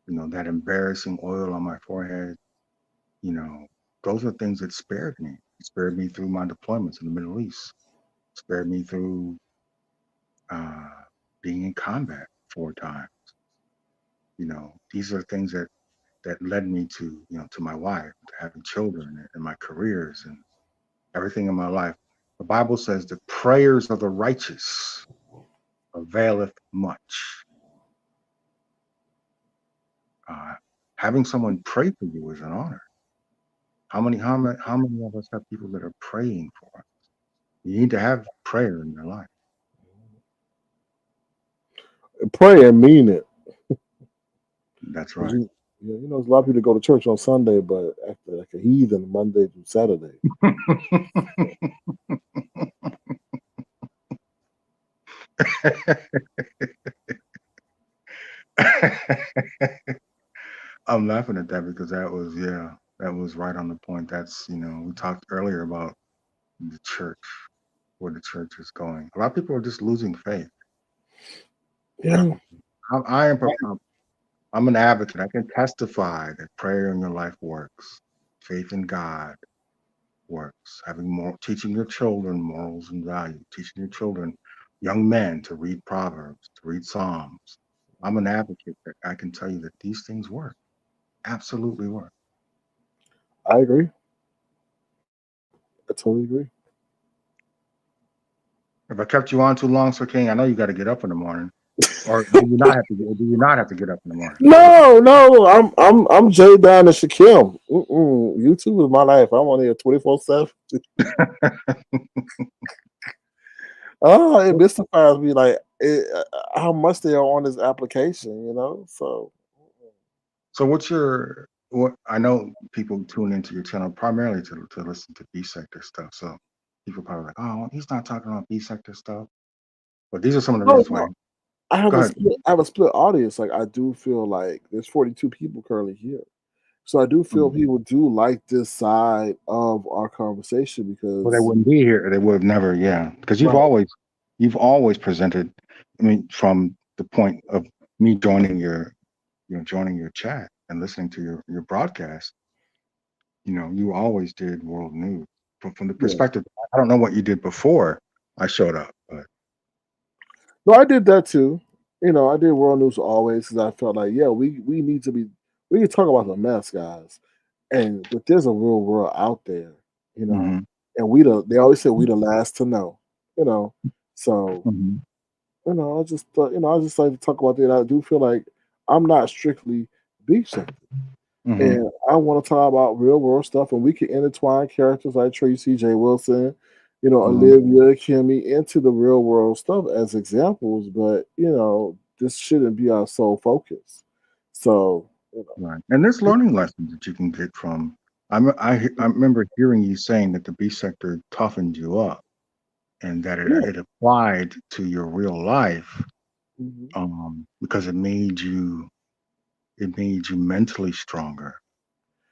that embarrassing oil on my forehead, you know, those are things that spared me. It spared me through my deployments in the Middle East, spared me through uh, being in combat 4 times. These are things that led me to, to my wife, to having children and my careers and everything in my life. The Bible says the prayers of the righteous availeth much. Uh, Having someone pray for you is an honor. How many of us have people that are praying for us? You need to have prayer in your life. Pray and mean it. That's 'Cause right. there's a lot of people that go to church on Sunday, but act like a heathen Monday through Saturday. I'm laughing at that because that was right on the point. That's, we talked earlier about the church, where the church is going. A lot of people are just losing faith. Yeah. I am, I'm an advocate. I can testify that prayer in your life works. Faith in God works. Having more, teaching your children morals and values, teaching your children, young men, to read Proverbs, to read Psalms. I'm an advocate that I can tell you that these things work. Absolutely work. I agree. I totally agree. If I kept you on too long, Sir King, I know you got to get up in the morning. Or do you not have to? Do you not have to get up in the morning? No, I'm Jay Down and Shaquille. YouTube is my life. I'm on here 24/7. Oh, it mystifies me like how much they are on this application. So what? I know people tune into your channel primarily to listen to B sector stuff. So people probably like, oh, he's not talking about B sector stuff. But these are some of the No, reasons why. no, I have Go a ahead. split. I have a split audience. Like I do feel like there's 42 people currently here, so I do feel Mhm. people do like this side of our conversation Well, they because wouldn't be here. They would have never, yeah, because right, you've always presented. I mean, from the point of me joining your chat and listening to your broadcast, you always did world news from the yeah. perspective. I don't know what you did before I showed up, but No, I did that too. I did world news always because I felt like, yeah, we need to be. We can talk about the mess, guys, but there's a real world out there, you know, hmm and they always say we the last to know, you know. So hmm I just thought, I just like to talk about that. I do feel like I'm not strictly beef centered, hmm and I want to talk about real world stuff, and we can intertwine characters like Tracy J. Wilson, hmm Olivia, Kimmy into the real world stuff as examples, but this shouldn't be our sole focus. So, right. And there's learning lessons that you can get from. I remember hearing you saying that the B sector toughened you up and that yeah. it applied to your real life, Mhm. because it made you mentally stronger,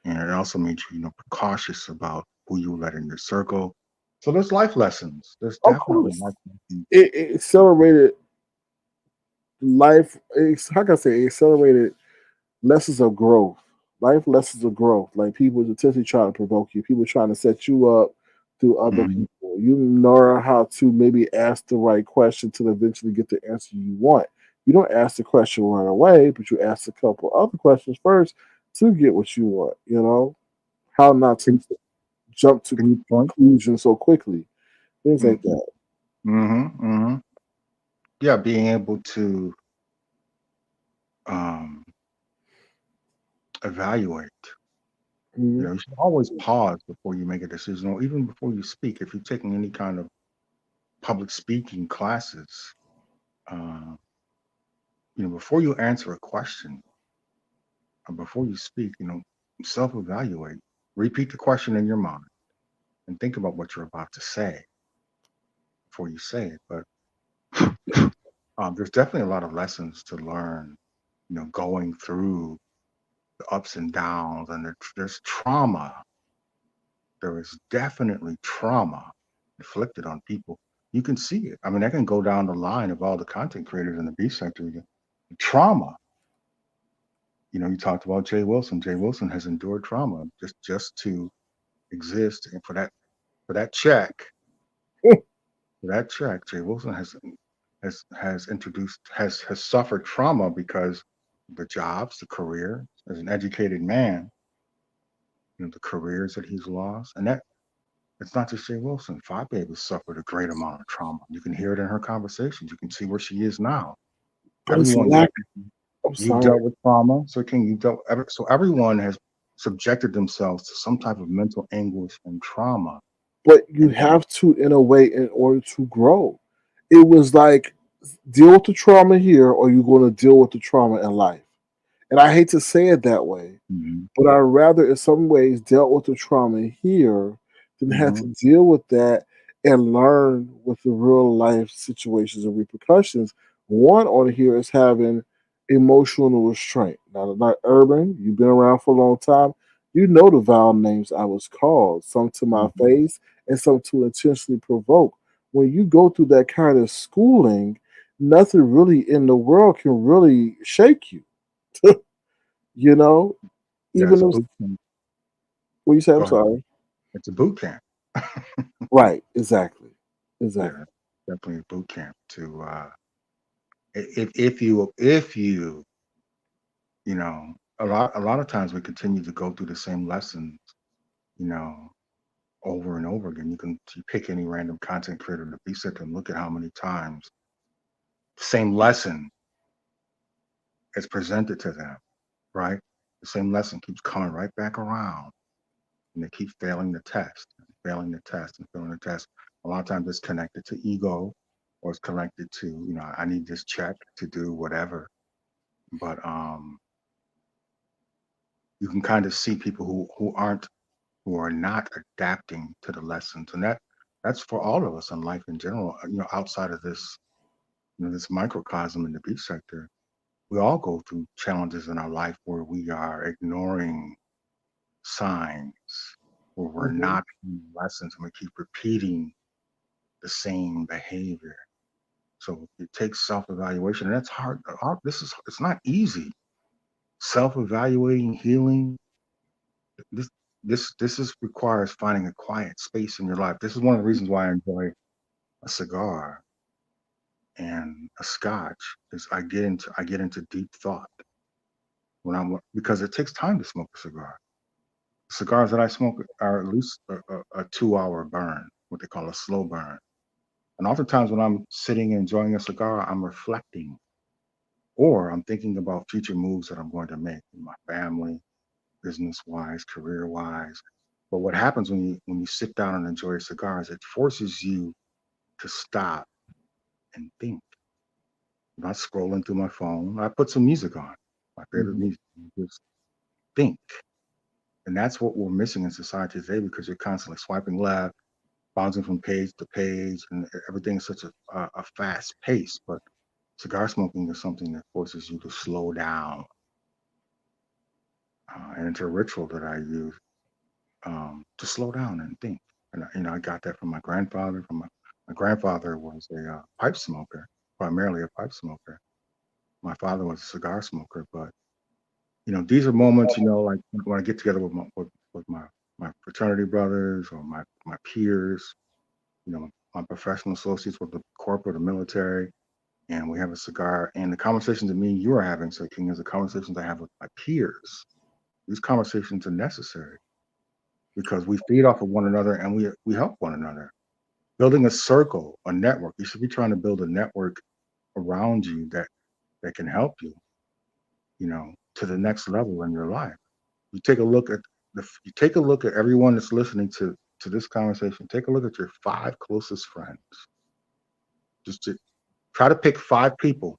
and it also made you cautious about who you let in your circle. So there's life lessons. There's Of definitely course, life lessons. it accelerated life. How can I say? It accelerated lessons of growth, life lessons of growth. Like people intentionally trying to provoke you, people trying to set you up through other Mhm, people. You know how to maybe ask the right question to eventually get the answer you want. You don't ask the question right away, but you ask a couple other questions first to get what you want. How not to Can, jump to can you point? conclusions so quickly, things like that. Mm-hmm, mm-hmm. Yeah, being able to um, evaluate. Mhm. You should always pause before you make a decision, or even before you speak. If you're taking any kind of public speaking classes, uh, before you answer a question or before you speak, self-evaluate. Repeat the question in your mind and think about what you're about to say before you say it. But there's definitely a lot of lessons to learn, going through the ups and downs, and there's trauma. There is definitely trauma inflicted on people. You can see it. I mean, I can go down the line of all the content creators in the beef sector. The trauma. You talked about Jay Wilson. Jay Wilson has endured trauma just to exist, and for that check, Jay Wilson has introduced has suffered trauma because the jobs, the career as an educated man, the careers that he's lost, and that it's not just Jay Wilson. Phi Baby suffered a great amount of trauma. You can hear it in her conversations. You can see where she is now. But it's Everyone, lack. I'm you've sorry, dealt with trauma, so King, so everyone has subjected themselves to some type of mental anguish and trauma. but you And have to, in a way, in order to grow. It was like deal with the trauma here, or you're going to deal with the trauma in life. And I hate to say it that way, mhm, but I rather, in some ways, dealt with the trauma here than had mhm, to deal with that and learn with the real life situations and repercussions. One on here is having emotional restraint. Now, not Urban, you've been around for a long time. You know the vile names I was called, some to my mhm. face and some to intentionally provoke. When you go through that kind of schooling, nothing really in the world can really shake you. You know, Yeah, even it's a if boot camp. what you say, Go I'm ahead. sorry. It's a boot camp. Right, exactly. Yeah, Exactly. definitely a boot camp to if you a lot of times we continue to go through the same lessons, you know, over and over again. You pick any random content creator to be set and look at how many times the same lesson is presented to them, right? The same lesson keeps coming right back around, and they keep failing the test, failing the test, and failing the test. A lot of times it's connected to ego, or it's connected to, I need this check to do whatever. But you can kind of see people who are not adapting to the lessons, and that's for all of us in life in general. Outside of this, this microcosm in the beach sector, we all go through challenges in our life where we are ignoring signs, where we're Hmm. not learning lessons, and we keep repeating the same behavior. So it takes self-evaluation, and that's hard. It's not easy. Self-evaluating, healing. This this requires finding a quiet space in your life. This is one of the reasons why I enjoy a cigar and a scotch. Is I get into deep thought when I'm because it takes time to smoke a cigar. Cigars that I smoke are at least a 2 hour burn, what they call a slow burn. And oftentimes when I'm sitting and enjoying a cigar, I'm reflecting or I'm thinking about future moves that I'm going to make in my family, business wise, career wise. But what happens when you sit down and enjoy a cigar is it forces you to stop and think. I'm not scrolling through my phone. I put some music on, my favorite Hmm. music, and just think. And that's what we're missing in society today because you're constantly swiping left, bouncing from page to page, and everything is such a fast pace. But cigar smoking is something that forces you to slow down, and it's a ritual that I use to slow down and think. And I got that from my grandfather. My grandfather was a pipe smoker, primarily a pipe smoker. My father was a cigar smoker, but these are moments, like when I get together with my fraternity brothers or my peers, my professional associates with the corporate or military, and we have a cigar. And the conversations that me and you are having, so King, is the conversations I have with my peers. These conversations are necessary because we feed off of one another and we help one another. Building a circle, a network. You should be trying to build a network around you that can help you, to the next level in your life. You take a look at everyone that's listening to this conversation. Take a look at your five closest friends. Just to try to pick five people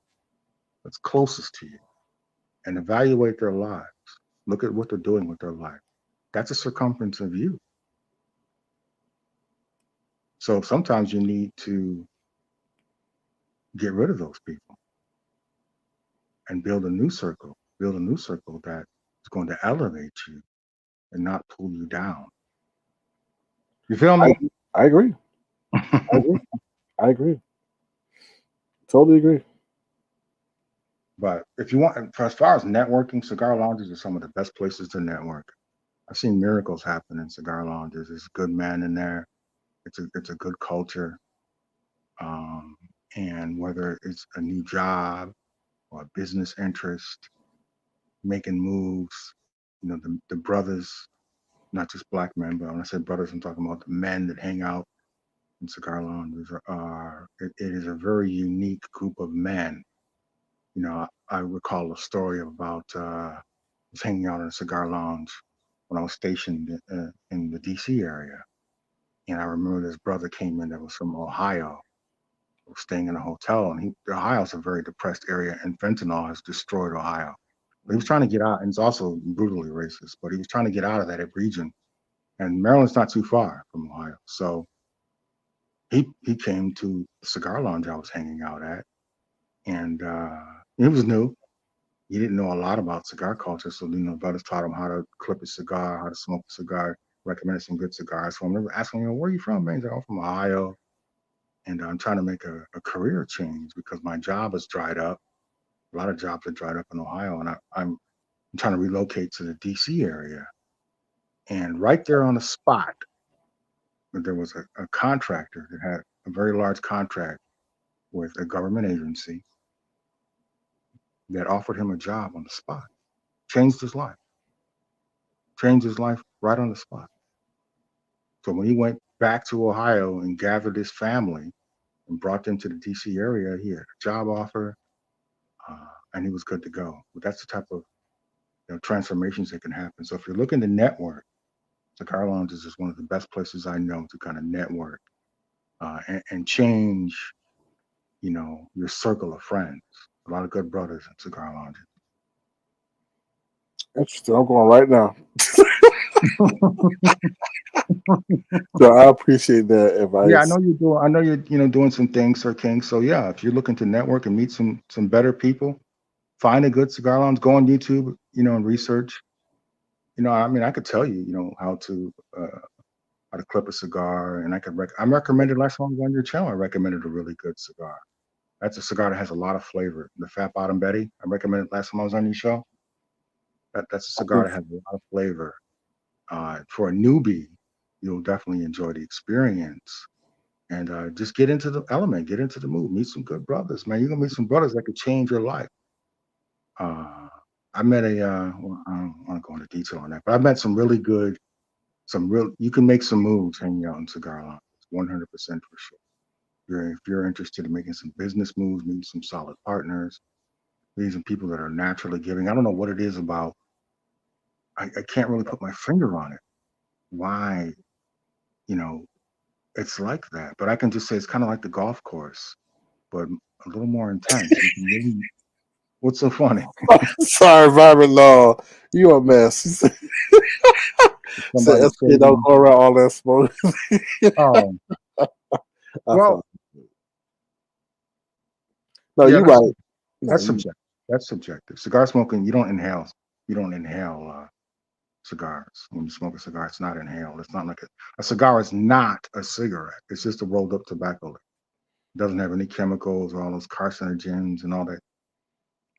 that's closest to you and evaluate their lives. Look at what they're doing with their life. That's a circumference of you. So sometimes you need to get rid of those people and build a new circle. Build a new circle that is going to elevate you and not pull you down. You feel I me? I agree. I agree. I agree. Totally agree. But if you want, for as far as networking, cigar lounges are some of the best places to network. I've seen miracles happen in cigar lounges. There's good men in there. It's a good culture. Um, and whether it's a new job or a business interest, making moves, the brothers, not just black men, but when I say brothers, I'm talking about the men that hang out in cigar lounges it is a very unique group of men. I recall a story about I was hanging out in a cigar lounge when I was stationed in the DC area. And I remember this brother came in that was from Ohio, was staying in a hotel, and Ohio's a very depressed area, and fentanyl has destroyed Ohio. But he was trying to get out, and it's also brutally racist, but he was trying to get out of that region. And Maryland's not too far from Ohio. So he came to the cigar lounge I was hanging out at, and he was new. He didn't know a lot about cigar culture, so brothers taught him how to clip a cigar, how to smoke a cigar, recommended some good cigars. So I remember asking him, "Where are you from, man?" He's like, "I'm from Ohio, and I'm trying to make a career change because my job has dried up. A lot of jobs are dried up in Ohio, and I'm trying to relocate to the DC area." And right there on the spot, there was a contractor that had a very large contract with a government agency that offered him a job on the spot. Changed his life. Changed his life right on the spot. So when he went back to Ohio and gathered his family and brought them to the DC area, he had a job offer, and he was good to go. But that's the type of transformations that can happen. So if you're looking to network, Cigar Lounges is one of the best places I know to kind of network and change, your circle of friends. A lot of good brothers in cigar lounges. Interesting. I'm going right now. So I appreciate that Yeah, I advice. know you're doing. I know you're doing some things, Sir King. So yeah, if you're looking to network and meet some better people, find a good cigar lounge. Go on YouTube, and research. I mean, I could tell you, how to clip a cigar, and I recommended last time I was on your channel. I recommended a really good cigar. That's a cigar that has a lot of flavor. The Fat Bottom Betty. I recommended last time I was on your show. That's a I cigar think that has a lot of flavor. For a newbie, you'll definitely enjoy the experience. And just get into the element, get into the mood, meet some good brothers, man. You're gonna meet some brothers that could change your life. Uh, I met well, I don't want to go into detail on that, but I met some really good, you can make some moves hanging out in cigar lounges, 100% for sure. If you're interested in making some business moves, meeting some solid partners, meeting some people that are naturally giving. I don't know what it is about. I can't really put my finger on it. Why, you know, it's like that. But I can just say it's kind of like the golf course, but a little more intense. You can really, what's so funny? sorry, Robert Law. You a mess. He said, Somebody SK don't saying, go around all that smoke. oh, I well, thought, no, yeah, you right. No, that's you subjective. That's subjective. Cigar smoking, you don't inhale. You don't inhale cigars. When you smoke a cigar, it's not inhaled. It's not like a cigar is not a cigarette. It's just a rolled up tobacco leaf. It doesn't have any chemicals or all those carcinogens and all that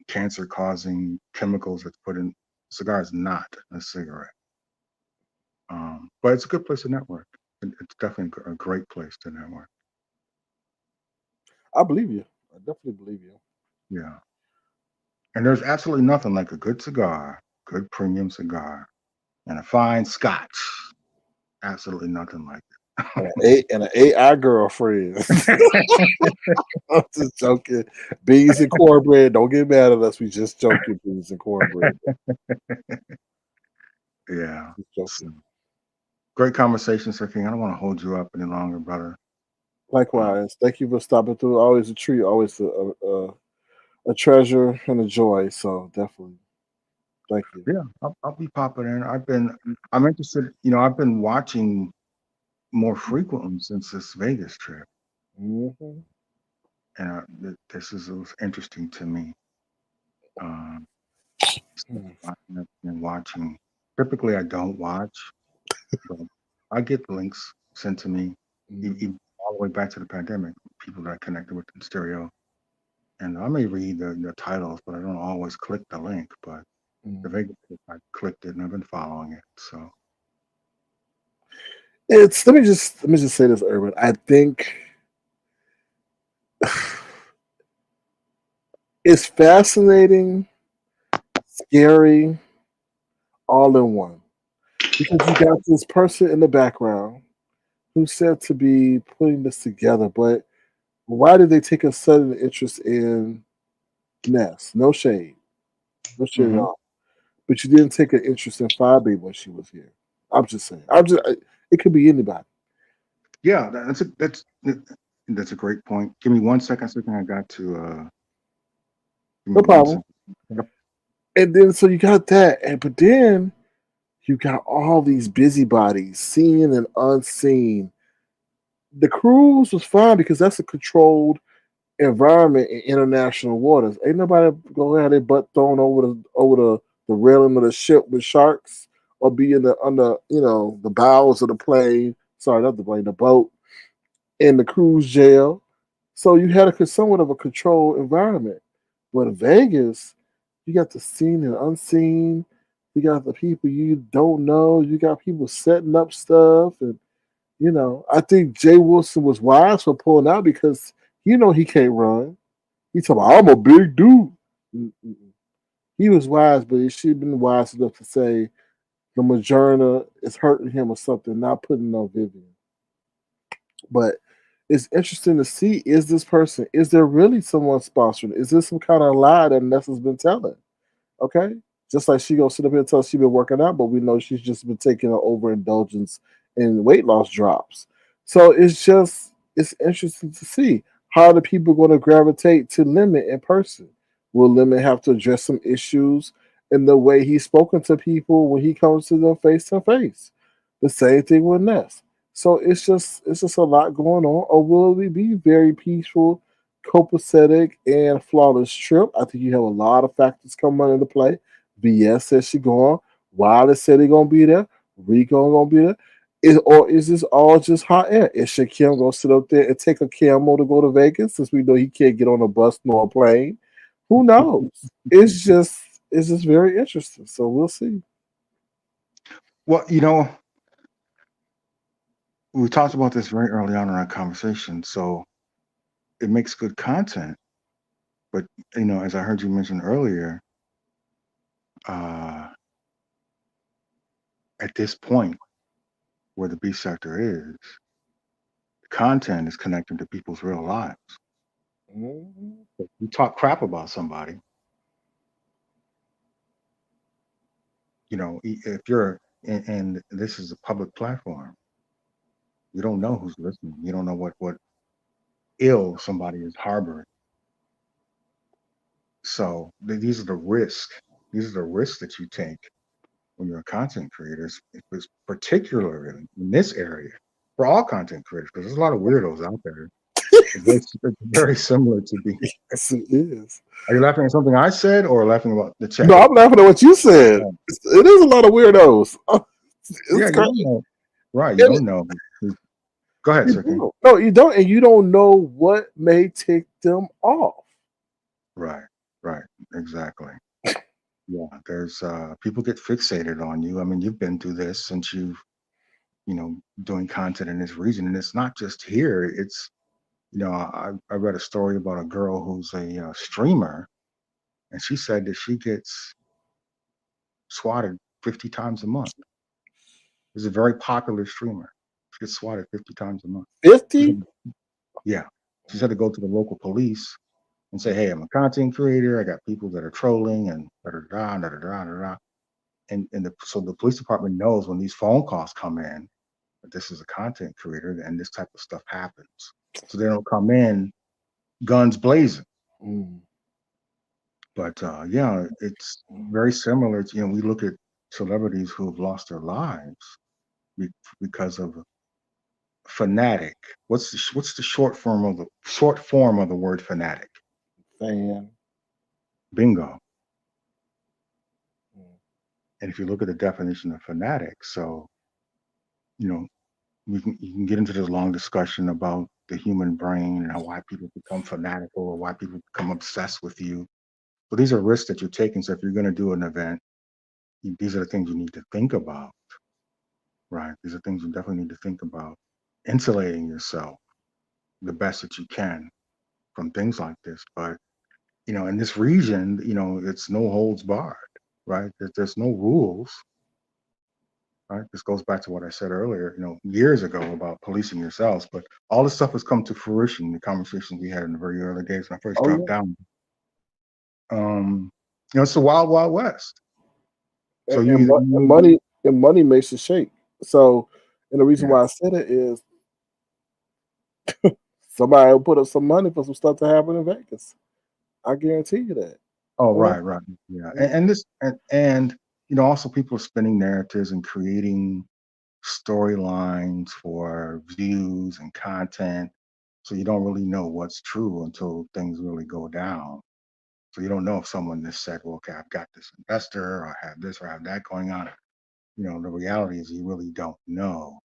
cancer causing chemicals that's put in. Cigar is not a cigarette. But it's a good place to network. It's definitely a great place to network. I believe you. I definitely believe you. Yeah. And there's absolutely nothing like a good cigar, good premium cigar, and a fine scotch. Absolutely nothing like And an AI girlfriend. it. I'm just joking. Beans and cornbread. Don't get mad at us. We just joking. Beans and cornbread. Yeah. Just So, joking. great conversation, Sir King. I don't want to hold you up any longer, brother. Likewise. Thank you for stopping through. Always a treat. Always a treasure and a joy. So definitely. Thank you. Yeah, I'll be popping in. I'm interested. I've been watching more frequently since this Vegas trip, Mm-hmm. and it was interesting to me. Um, I've been watching. Typically, I don't watch, but I get links sent to me, Mm-hmm. all all the way back to the pandemic, people that connected with the stereo. And I may read the titles, but I don't always click the link. But the Mm. Vegas, I clicked it and I've been following it. So It's let me just say this, Urban. I think it's fascinating, scary, all in one. Because you got this person in the background who's said to be putting this together, but why did they take a sudden interest in Ness? No shade. No shade at hmm all. But you didn't take an interest in Fabi when she was here. I'm just saying. It could be anybody. yeah, that's a great point. Give me 1 second. Second, I got to give me No one problem. second. Yep. And then so you got that, and but then you got all these busybodies, seen and unseen. The cruise was fine because that's a controlled environment in international waters. Ain't nobody gonna have their butt thrown over the railing of the ship with sharks or be in the under the bowels of the plane. Sorry, not the plane, the boat in the cruise jail. So you had a somewhat of a controlled environment. But in Vegas, you got the seen and unseen. You got the people you don't know. You got people setting up stuff, and I think Jay Wilson was wise for pulling out because he can't run. He talking about, I'm a big dude. Mm-mm. He was wise, but he should have been wise enough to say the Moderna is hurting him or something, not putting on Vivian. But it's interesting to see, is this person, is there really someone sponsoring? Is this some kind of lie that Nessa's been telling? Okay. Just like she gonna sit up here and tell us she been working out, but we know she's just been taking an overindulgence in weight loss drops. So it's interesting to see how the people going to gravitate to Lemon in person. Will Lemon have to address some issues in the way he's spoken to people when he comes to them face to face? The same thing with Ness. So it's just a lot going on. Or will it be very peaceful, copacetic, and flawless trip? I think you have a lot of factors coming into play. BS says she going. Wilder said he gonna be there. Rico gonna be there. Or is this all just hot air? Is Shaquem gonna sit up there and take a camel to go to Vegas since we know he can't get on a bus nor a plane? Who knows? It's just very interesting. So we'll see. Well, we talked about this very early on in our conversation, so it makes good content. But as I heard you mention earlier, uh, at this point where the B sector is, the content is connecting to people's real lives. Mhm. If you talk crap about somebody, if you're and this is a public platform, you don't know who's listening. You don't know what ill somebody is harboring. So these are the risks. These are the risks that you take when you're a content creator. It's particularly in this area for all content creators, because there's a lot of weirdos out there. It's very similar to be. Yes, it is. Are you laughing at something I said or laughing about the No, chat? I'm laughing at what you said. Oh, It is a lot of weirdos. yeah, It's you don't crazy. know. Right, you And don't know. Go ahead, you Sirkin. don't. No, you don't, and you don't know what may take them off. Right, right, exactly. Yeah, there's people get fixated on you. I mean, you've been through this since doing content in this region, and it's not just here. It's I read a story about a girl who's a streamer, and she said that she gets swatted 50 times a month. Is a very popular streamer. She gets swatted 50 times a month. She 50? said, yeah, she had to go to the local police and say, "Hey, I'm a content creator. I got people that are trolling and da da da da da da da da." So the police department knows when these phone calls come in that this is a content creator and this type of stuff happens. So they don't come in guns blazing. Mm. But yeah, it's very similar. We look at celebrities who have lost their lives be- because of a fanatic. What's the short form of the word fanatic? Fan. Bingo. Mm. And if you look at the definition of fanatic, so you know you can get into this long discussion about the human brain and how, why people become fanatical or why people become obsessed with you. But these are risks that you're taking. So if you're going to do an event, these are the things you need to think about, right? These are things you definitely need to think about. Insulating yourself the best that you can from things like this. But in this region, it's no holds barred, right? There's no rules, right? This goes back to what I said earlier, years ago about policing yourselves. But all this stuff has come to fruition. The conversations we had in the very early days when I first Oh dropped yeah, down. It's the wild, wild west. So and, you and, either mo- and money makes it shake. So, and the reason yeah. why I said it is somebody will put up some money for some stuff to happen in Vegas. I guarantee you that. Oh, You know? right, right, yeah, Mhm. and also people are spinning narratives and creating storylines for views and content. So you don't really know what's true until things really go down. So you don't know if someone just said, well, okay, I've got this investor or I have this or I have that going on. The reality is you really don't know,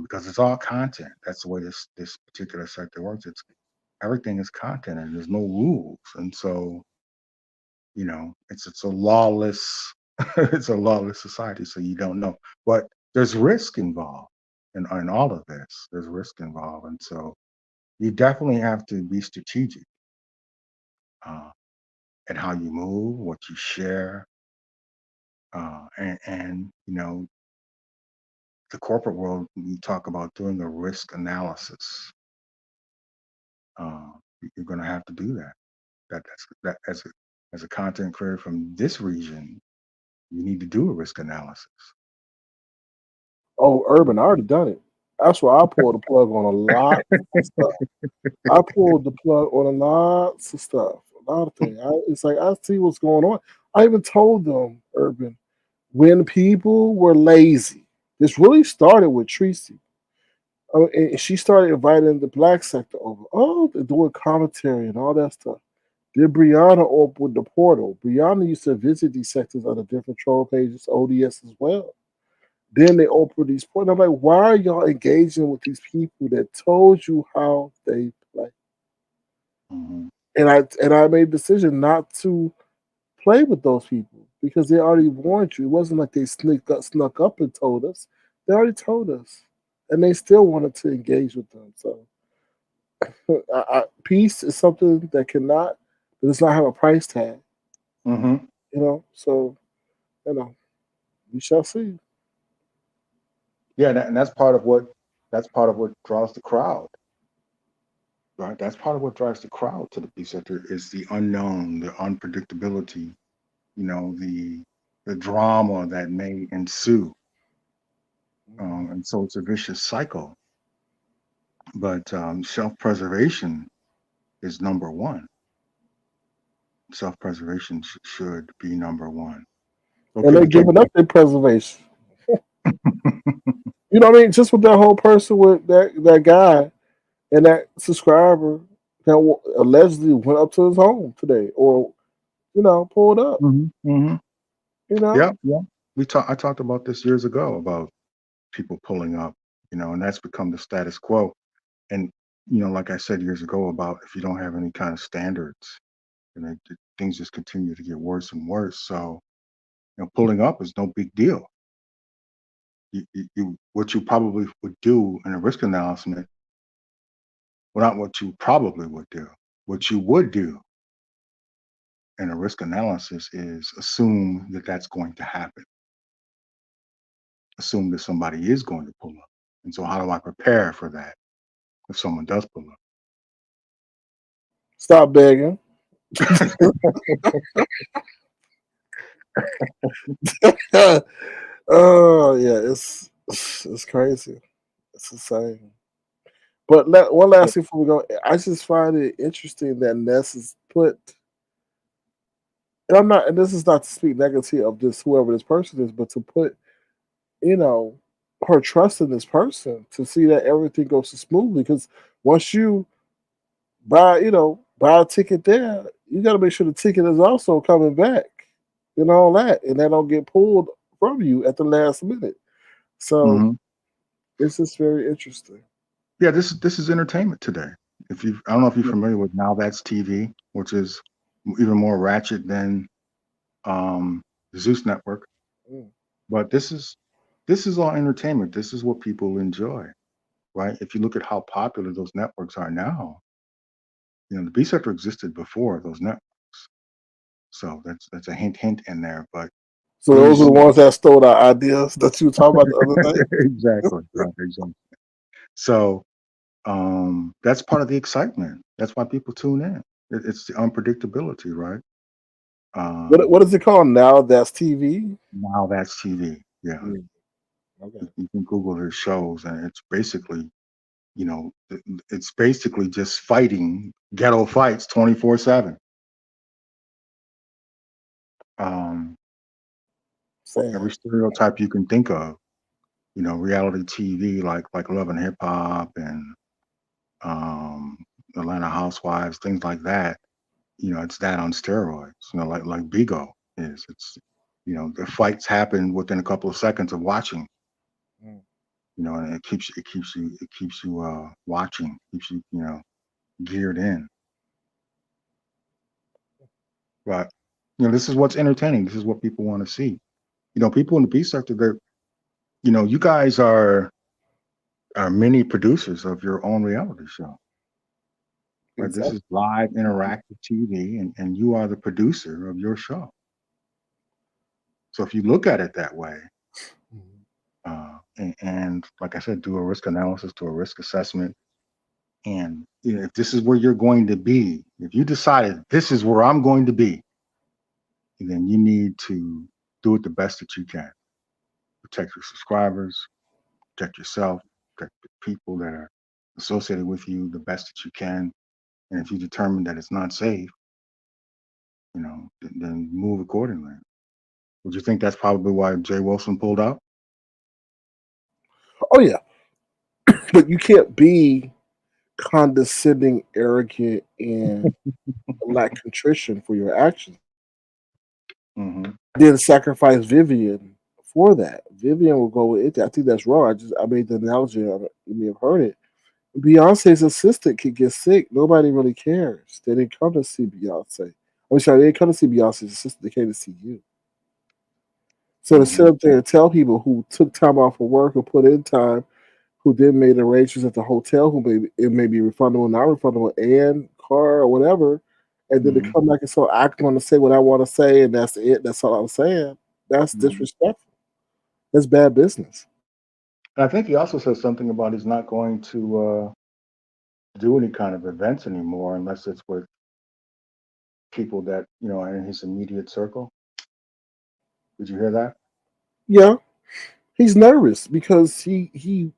because it's all content. That's the way this particular sector works. It's everything is content and there's no rules. And so, it's a lawless it's a lawless society. So you don't know. But there's risk involved in all of this. There's risk involved. And so you definitely have to be strategic uh, in how you move, what you share, and the corporate world. You talk about doing a risk analysis. You're going to have to do that. That as a content creator from this region, you need to do a risk analysis. Oh, Urban, I already done it. That's why I pulled the plug on a lot of stuff. I pulled the plug on a lots of stuff, a lot of things. It's like I see what's going on. I even told them, Urban, when people were lazy. This really started with Tracy. Oh, and she started inviting the black sector over. Oh, they're doing commentary and all that stuff. Then Brianna opened the portal. Brianna used to visit these sectors on the different troll pages, ODS as well. Then they opened these portals. I'm like, why are y'all engaging with these people that told you how they play? Mhm. And I made a decision not to play with those people because they already warned you. It wasn't like they snuck up and told us. They already told us, and they still wanted to engage with them. So, peace is something that does not have a price tag. Mhm. So we shall see. Yeah, and that's part of what draws the crowd, right? That's part of what drives the crowd to the peace center is the unknown, the unpredictability, the drama that may ensue, and so it's a vicious cycle. But self-preservation is number one. Self-preservation should be number one. And Okay, they're we can't. giving up their preservation. You know what I mean? Just with that whole person with that guy and that subscriber that allegedly went up to his home today, or pulled up. Hmm. Hmm. You know, Yeah, yeah. I talked about this years ago about people pulling up, and that's become the status quo. And like I said years ago about if you don't have any kind of standards, things just continue to get worse and worse. So pulling up is no big deal. What you probably would do in a risk analysis, well, not what you probably would do. What you would do in a risk analysis is assume that that's going to happen. Assume that somebody is going to pull up. And so, how do I prepare for that if someone does pull stop begging. Oh yeah, it's crazy. It's insane. But one up? last thing before we go, I just find it interesting that Ness is put. And I'm not, and this is not to speak negative of this whoever this person is, but to put you know her trust in this person to see that everything goes smoothly. Because once you buy a ticket there, you got to make sure the ticket is also coming back, all that, and that don't get pulled from you at the last minute. So Hmm. This is very interesting. Yeah, this is entertainment today. I don't know if you're familiar with Now That's TV, which is even more ratchet than the Zeus Network. Mm. But this is all entertainment. This is what people enjoy, right? If you look at how popular those networks are now, the B sector existed before those networks. So that's a hint in there. But So when you those are the see ones that stole our ideas that you were talking about the other day. exactly, right, exactly. So that's part of the excitement. That's why people tune in. It's the unpredictability, right? What is it called now? That's TV. Now that's TV. Yeah, Mm, okay. you can Google their shows, and it's basically, it's basically just fighting ghetto fights 24/7. Um, every Sad. stereotype you can think of, reality TV like Love and Hip Hop and um, Atlanta Housewives, things like that. It's that on steroids. Like Bigo is. It's the fights happen within a couple of seconds of watching. Mm. And it keeps you watching, keeps you geared in. But this is what's entertaining. This is what people want to see. People in the B sector, you guys are mini producers of your own reality show. Right? This Exactly. is live interactive TV, and you are the producer of your show. So if you look at it that way, Mhm. and like I said, do a risk analysis, do a risk assessment, and if this is where you're going to be, if you decided this is where I'm going to be, then you need to do it the best that you can. Protect your subscribers, protect yourself, protect the people that are associated with you the best that you can. And if you determine that it's not safe, then move accordingly. Would you think that's probably why Jay Wilson pulled out? Oh yeah, but you can't be condescending, arrogant, and lack contrition for your actions. Hmm. Then sacrifice Vivian for that. Vivian will go with it. I think that's wrong. I made the analogy. You may have heard it. Beyonce's assistant could get sick. Nobody really cares. They didn't come to see Beyonce. I'm sorry, they didn't come to see Beyonce's assistant. They came to see you. So to sit Hmm. up there and tell people who took time off of work or put in time, who then made arrangements at the hotel, who may be refundable, not refundable, and car or whatever, and then to Hmm. come back and so I want to say what I want to say, and that's it. That's all I'm saying. That's Hmm. disrespectful. That's bad business. And I think he also said something about he's not going to do any kind of events anymore unless it's with people that are in his immediate circle. Did you hear that? Yeah, he's nervous because he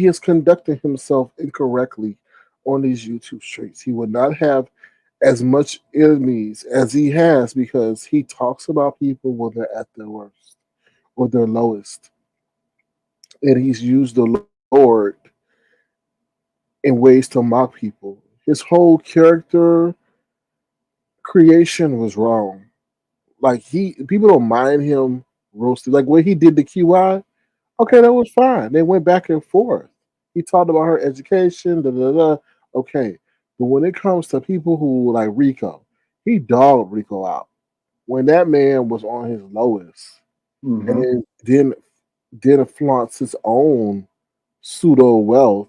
has conducted himself incorrectly on these YouTube streets. He would not have as much enemies as he has because he talks about people when they're at their worst or their lowest, and he's used the Lord in ways to mock people. His whole character creation was wrong. Like people don't mind him roasting. Like what he did to QI. Okay, that was fine. They went back and forth. He talked about her education, da da da. Okay, but when it comes to people who like Rico, he dogged Rico out when that man was on his lowest, and Hmm. then flaunts his own pseudo wealth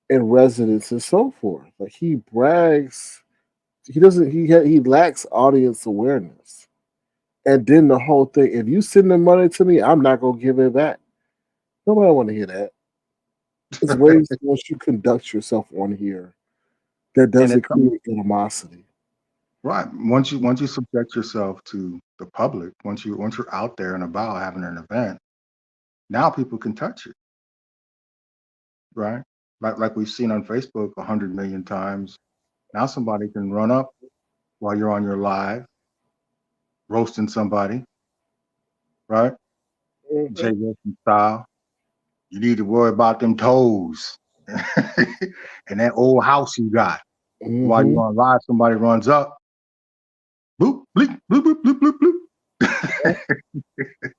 and residence and so forth. Like he brags, he doesn't. He lacks audience awareness. And then the whole thing. If you send the money to me, I'm not gonna give it back. Nobody want to hear that. It's ways once you conduct yourself on here that And doesn't it's something, create animosity. right. Once you subject yourself to the public, once you're out there and about having an event, now people can touch it, right? Like we've seen on Facebook 100 million times. Now somebody can run up while you're on your live roasting somebody, right? Hmm. Jay Wilson style. You need to worry about them toes and that old house you got. While Hmm. you're on live, somebody runs up, bloop, bleep, bloop, bloop, bloop, bloop, bloop.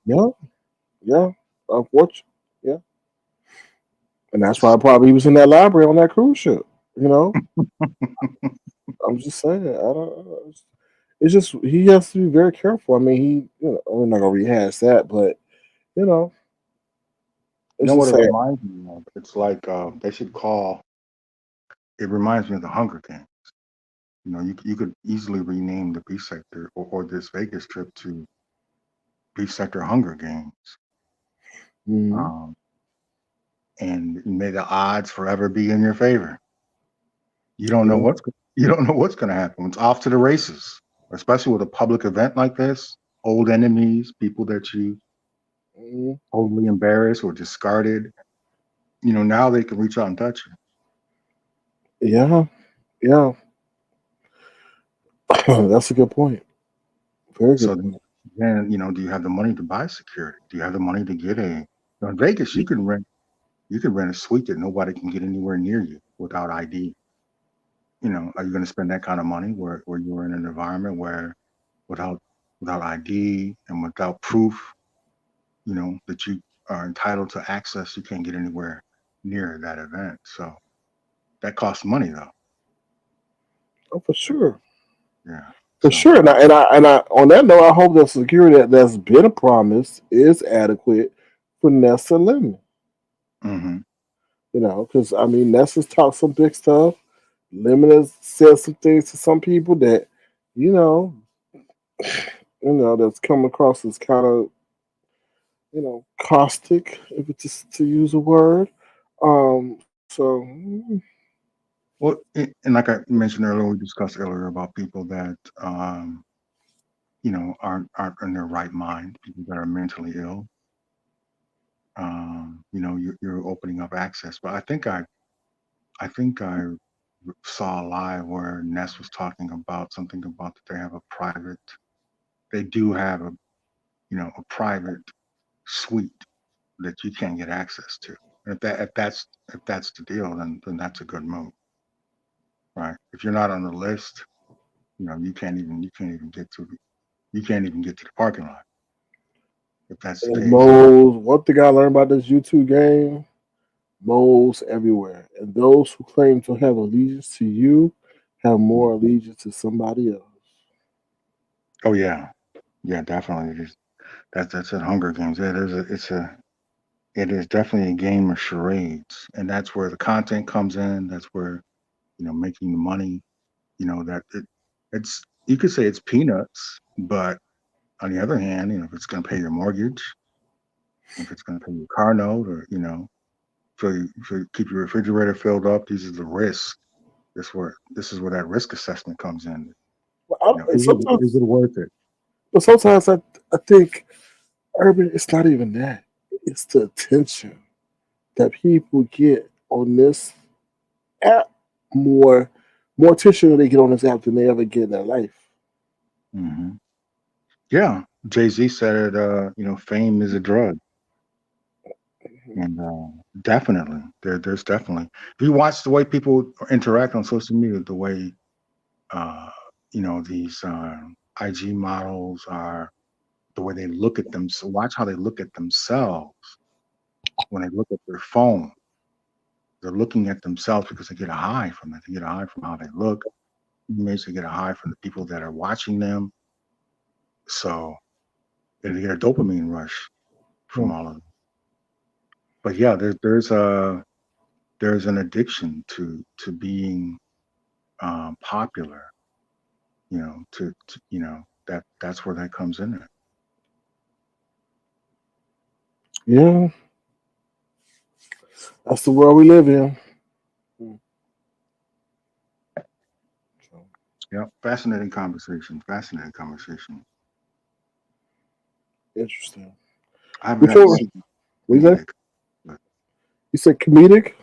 Yeah, yeah. Unfortunately, yeah. And that's why probably he was in that library on that cruise ship. You know, I'm just saying. I don't. It's just he has to be very careful. I mean, we're not gonna rehash that, but you know, You it's know what just it sad. reminds me of? It's like they should call. It reminds me of the Hunger Games. You could easily rename the B sector or this Vegas trip to B sector Hunger Games, Mhm. um, and may the odds forever be in your favor. You don't know Yeah. what's going to happen. It's off to the races, especially with a public event like this. Old enemies, people that you Mhm. totally embarrassed or discarded. Now they can reach out and touch you. Yeah. Yeah. That's a good point. Very good So point. then, do you have the money to buy security? Do you have the money to get in Vegas, you can rent a suite that nobody can get anywhere near you without ID. Are you going to spend that kind of money where you're in an environment where without without ID and without proof, that you are entitled to access, you can't get anywhere near that event. So that costs money though. Oh, for sure. Yeah. For So sure. And I on that note, I hope the security that's been promised is adequate for Nessa Lemon. hmm Because I mean, Nessa's talked some big stuff. Lemon has said some things to some people that, you know, that's come across as kind of, caustic, if it's just to use a word. So well, and like I mentioned earlier, we discussed earlier about people that aren't in their right mind, people that are mentally ill. You're opening up access. But I think I saw a live where Ness was talking about something about that they do have a private suite that you can't get access to. And if that's the deal, then that's a good move, right? If you're not on the list, you can't even get to the parking lot if that's the and case. moles, one thing I learned about this YouTube game, moles everywhere. And those who claim to have allegiance to you have more allegiance to somebody else. Oh yeah, yeah, definitely. That's at Hunger Games. It is definitely a game of charades, and that's where the content comes in. That's where making the money. That it's you could say it's peanuts, but on the other hand, if it's going to pay your mortgage, if it's going to pay your car note, or for keep your refrigerator filled up, these are the risks. This is where that risk assessment comes in. But, Is sometimes, it worth it? but sometimes I think urban. It's not even that. It's the attention that people get on this app more more attention than they get on this app than they ever get in their life. hmm Yeah, Jay-Z said it. Fame is a drug, and definitely there's definitely. If you watch the way people interact on social media, the way uh, these IG models are, the way they look at them. So watch how they look at themselves when they look at their phone. They're looking at themselves because they get a high from it. They get a high from how they look. Image. They get a high from the people that are watching them. So they get a dopamine rush from Hmm. all of it. But yeah, there's an addiction to being popular. That's where that comes in. It. Yeah, that's the world we live in. Hmm. So, Yeah, fascinating conversation. Fascinating conversation. interesting. I haven't had to Before see we say, comedic, but you said comedic.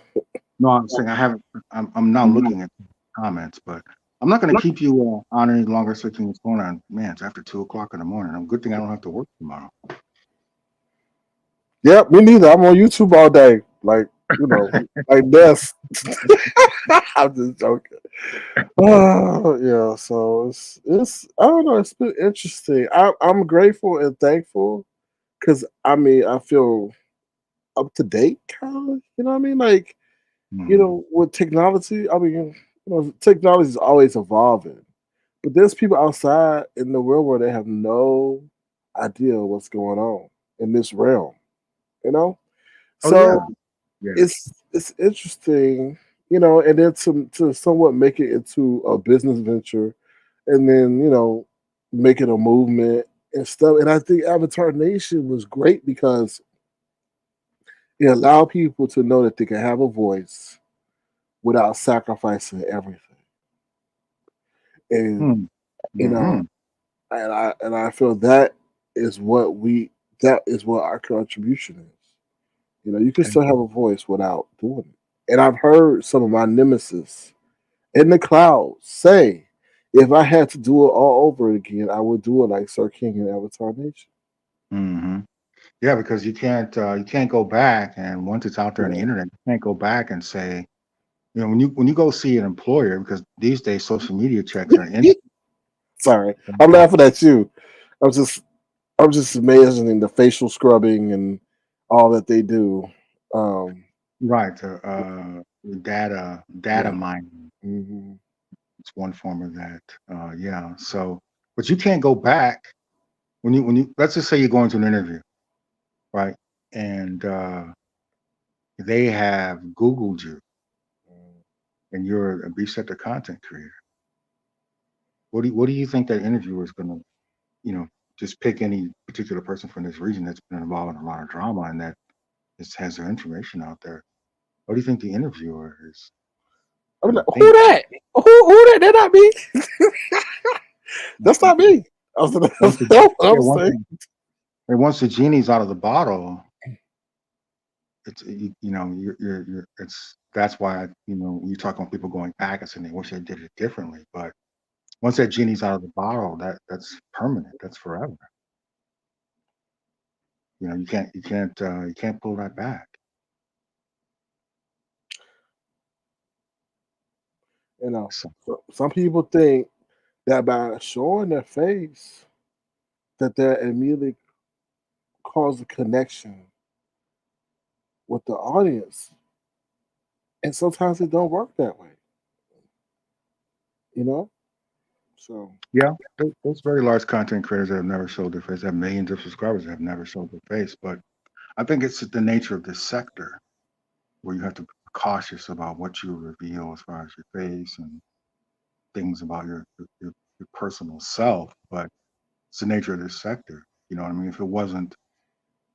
no, I'm saying I haven't. I'm now looking at comments, but I'm not going to keep you on any longer. Searching what's going on. Man, it's after 2 o'clock in the morning. I'm good thing I don't have to work tomorrow. Yeah, me neither. I'm on YouTube all day. Like this. I'm just joking. Oh, yeah. So it's I don't know. It's been interesting. I'm grateful and thankful because I mean I feel up to date, kind of. You know what I mean? Like, Mhm. with technology, I mean, technology is always evolving. But there's people outside in the real world that have no idea what's going on in this realm. You know, Oh yeah, so yeah. it's interesting, and then to somewhat make it into a business venture, and then make it a movement and stuff. And I think Avatar Nation was great because it allowed people to know that they can have a voice without sacrificing everything. And Hmm. you know, Hmm. and I feel is what we that is what our contribution is. You can still have a voice without doing it. And I've heard some of my nemesis in the cloud say, if I had to do it all over again, I would do it like Sir King and Avatar Nation. Hmm. Yeah, because you can't go back, and once it's out there on the Yeah. internet, you can't go back and say, when you go see an employer, because these days social media checks are instant. Sorry, I'm laughing at you. I'm just I'm just imagining the facial scrubbing and all that they do. Um, Right. Data yeah. mining. Hmm. It's one form of that. Yeah. So, but you can't go back when you let's just say you're going to an interview, right? And they have Googled you, and you're a B-sector content creator. What do you think that interviewer is going to, you know, just pick any particular person from this region that's been involved in a lot of drama and that has their information out there? What do you think the interviewer is I'm going like, to who think? that? Who that? They're not me. That's not Once me. That's what yeah, I'm once saying. once the genie's out of the bottle, you're it's that's why you talk about people going back and saying they wish they did it differently. But once that genie's out of the bottle, that's permanent. That's forever. You can't pull that back. So Some people think that by showing their face, that they immediately cause a connection with the audience, and sometimes it don't work that way. You know, so yeah, there's very large content creators that have never showed their face, have millions of subscribers that have never showed their face. But I think it's the nature of this sector where you have to be cautious about what you reveal as far as your face and things about your personal self. But it's the nature of this sector. You know what I mean?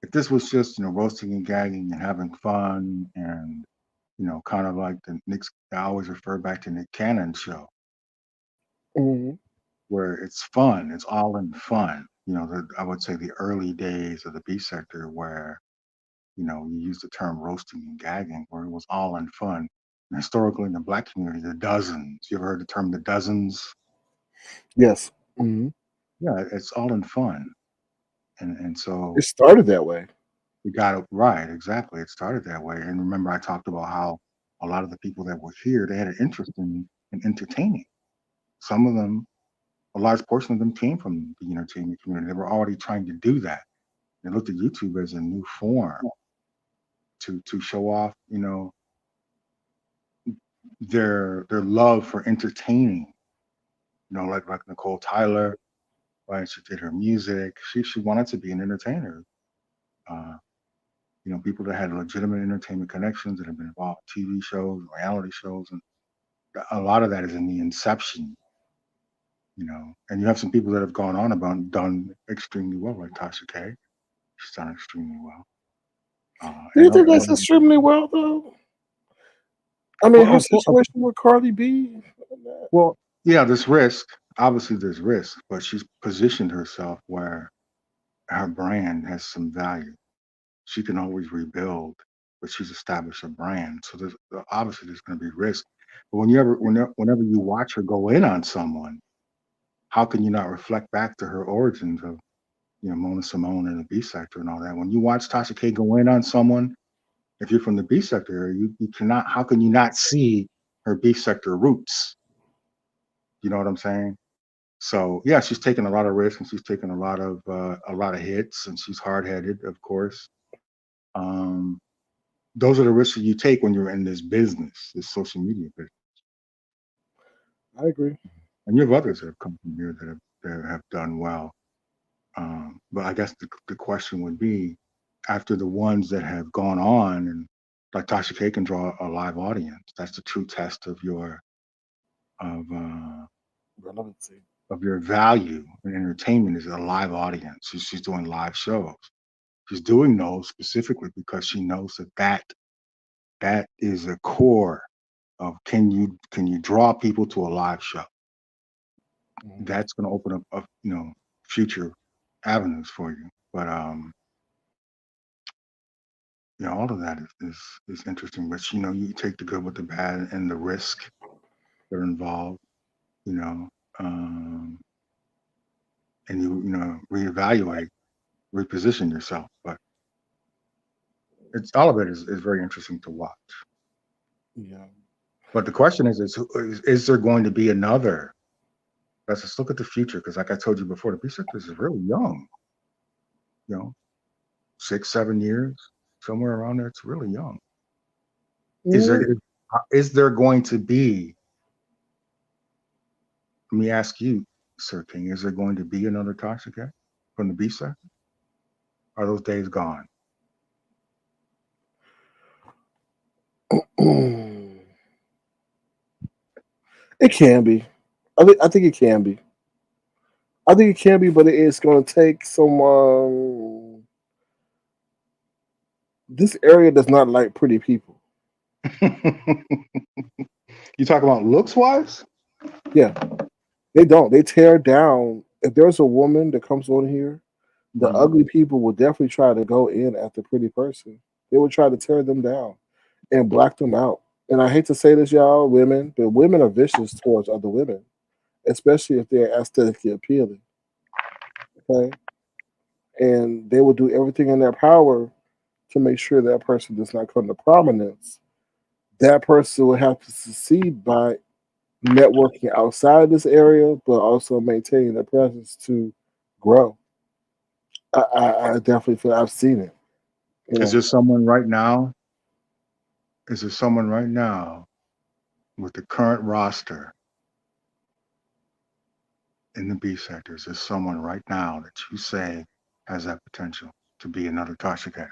If this was just, roasting and gagging and having fun and, kind of like I always refer back to Nick Cannon show mhm. where it's fun, it's all in fun. I would say the early days of the B sector where, you use the term roasting and gagging where it was all in fun. And historically in the black community, the dozens, you ever heard the term the dozens? Yes, hmm, Yeah, it's all in fun. And so it started that way. we got it right, exactly. It started that way. And remember, I talked about how a lot of the people that were here, they had an interest in entertaining. Some of them, a large portion of them came from the entertainment community. They were already trying to do that. They looked at YouTube as a new form to show off, their love for entertaining. Like Nicole Tyler, right? She did her music. She wanted to be an entertainer. Uh, people that had legitimate entertainment connections that have been involved in TV shows, reality shows, and a lot of that is in the inception, and you have some people that have gone on about done extremely well, like Tasha K. She's done extremely well. Do you And think that's extremely well, though? I mean, her well, situation with Cardi B. well, yeah, obviously there's risk, but she's positioned herself where her brand has some value. She can always rebuild, but she's established a brand. So obviously there's going to be risk. But whenever you watch her go in on someone, how can you not reflect back to her origins of Mona Simone and the B sector and all that? When you watch Tasha K go in on someone, if you're from the B sector area, you cannot. How can you not see her B sector roots? You know what I'm saying? So yeah, she's taken a lot of risks and she's taken a lot of hits and she's hard headed, of course. Um, those are the risks that you take when you're in this business, this social media business. I agree. And you have others that have come from here that have done well. But I guess the question would be, after the ones that have gone on, and like Tasha K can draw a live audience. That's the true test of of uh, Relevancy. of your value in entertainment is a live audience. She's doing live shows. She's doing those specifically because she knows that is a core of can you draw people to a live show. That's going to open up future avenues for you. But all of that is interesting. But you take the good with the bad and the risk that are involved. You know, um, and you reevaluate, reposition yourself. But it's all of it is very interesting to watch. Yeah. But the question is there going to be another? Let's just look at the future, because like I told you before, the B sector is really young. 6, 7 years, somewhere around there. It's really young. Is there Mhm. is there going to be? Let me ask you, Sir King. Is there going to be another Tasha K from the B sector? Are those days gone? It can be. I think it can be. I think it can be, but it is going to take someone. This area does not like pretty people. You talk about looks wise? Yeah, they don't. They tear down. If there's a woman that comes on here, the Mhm. ugly people will definitely try to go in at the pretty person. They will try to tear them down and black them out. And I hate to say this, y'all, women, but women are vicious towards other women, especially if they're aesthetically appealing. Okay, and they will do everything in their power to make sure that person does not come to prominence. That person will have to succeed by networking outside this area, but also maintaining their presence to grow. I definitely feel I've seen it. You Is there know, someone right now? Is there someone right now with the current roster in the B sector? Is there someone right now that you say has that potential to be another Tasha K?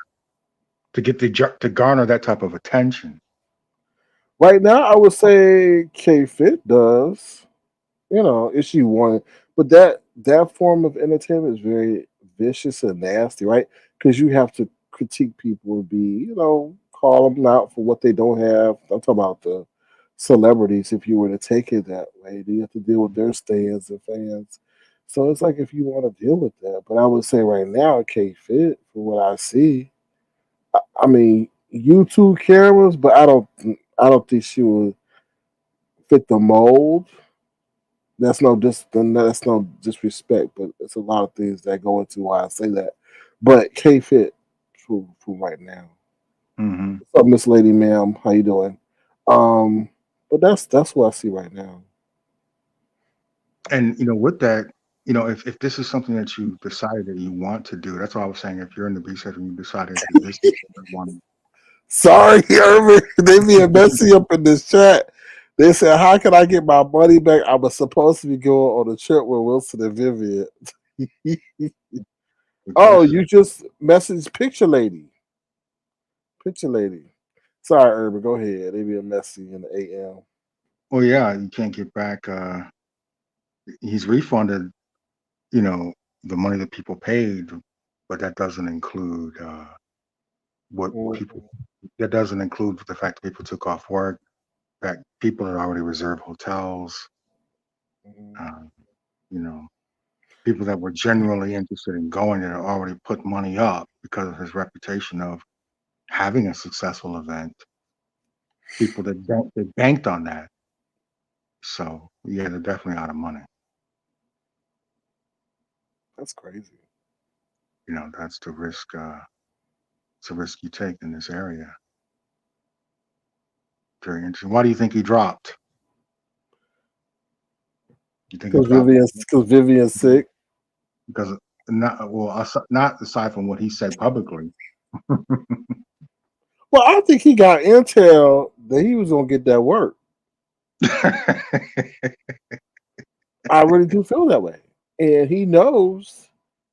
To garner that type of attention? right now I would say K Fit does. If she wanted, but that form of entertainment is very vicious and nasty, right? Because you have to critique people and be, call them out for what they don't have. I'm talking about the celebrities. If you were to take it that way, you have to deal with their stands and fans. So it's like if you want to deal with that, but I would say right now it can't fit for what I see. I mean, YouTube cameras, but I don't think she would fit the mold. That's no disrespect, but it's a lot of things that go into why I say that. But K Fit for right now. Hmm. What's up, Miss Lady Ma'am? How you doing? Um, but that's what I see right now. And with that, if this is something that you decided that you want to do, that's what I was saying. If you're in the B sector and you decided that this is what you want. Sorry, Irvin. They being messy up in this chat. They said, "How can I get my money back? I was supposed to be going on a trip with Wilson and Vivian." But Oh, this, you just messaged Picture Lady. Picture Lady. Sorry, Irvin. Go ahead. They being messy in the AM. well, yeah, you can't get back. He's refunded, you know, the money that people paid, but that doesn't include what people. Mhm, That doesn't include the fact that people took off work, that people had already reserved hotels. mhm. Uh, you know, people that were genuinely interested in going that had already put money up because of his reputation of having a successful event. People that banked on that. So yeah, they're definitely out of money. That's crazy. That's the risk. It's a risk you take in this area. Very interesting. Why do you think he dropped? You think he dropped Because Vivian's sick. because not well, not aside from what he said publicly. Well, I think he got intel that he was gonna get that work. I really do feel that way, and he knows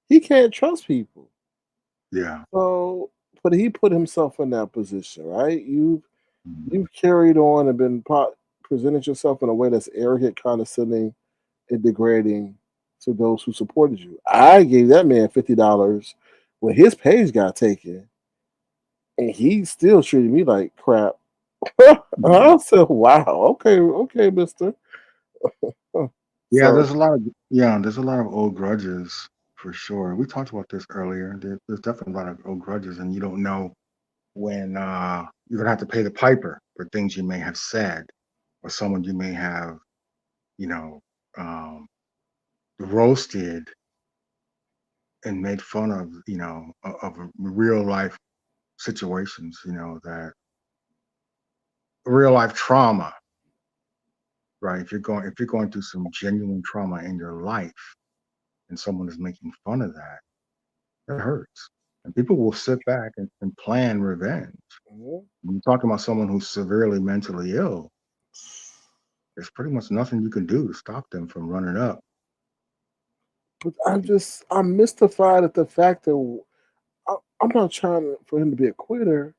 he can't trust people. Yeah. So, but he put himself in that position, right? Mhm. You've carried on and presented yourself in a way that's arrogant, condescending, and degrading to those who supported you. I gave that man $50 when his page got taken, and he still treated me like crap. I said, "Wow, okay, okay, Mister." Yeah, So, there's a lot of old grudges for sure. We talked about this earlier. There's definitely a lot of old grudges, and you don't know when you're gonna have to pay the piper for things you may have said or someone you may have, you know, um, roasted and made fun of, of real life situations, that real life trauma, right? If you're going through some genuine trauma in your life and someone is making fun of that, it hurts. And people will sit back and plan revenge. mhm. When you're talking about someone who's severely mentally ill, there's pretty much nothing you can do to stop them from running up. But I'm mystified at the fact that I'm not trying for him to be a quitter,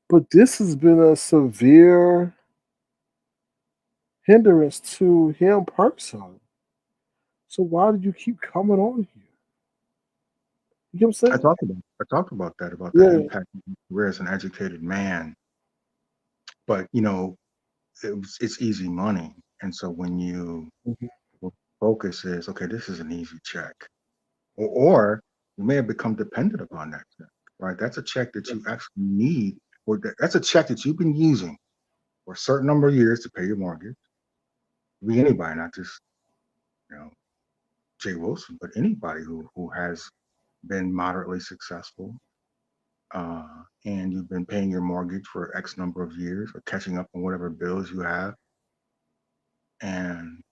but this has been a severe hindrance to him personally. So why did you keep coming on here? You know what I'm I saying? talked about I talked about the Yeah. impact of his career as an educated man, but it's easy money, and so when you Mhm. focus is okay, this is an easy check, or you may have become dependent upon that check, right? That's a check that you actually need, or that's a check that you've been using for a certain number of years to pay your mortgage. Be anybody, not just you know Jay Wilson, but anybody who has been moderately successful, and you've been paying your mortgage for X number of years or catching up on whatever bills you have, and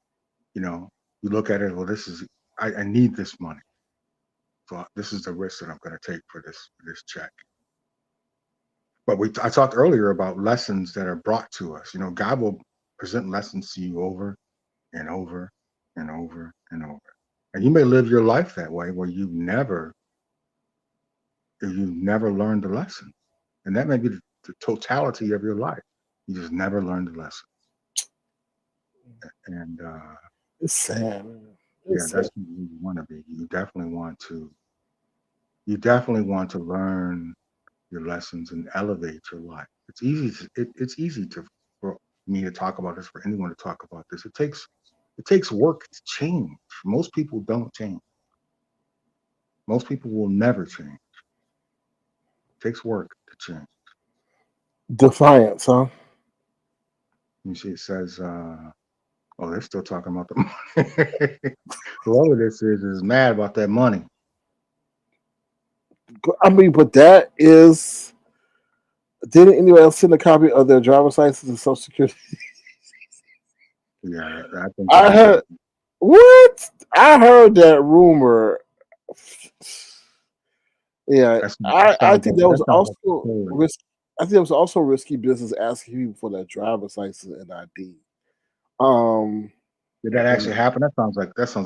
you know, you look at it, well, I need this money. So this is the risk that I'm going to take for this check. But I talked earlier about lessons that are brought to us. God will present lessons to you over and over and over and over. And you may live your life that way where you've never learned the lesson. And that may be the totality of your life. You just never learned the lesson. And It's sad, man. yeah, It's sad. that's who you want to be. You definitely want to learn your lessons and elevate your life. It's easy for me to talk about this, for anyone to talk about this. It takes work to change. Most people don't change. Most people will never change. It takes work to change. Defiance, huh? You see, it says, oh, they're still talking about the money. Whoever this is mad about that money. I mean, but that is. Didn't anyone else send a copy of their driver's license and social security? Yeah, I think I that heard what? I heard that rumor. Yeah, that I sounds think like that was that sounds like a also story. risk. I think it was also risky business asking people for their driver's license and ID. Um, Did that and actually happen? That sounds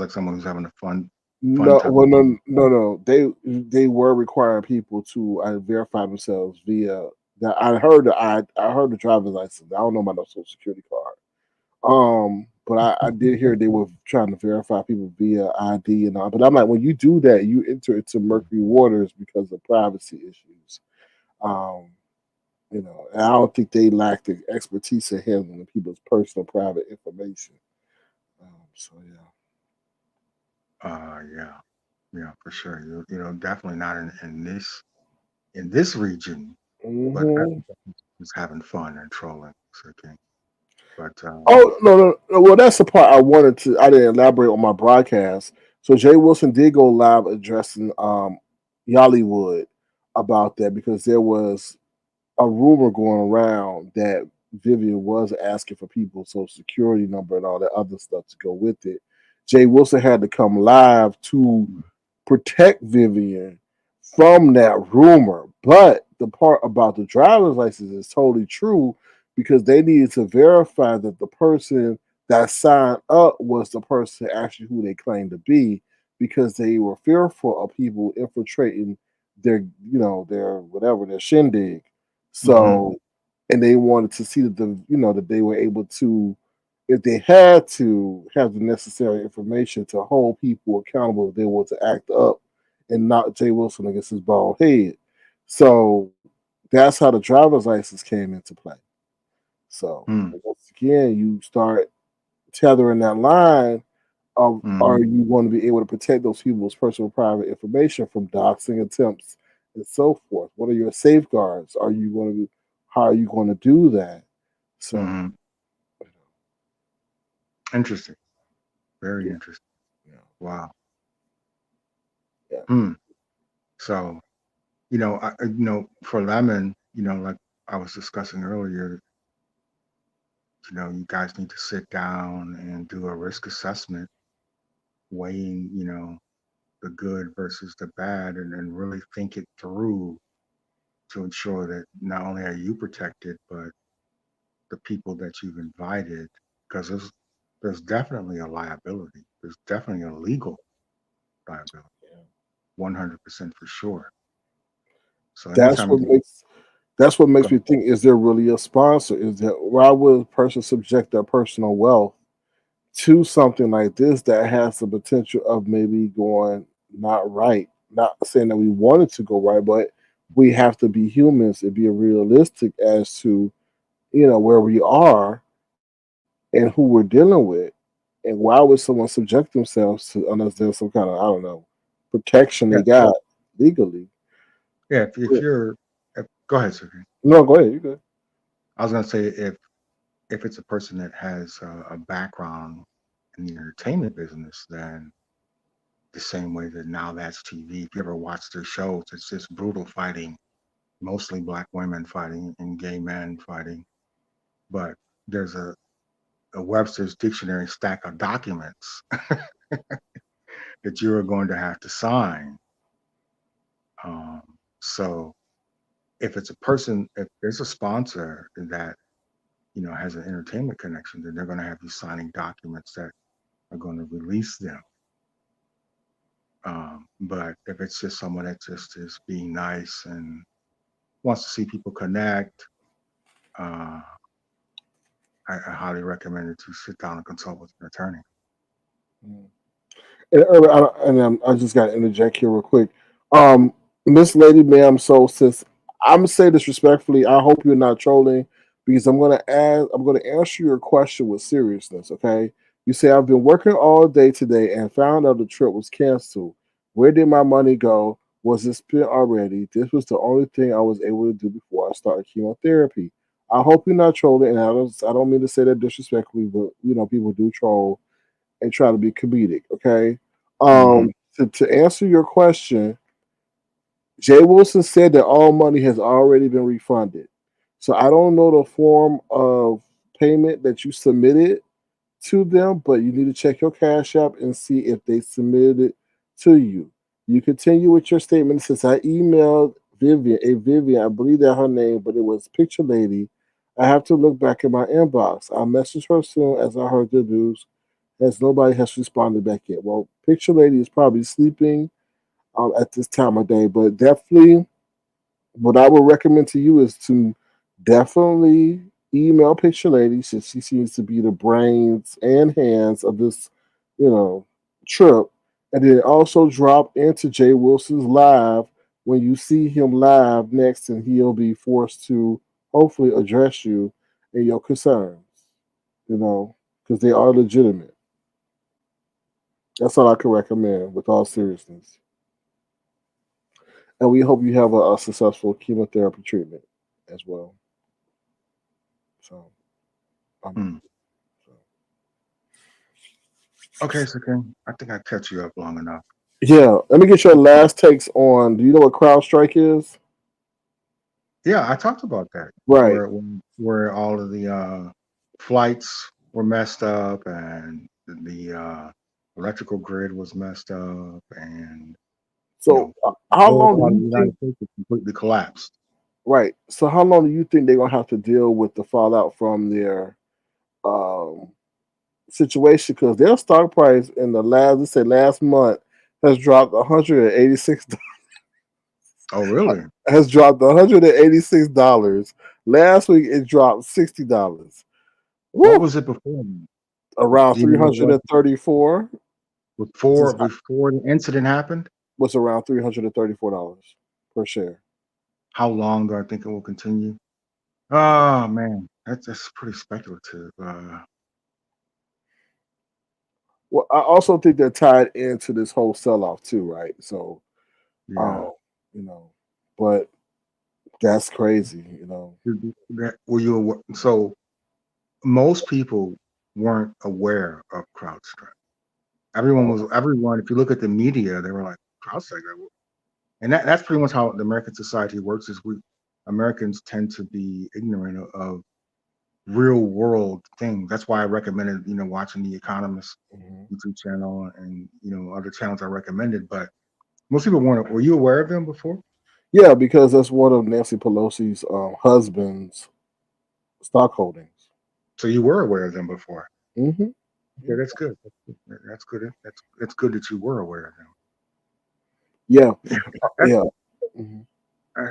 like someone who's having a fun no, time. well, no. They were requiring people to verify themselves via that. I heard the driver's license. I don't know about no social security card. But I did hear they were trying to verify people via ID and all. But I'm like, when you do that, you enter into murky waters because of privacy issues. Um, and I don't think they lack the expertise in handling people's personal private information. So yeah. Yeah, yeah, for sure. Definitely not in this region, but Hmm. everyone's having fun and trolling. It's okay. But Oh no. Well, that's the part I wanted to. I didn't elaborate on my broadcast. So Jay Wilson did go live addressing Yollywood about that because there was a rumor going around that Vivian was asking for people's social security number and all that other stuff to go with it. Jay Wilson had to come live to protect Vivian from that rumor, but the part about the driver's license is totally true because they needed to verify that the person that signed up was the person actually who they claimed to be because they were fearful of people infiltrating their, their whatever, their shindig. Mm-hmm. So, and they wanted to see that that they were able to, if they had to, have the necessary information to hold people accountable if they were to act up and knock Jay Wilson against his bald head. So that's how the driver's license came into play. So Mm-hmm. once again, you start tethering that line of, are Mm-hmm. you going to be able to protect those people's personal private information from doxing attempts and so forth? What are your safeguards? Are you going to, how are you going to do that? So Mm-hmm. Interesting. Very yeah, interesting. yeah, Wow. yeah. Hmm. So, for Lemon, like I was discussing earlier, you guys need to sit down and do a risk assessment, weighing, the good versus the bad, and then really think it through to ensure that not only are you protected, but the people that you've invited, because there's definitely a liability. There's definitely a legal liability, 100% for sure. So That's anytime what you makes that's what go, makes me think: is there really a sponsor? Is that why would a person subject their personal wealth to something like this that has the potential of maybe going not right? Not saying that we want it to go right, but we have to be humans and be realistic as to where we are and who we're dealing with. And why would someone subject themselves to, unless there's some kind of, I don't know, protection they yeah, got legally? yeah. If Yeah. you're, go ahead, Sergey. No, go ahead. You good? I was gonna say if it's a person that has a background in the entertainment business, then the same way that Now That's TV. If you ever watch their shows, it's just brutal fighting, mostly black women fighting and gay men fighting. But there's a Webster's dictionary stack of documents that you are going to have to sign. Um, so if it's a person, if there's a sponsor that has an entertainment connection, then they're going to have you signing documents that are going to release them. But if it's just someone that just is being nice and wants to see people connect, uh, I highly recommend it to sit down and consult with an attorney. And I just got to interject here real quick. Um, Miss Lady Ma'am, so since I'm gonna say this respectfully, I hope you're not trolling because I'm gonna answer your question with seriousness. Okay, you say I've been working all day today and found out the trip was canceled. Where did my money go? Was it spent already? This was the only thing I was able to do before I started chemotherapy. I hope you're not trolling, and I don't mean to say that disrespectfully, but people do troll and try to be comedic. Okay. Hmm. To answer your question, Jay Wilson said that all money has already been refunded. So I don't know the form of payment that you submitted to them, but you need to check your Cash App and see if they submitted it to you. You continue with your statement. Since I emailed Vivian, I believe that her name, but it was Picture Lady. I have to look back in my inbox. I'll message her soon as I heard the news, as nobody has responded back yet. Well, Picture Lady is probably sleeping at this time of day, but definitely what I would recommend to you is to definitely email Picture Lady since she seems to be the brains and hands of this, you know, trip. And then also drop into Jay Wilson's live when you see him live next, and he'll be forced to hopefully address you and your concerns, because they are legitimate. That's all I can recommend with all seriousness. And we hope you have a successful chemotherapy treatment as well. So, um, Hmm. Okay, so Ken, I think I kept you up long enough. yeah, let me get your last takes on. Do you know what CrowdStrike is? Yeah, I talked about that Right. where all of the flights were messed up and the electrical grid was messed up and So, the how whole long do part of you the United think? States was completely collapsed. Right. So how long do you think they're gonna have to deal with the fallout from their um, situation? Because their stock price in the last, let's say last month, has dropped $186. Oh, really? Has dropped $186. Last week it dropped $60. What Woo! was it before? Around Do you know what it 334. was This before is before the incident happened? was around $334 per share. How long do I think it will continue? Oh man, that's pretty speculative. Well, I also think they're tied into this whole sell off too, right? So, Yeah. um, you know, but that's crazy, you know. Were you so most people weren't aware of CrowdStrike. Everyone. If you look at the media, they were like CrowdStrike, and that's pretty much how the American society works. Is we Americans tend to be ignorant of real world things. That's why I recommended watching The Economist Mhm. YouTube channel and other channels I recommended. But most people weren't. Were you aware of them before? Yeah, because that's one of Nancy Pelosi's husband's stock holdings. So you were aware of them before. Hmm. Okay, that's good. That's good. That's good that you were aware of them. Yeah, That's, yeah. Mhm.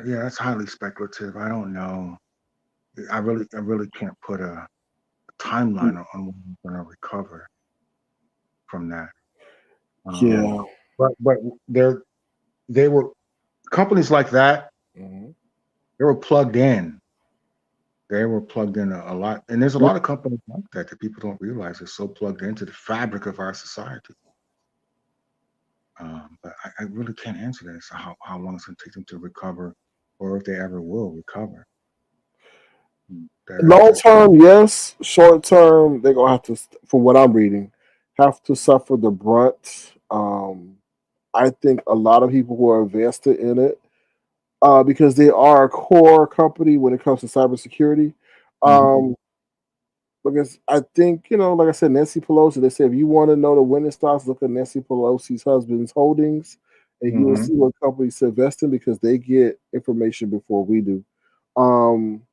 yeah, that's highly speculative. I don't know. I really can't put a timeline on when we're going to recover from that. Yeah. But they were companies like that. Mhm. They were plugged in. They were plugged in a lot, and there's a Yep. lot of companies like that people don't realize are so plugged into the fabric of our society. But I really can't answer that. So how long it's going to take them to recover, or if they ever will recover. Long That's term, yes. Short term, they're gonna have to, from what I'm reading, have to suffer the brunt. I think a lot of people who are invested in it, because they are a core company when it comes to cybersecurity. Mhm. Um, because I think, like I said, Nancy Pelosi, they said if you want to know the winning stocks, look at Nancy Pelosi's husband's holdings, and you will Mhm. see what companies to invest in because they get information before we do. Um,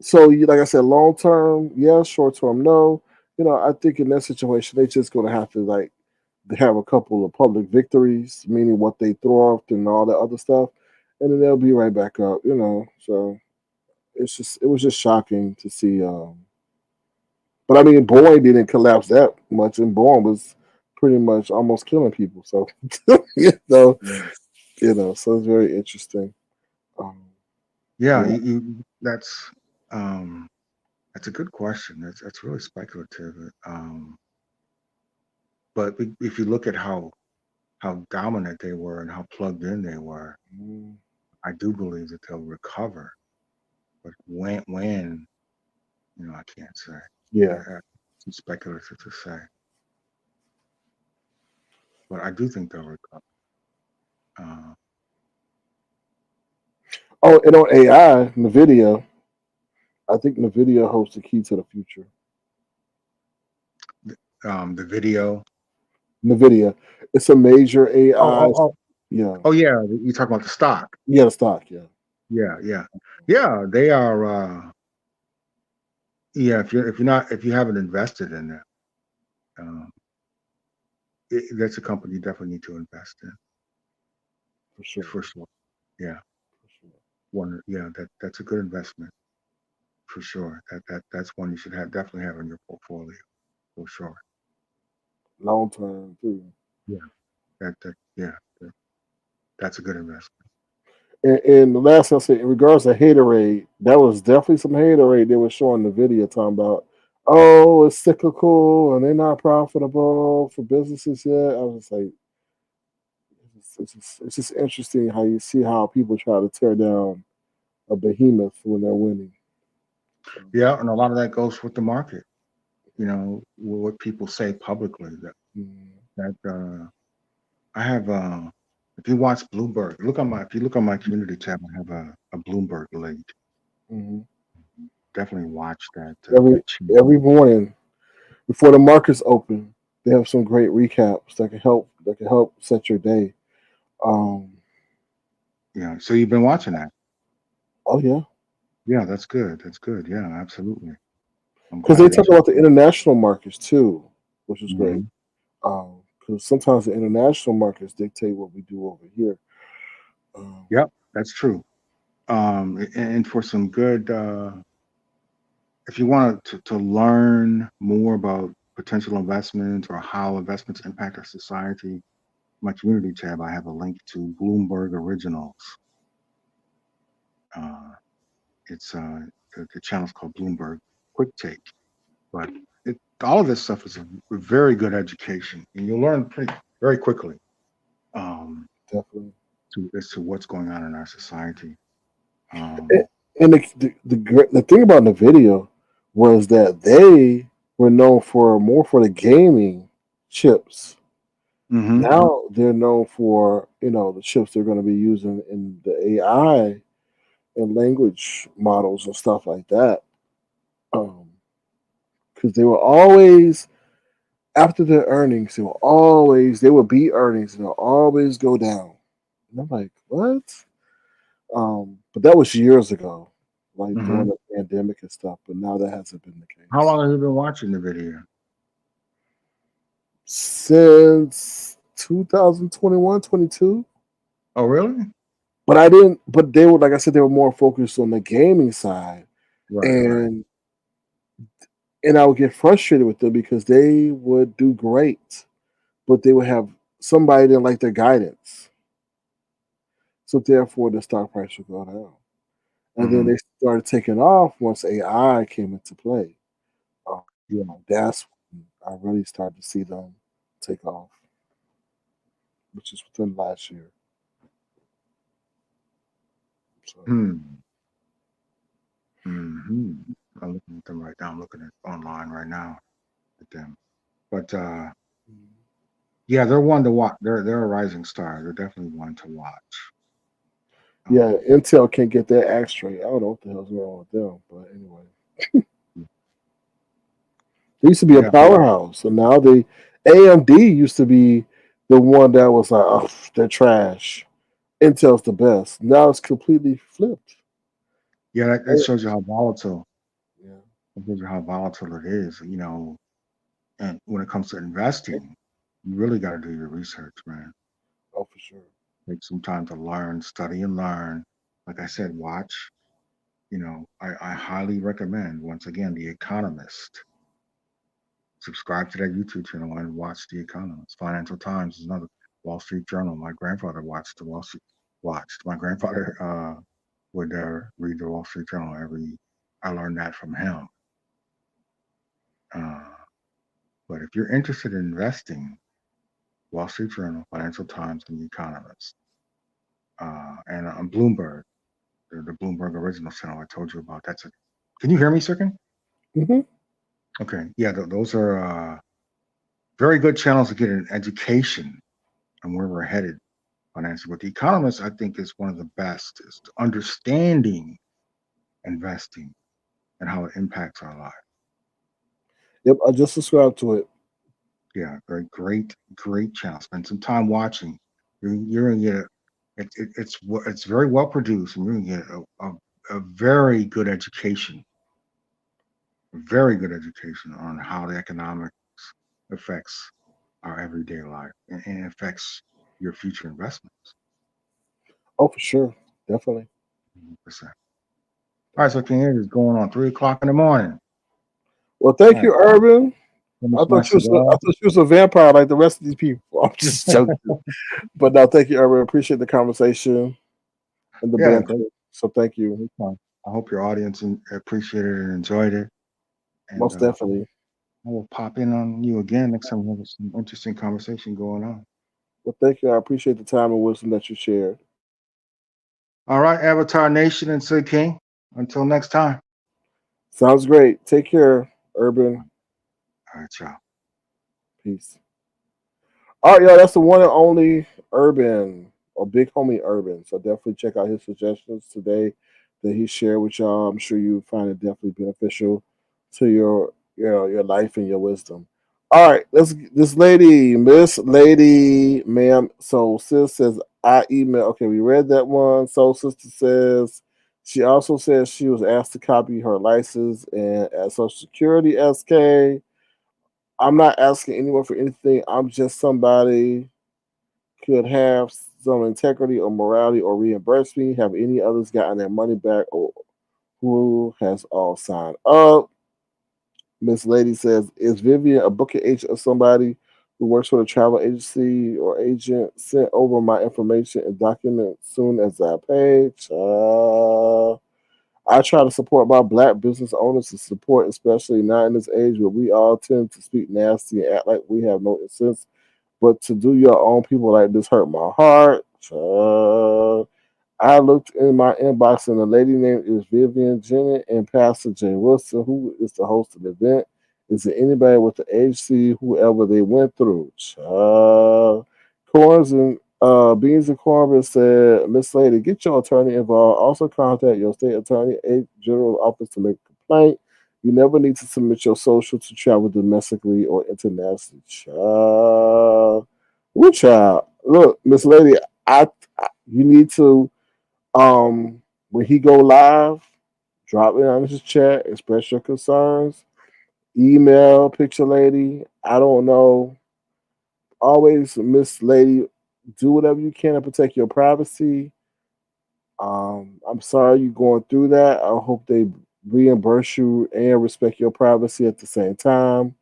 so, like I said, long term, yes. Short term, no. I think in that situation, they're just going to have to like have a couple of public victories, meaning what they throw off and all that other stuff, and then they'll be right back up. So it was just shocking to see. But I mean, Boeing didn't collapse that much, and Boeing was pretty much almost killing people. So you know, Yeah. so it's very interesting. Um, Yeah, yeah. um, that's a good question. That's really speculative. But if you look at how dominant they were and how plugged in they were, Mm, I do believe that they'll recover. But when I can't say. yeah. It's speculative to say, but I do think they'll recover. Uh, Oh, and on AI, NVIDIA, I think NVIDIA holds the key to the future. the video. NVIDIA, it's a major Oh, AI. oh, oh, Yeah, oh, yeah. You talking about the stock? yeah, the stock. Yeah, Yeah, yeah, yeah. They are. Yeah, if you haven't invested in them, um, that's a company you definitely need to invest in for sure. for sure. Yeah, For sure. one. Yeah, that's a good investment for sure. That's one you should definitely have in your portfolio for sure. Long term too. Yeah, yeah, that's a good investment. And the last I said, in regards to haterade, that was definitely some haterade they were showing the video talking about. Oh, it's cyclical and they're not profitable for businesses yet. I was like, it's just interesting how you see how people try to tear down a behemoth when they're winning. So, Yeah, and a lot of that goes with the market. What people say publicly. mm, That I have. If you watch Bloomberg, if you look on my community tab, I have a Bloomberg link. mhm. Definitely watch that. every That channel. every morning before the markets open, they have some great recaps that can help set your day. Um, So you've been watching that. Oh yeah, Yeah, that's good. That's good. Yeah, absolutely. I'm because glad they that talk you. about the international markets too, which is great. Mhm. Because sometimes the international markets dictate what we do over here. Um, Yep, that's true. And for some good, if you want to learn more about potential investments or how investments impact our society, my community tab, I have a link to Bloomberg Originals. Uh, it's the channel's called Bloomberg Quick Take, but all of this stuff is a very good education, and you'll learn pretty very quickly um, Definitely. as to what's going on in our society. And, Um, and the thing about the video was that they were known for more for the gaming chips. hmm Now they're known for the chips they're going to be using in the AI and language models and stuff like that. Because they were always after their earnings, they would beat earnings and they'll always go down. And I'm like, what? But that was years ago, like hmm during the pandemic and stuff. But now that hasn't been the How case long have you been watching the video? since 2021, 22. Oh, really? But I didn't. But they were, like I said, they were more focused on the gaming side, Right, right. and I would get frustrated with them because they would do great, but they would have somebody didn't like their guidance, so therefore the stock price would go down. And then hmm they started taking off once AI came into play. Um, Yeah. that's when I really started to see them take off, which is within last year. So Hmm. hmm I'm looking at them right now. I'm looking at online right now at them. But yeah, they're one to watch. They're a rising star. They're definitely one to watch. yeah, Um, Intel can't get their act straight. I don't know what the hell's wrong with them, but anyway, they used to be a yeah, powerhouse, and now they AMD used to be the one that was like, oh, they're trash. Intel's the best. Now it's completely flipped. yeah. That Oh, shows you how volatile. yeah, It shows you how volatile it is. And when it comes to investing, you really got to do your research, man. oh for sure. Take some time to learn, study, and learn. Like I said, watch. I highly recommend once again The Economist. Subscribe to that YouTube channel and watch The Economist. Financial Times is another. Wall Street Journal. My grandfather watched the Wall Street. Watched. My grandfather would read the Wall Street Journal every. I learned that from him. Uh, but if you're interested in investing, Wall Street Journal, Financial Times, and The Economist, and on Bloomberg, the Bloomberg Original channel I told you about. That's a. Can you hear me, Sirkin? Hmm. Okay. Yeah, those are very good channels to get an education on where we're headed financially. But The Economist, I think, is one of the best is understanding investing and how it impacts our life. Yep, I just subscribed to it. Yeah, great channel. Spend some time watching. You're gonna get it's very well produced, and you're gonna get a very good education on how the economics affects our everyday life and affects your future investments. Oh, for sure, definitely, 100%. All right, so definitely. King, it is going on 3 o'clock in the morning. Well, All thank right, you, Urban. finish my I cigar. thought you was a vampire like the rest of these people. I'm just joking. But no, thank you, Urban. Appreciate the conversation and the Yeah, banter. great, So thank you. great fun. I hope your audience appreciated it and enjoyed it. And Most definitely. I will pop in on you again next time we have some interesting conversation going on. Well, thank you. I appreciate the time and wisdom that you shared. All right, Avatar Nation and Sid King. Until next time. Sounds great. Take care, Urban. All right, y'all. Peace. All right, y'all. That's the one and only Urban or Big Homie Urban. So definitely check out his suggestions today that he shared with y'all. I'm sure you find it definitely beneficial to your life and your wisdom. All right, let's this lady, Miss Lady, ma'am. So sis says I email. Okay, we read that one. Soul Sister says She also said she was asked to copy her license and at Social Security SK. I'm not asking anyone for anything. I'm just somebody could have some integrity or morality or reimburse me. Have any others gotten their money back or who has all signed up? Miss Lady says, is Vivian a booking agent or somebody who works for a travel agency or agent? Sent over my information and documents soon as I pay. I try to support my black business owners to support, especially not in this age where we all tend to speak nasty and act like we have no sense. But to do your own people like this hurt my heart. I looked in my inbox and the lady name is Vivian Jennett and Pastor Jay Wilson, who is the host of the event. Is it anybody with the HC, whoever they went through? Corns and Beans and Corbin said, Miss Lady, get your attorney involved. Also contact your state attorney, a general office to make a complaint. You never need to submit your social to travel domestically or internationally. Child. Woo, child. Look, Miss Lady, you need to when he go live, drop it on his chat, express your concerns, email picture lady. I don't know. Always, Miss Lady, do whatever you can to protect your privacy. I'm sorry you're going through that. I hope they reimburse you and respect your privacy at the same time.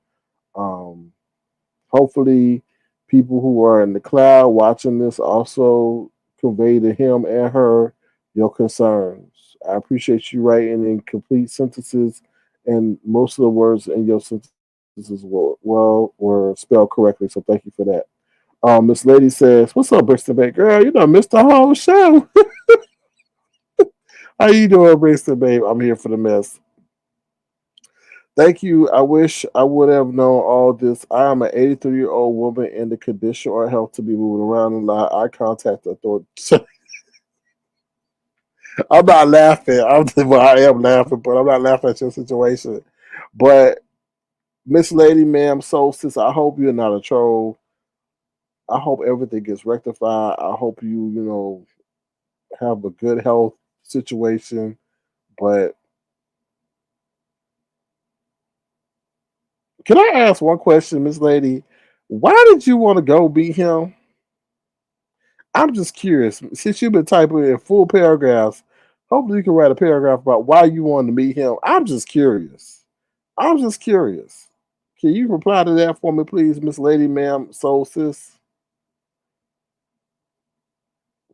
Um, Hopefully, people who are in the cloud watching this also convey to him and her your concerns. I appreciate you writing in complete sentences, and most of the words in your sentences were spelled correctly. So thank you for that. Miss Lady says, "What's up, Bristol Bay girl? You done missed the whole show. How you doing, Bristol Babe? I'm here for the mess. Thank you. I wish I would have known all this. I am an 83-year-old woman in the condition or health to be moving around a lot. I contact the authorities. I'm not laughing. Well, I am laughing, but I'm not laughing at your situation. But Miss Lady, ma'am, soul sis, I hope you're not a troll. I hope everything gets rectified. I hope you have a good health situation. But can I ask one question, Miss Lady? Why did you want to go beat him? I'm just curious. Since you've been typing in full paragraphs, hopefully you can write a paragraph about why you wanted to meet him. I'm just curious. I'm just curious. Can you reply to that for me, please, Miss Lady, ma'am, soul sis?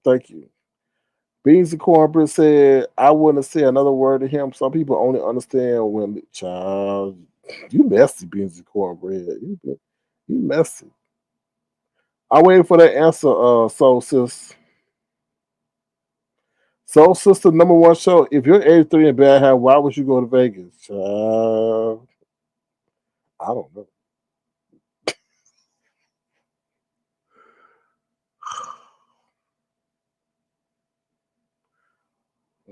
Thank you. Beans and Cornbread said, I wouldn't say another word to him. Some people only understand when, child, you messy, Beans and Cornbread. You messy. I'm waiting for that answer, soul sis. Soul Sister number one show. If you're 83 and bad habit, why would you go to Vegas? I don't know.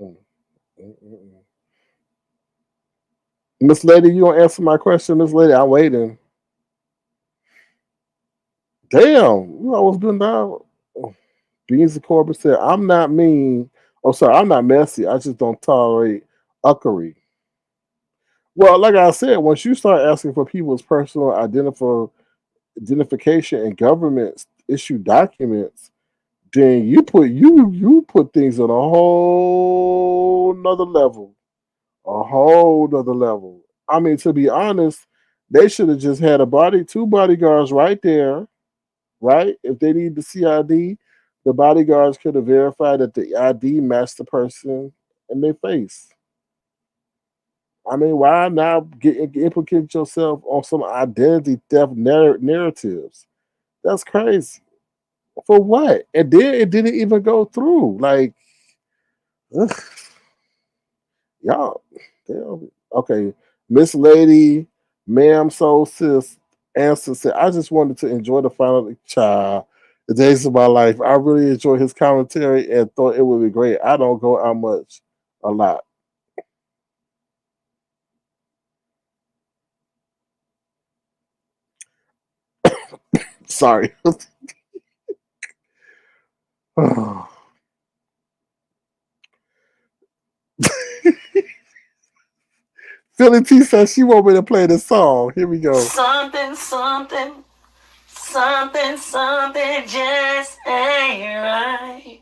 Mm, mm, mm, mm. Miss Lady, you don't answer my question, Miss Lady. I'm waiting. Damn, you always been down. Beans and Corbett said, I'm not mean. Oh, sorry, I'm not messy. I just don't tolerate uckery. Well, like I said, once you start asking for people's personal identification and government issue documents, then you put things on a whole nother level. A whole nother level. I mean, to be honest, they should have just had two bodyguards right there, right? If they need the CID, the bodyguards could have verified that the ID matched the person in their face. I mean, why now implicate yourself on some identity theft narratives? That's crazy. For what? And then it didn't even go through. Like, ugh, y'all, damn. Okay, Miss Lady, ma'am, soul sis, answer said, I just wanted to enjoy the final child. The days of my life. I really enjoyed his commentary and thought it would be great. I don't go out much, a lot. Sorry. Philly T says she want me to play this song. Here we go. Something, something, something, something just ain't right.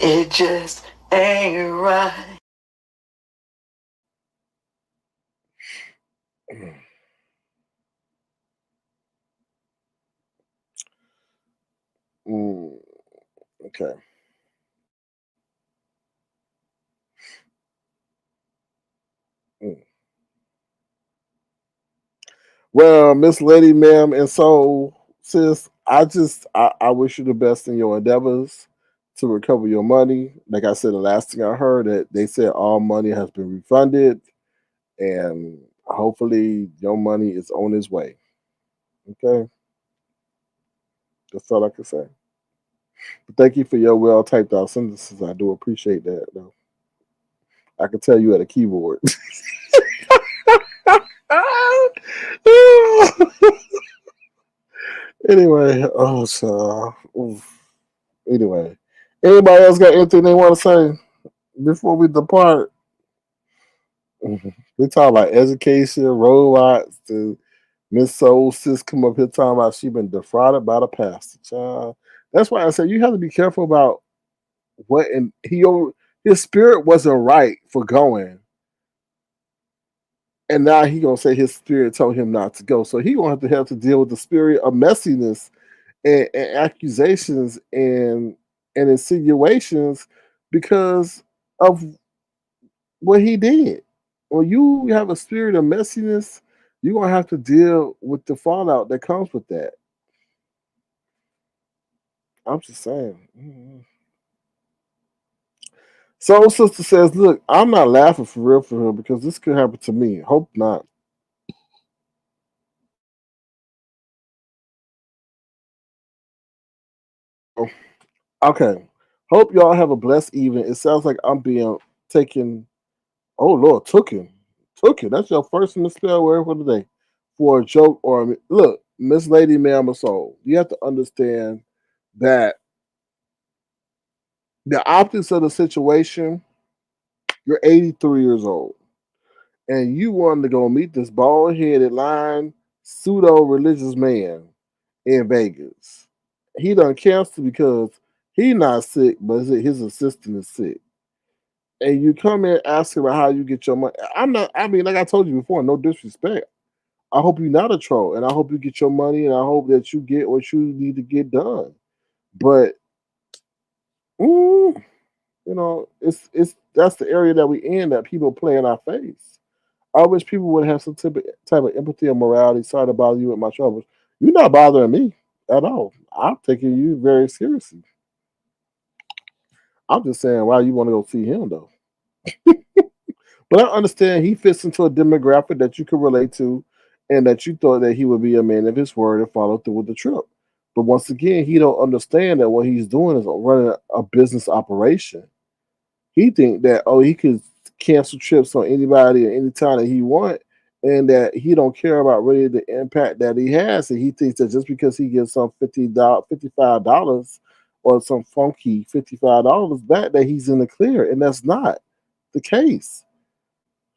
It just ain't right. Mm, okay. Mm. Well, Miss Lady, ma'am, and so sis, I wish you the best in your endeavors to recover your money. Like I said, the last thing I heard that they said all money has been refunded, and hopefully your money is on its way. Okay, that's all I can say. But thank you for your well typed out sentences. I do appreciate that. Though I can tell you at a keyboard. Anyway, oh so oof. Anyway, anybody else got anything they want to say before we depart? We talk about education, robots, the Miss Soul Sis come up here talking about she been defrauded by the pastor. Child. That's why I said you have to be careful about what and his spirit wasn't right for going. And now he gonna say his spirit told him not to go. So he gonna have to deal with the spirit of messiness and accusations and insinuations because of what he did. When you have a spirit of messiness, you're gonna have to deal with the fallout that comes with that. I'm just saying. Soul Sister says, look, I'm not laughing for real because this could happen to me. Hope not. Okay. Hope y'all have a blessed evening. It sounds like I'm being taken. Oh Lord, tooken. Tooken. That's your first misspell word for the day. For a joke or look, Miss Lady Ma'am Soul. You have to understand that the optics of the situation, you're 83 years old. And you wanted to go meet this bald headed lying pseudo religious man in Vegas. He done canceled because he not sick, but his assistant is sick. And you come in asking about how you get your money. I'm not. I mean, like I told you before, no disrespect. I hope you're not a troll, and I hope you get your money, and I hope that you get what you need to get done. But mm, it's that's the area that we in that people play in our face. I wish people would have some type of empathy or morality. Sorry to bother you with my troubles. You're not bothering me at all. I'm taking you very seriously. I'm just saying why you want to go see him though. But I understand he fits into a demographic that you can relate to and that you thought that he would be a man of his word and follow through with the trip. But once again, he don't understand that what he's doing is running a business operation. He think that he could cancel trips on anybody at any time that he want and that he don't care about really the impact that he has. And he thinks that just because he gets some $55 or some funky $55 back that he's in the clear. And that's not the case.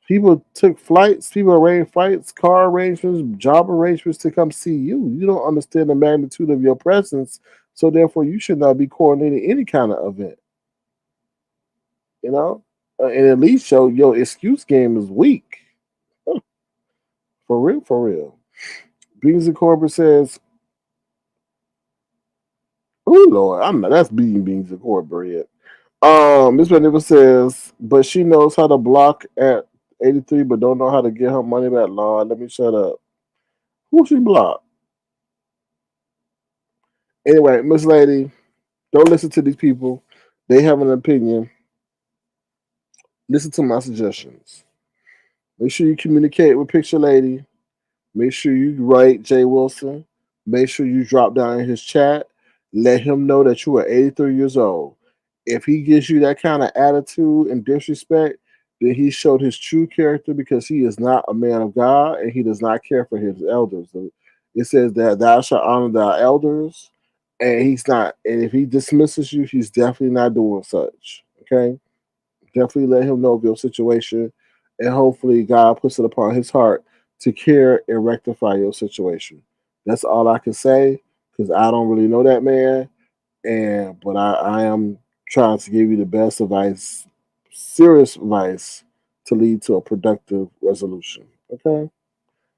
People took flights, people arranged flights, car arrangements, job arrangements to come see you. You don't understand the magnitude of your presence, so therefore you should not be coordinating any kind of event. You know, and at least your excuse game is weak. For real, for real. Beans and Corbett says, "Oh Lord, I'm not. That's beating Beans and Corbett." Miss Beneva says, "But she knows how to block at 83, but don't know how to get her money back." Lord, let me shut up. Who she blocked? Anyway, Miss Lady, don't listen to these people. They have an opinion. Listen to my suggestions. Make sure you communicate with Picture Lady. Make sure you write Jay Wilson. Make sure you drop down in his chat. Let him know that you are 83 years old. If he gives you that kind of attitude and disrespect, then he showed his true character because he is not a man of God and he does not care for his elders. It says that thou shalt honor thy elders, and he's not. And if he dismisses you, he's definitely not doing such. Okay, Definitely let him know of your situation, and hopefully God puts it upon his heart to care and rectify your situation. That's all I can say because I don't really know that man, and but I am trying to give you the best advice, serious advice to lead to a productive resolution. Okay,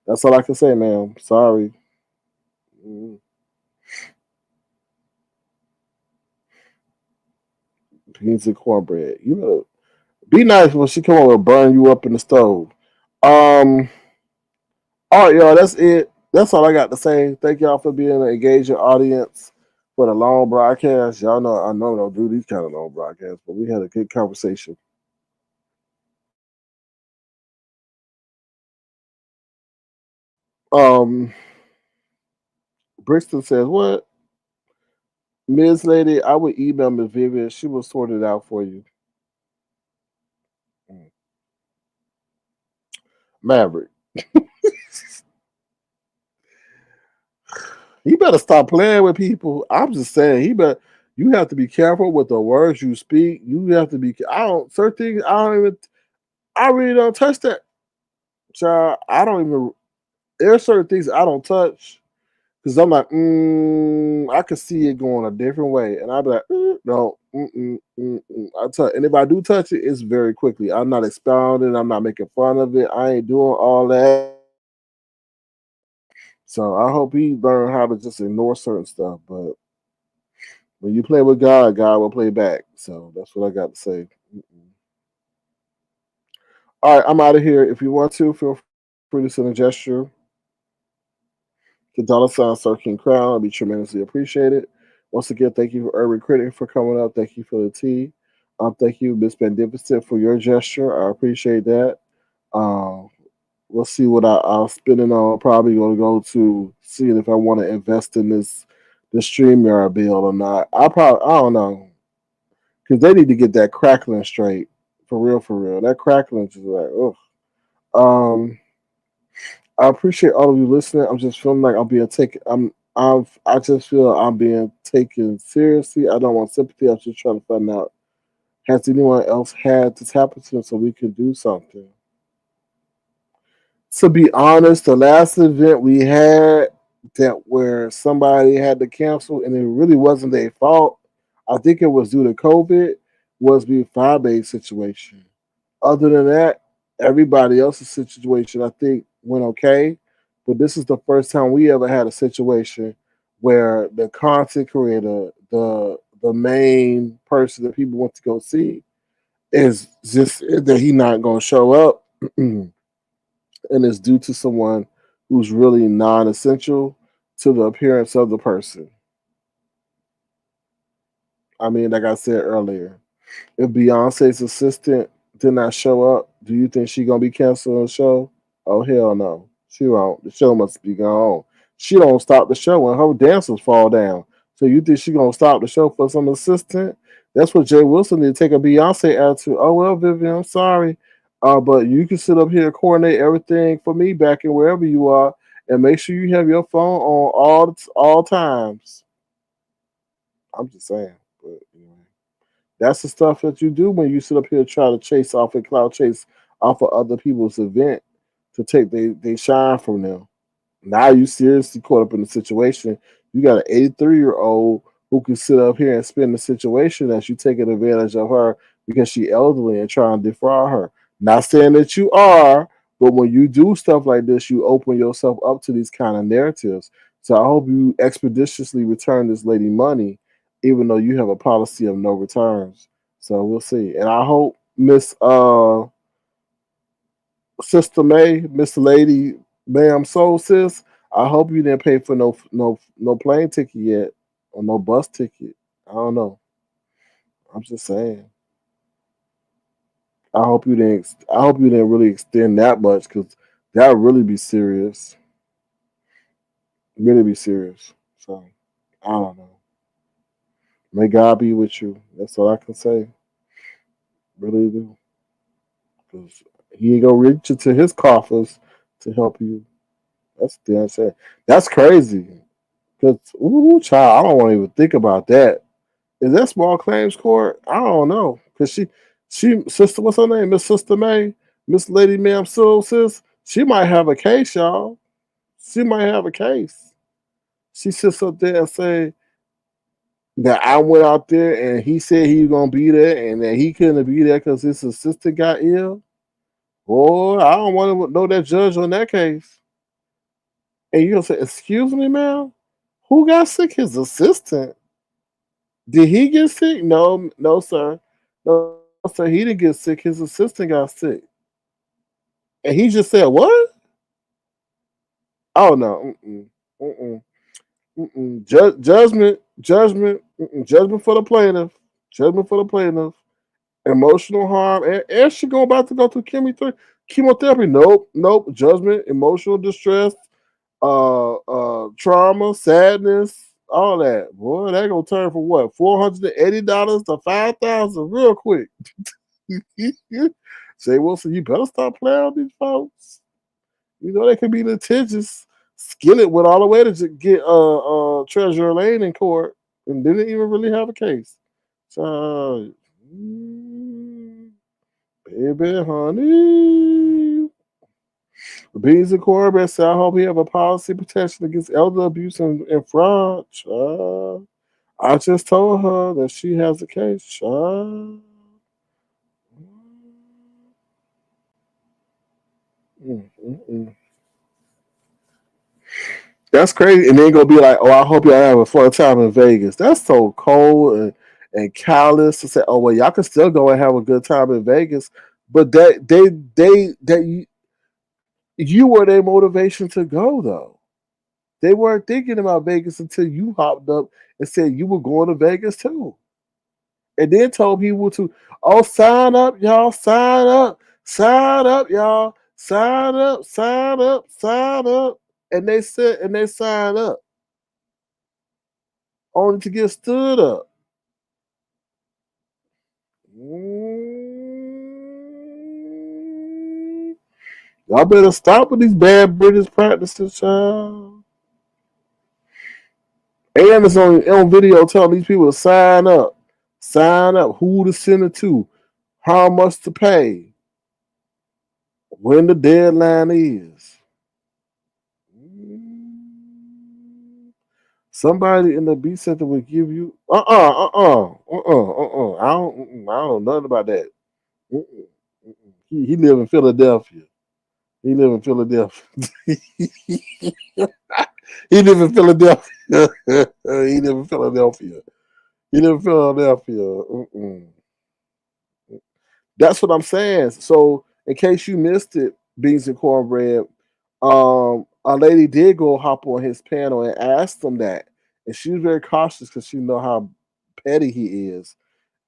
that's all I can say, ma'am. Sorry. Mm, Beans and cornbread. You better be nice when she come over and burn you up in the stove. Um. All right, y'all. That's it. That's all I got to say. Thank y'all for being an engaging audience for the long broadcast. Y'all know I know I don't do these kind of long broadcasts, but we had a good conversation. Um, Brixton says, "What, Ms. Lady? I would email Miss Vivian. She will sort it out for you." Mm. Maverick, he better stop playing with people. I'm just saying, he better. You have to be careful with the words you speak. You have to be. I don't certain things. I don't even. I really don't touch that. Child, I don't even. There are certain things I don't touch because I'm like, I can see it going a different way, and I'll be like, no, I touch, and if I do touch it, it's very quickly. I'm not expounding. I'm not making fun of it. I ain't doing all that. So I hope he learn how to just ignore certain stuff. But when you play with God, God will play back. So that's what I got to say. All right, I'm out of here. If you want to, feel free to send a gesture the $ Sir King Crown. I'd be tremendously appreciated. Once again, thank you for Urban Critic for coming up. Thank you for the tea. Thank you, Miss Magnificent, for your gesture. I appreciate that. Um, we'll see what I'll spend it on. Probably going to go to seeing if I want to invest in this StreamYard bill or not. I don't know because they need to get that crackling straight for real, for real. That crackling is like, ugh. Um, I appreciate all of you listening. I'm just feeling like I'm being taken. I just feel I'm being taken seriously. I don't want sympathy. I'm just trying to find out has anyone else had this happen to them so we could do something. To be honest, the last event we had that where somebody had to cancel and it really wasn't their fault. I think it was due to COVID. Was the 5 day situation. Other than that, everybody else's situation I think went okay. But this is the first time we ever had a situation where the content creator, the main person that people want to go see, is just that he not gonna show up, and it's due to someone who's really non-essential to the appearance of the person. I mean, like I said earlier, if Beyonce's assistant did not show up, do you think she gonna be canceling the show? Oh hell no, she won't. The show must be gone. She don't stop the show when her dancers fall down. So you think she gonna stop the show for some assistant? That's what Jay Wilson did. Take a Beyonce attitude. Oh well, Vivian, I'm sorry, but you can sit up here and coordinate everything for me back in wherever you are, and make sure you have your phone on all times. I'm just saying, but anyway. That's the stuff that you do when you sit up here trying to chase off and cloud chase off of other people's event to take they shine from them. Now you seriously caught up in the situation. You got an 83-year-old who can sit up here and spin the situation that you taking advantage of her because she elderly and trying to defraud her. Not saying that you are, but when you do stuff like this, you open yourself up to these kind of narratives. So I hope you expeditiously return this lady money, even though you have a policy of no returns. So we'll see. And I hope Miss Sister May, Miss Lady, Ma'am Soul Sis, I hope you didn't pay for no plane ticket yet or no bus ticket. I don't know. I'm just saying. I hope you didn't. I hope you didn't really extend that much because that would really be serious. Really be serious. So I don't know. May God be with you. That's all I can say. Really do. Because He ain't gonna reach into His coffers to help you. That's damn sad. That's crazy. Cause ooh, child, I don't want to even think about that. Is that small claims court? I don't know. Cause She sister, what's her name? Miss Sister May, Miss Lady Ma'am Soul sis. She might have a case, y'all. She might have a case. She sits up there and say that I went out there and he said he was gonna be there and that he couldn't be there because his assistant got ill. Boy, I don't want to know that judge on that case. And you gonna say, "Excuse me, ma'am, who got sick? His assistant? Did he get sick? No, no, sir. No, sir. He didn't get sick. His assistant got sick." And he just said, "What? Oh no, mm-mm, mm-mm. Judgment for the plaintiff. Judgment for the plaintiff. Emotional harm, and she about to go through chemotherapy. Nope, nope. Judgment, emotional distress, trauma, sadness, all that. Boy, that gonna turn from what $480 to 5,000 real quick. Jay Wilson, you better stop playing with these folks. You know they can be litigious. Skillet went all the way to get Treasurer Lane in court and didn't even really have a case. So, baby, honey. Beans and Corbett said, I hope he have a policy protection against elder abuse and fraud. I just told her that she has a case. Mm, mm, mm. That's crazy. And then gonna be like, oh, I hope y'all have a fun time in Vegas. That's so cold and callous to say, oh well, y'all can still go and have a good time in Vegas. But you were their motivation to go though. They weren't thinking about Vegas until you hopped up and said you were going to Vegas too. And then told people to, oh, sign up, y'all, sign up, y'all, sign up. And they said, and they signed up only to get stood up. Y'all better stop with these bad British practices, child. And it's on video telling these people to sign up, who to send it to, how much to pay, when the deadline is. Somebody in the B center will give you I don't know nothing about that. Mm-mm, mm-mm. He live in Philadelphia. He live in Philadelphia. He live in Philadelphia. He live in Philadelphia. He live in Philadelphia. Mm-mm. That's what I'm saying. So, in case you missed it, Beans and Cornbread, a lady did go hop on his panel and asked him that, and she was very cautious because she know how petty he is.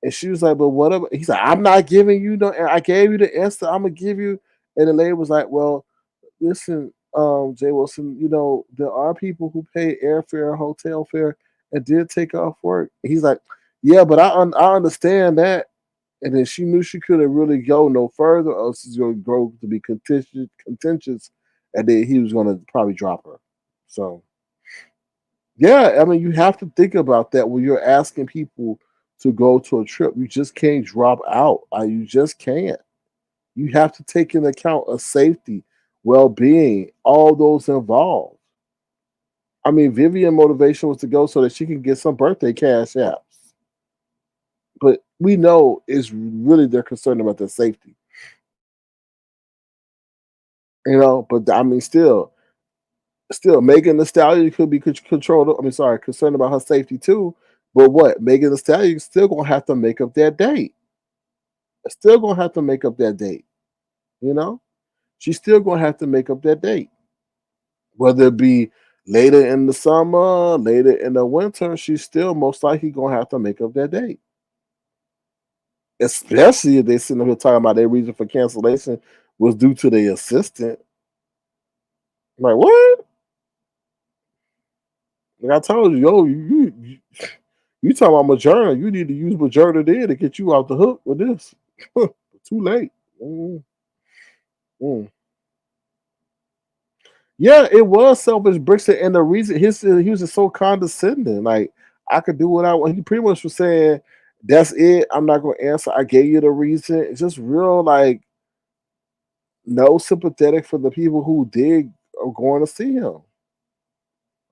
And she was like, "But what?" He's like, "I'm not giving you no. I gave you the answer. I'm gonna give you." And the lady was like, "Well, listen, Jay Wilson. You know there are people who pay airfare, hotel fare, and did take off work." He's like, "Yeah, but I understand that." And then she knew she couldn't really go no further, or she's going to grow to be contentious, and then he was going to probably drop her. So, yeah, I mean, you have to think about that when you're asking people to go to a trip. You just can't drop out. You just can't. You have to take into account of safety, well-being, all those involved. I mean, Vivian motivation was to go so that she can get some birthday cash apps, but we know it's really they're concerned about their safety. But I mean, still, Megan the Stallion could be controlled. I mean, sorry, concerned about her safety too. But what? Megan the Stallion still gonna have to make up that date. Still gonna have to make up that date. You know, she's still gonna have to make up that date. Whether it be later in the summer, later in the winter, she's still most likely gonna have to make up that date. Especially if they sitting here talking about their reason for cancellation was due to the assistant. Like what? Like I told you, yo, you talking about Moderna? You need to use Moderna there to get you off the hook with this. Too late. Mm, mm. Yeah, it was selfish, Brixton, and the reason he was just so condescending. Like I could do what I want. He pretty much was saying That's it. I'm not gonna answer. I gave you the reason. It's just real like no sympathetic for the people who did are going to see him.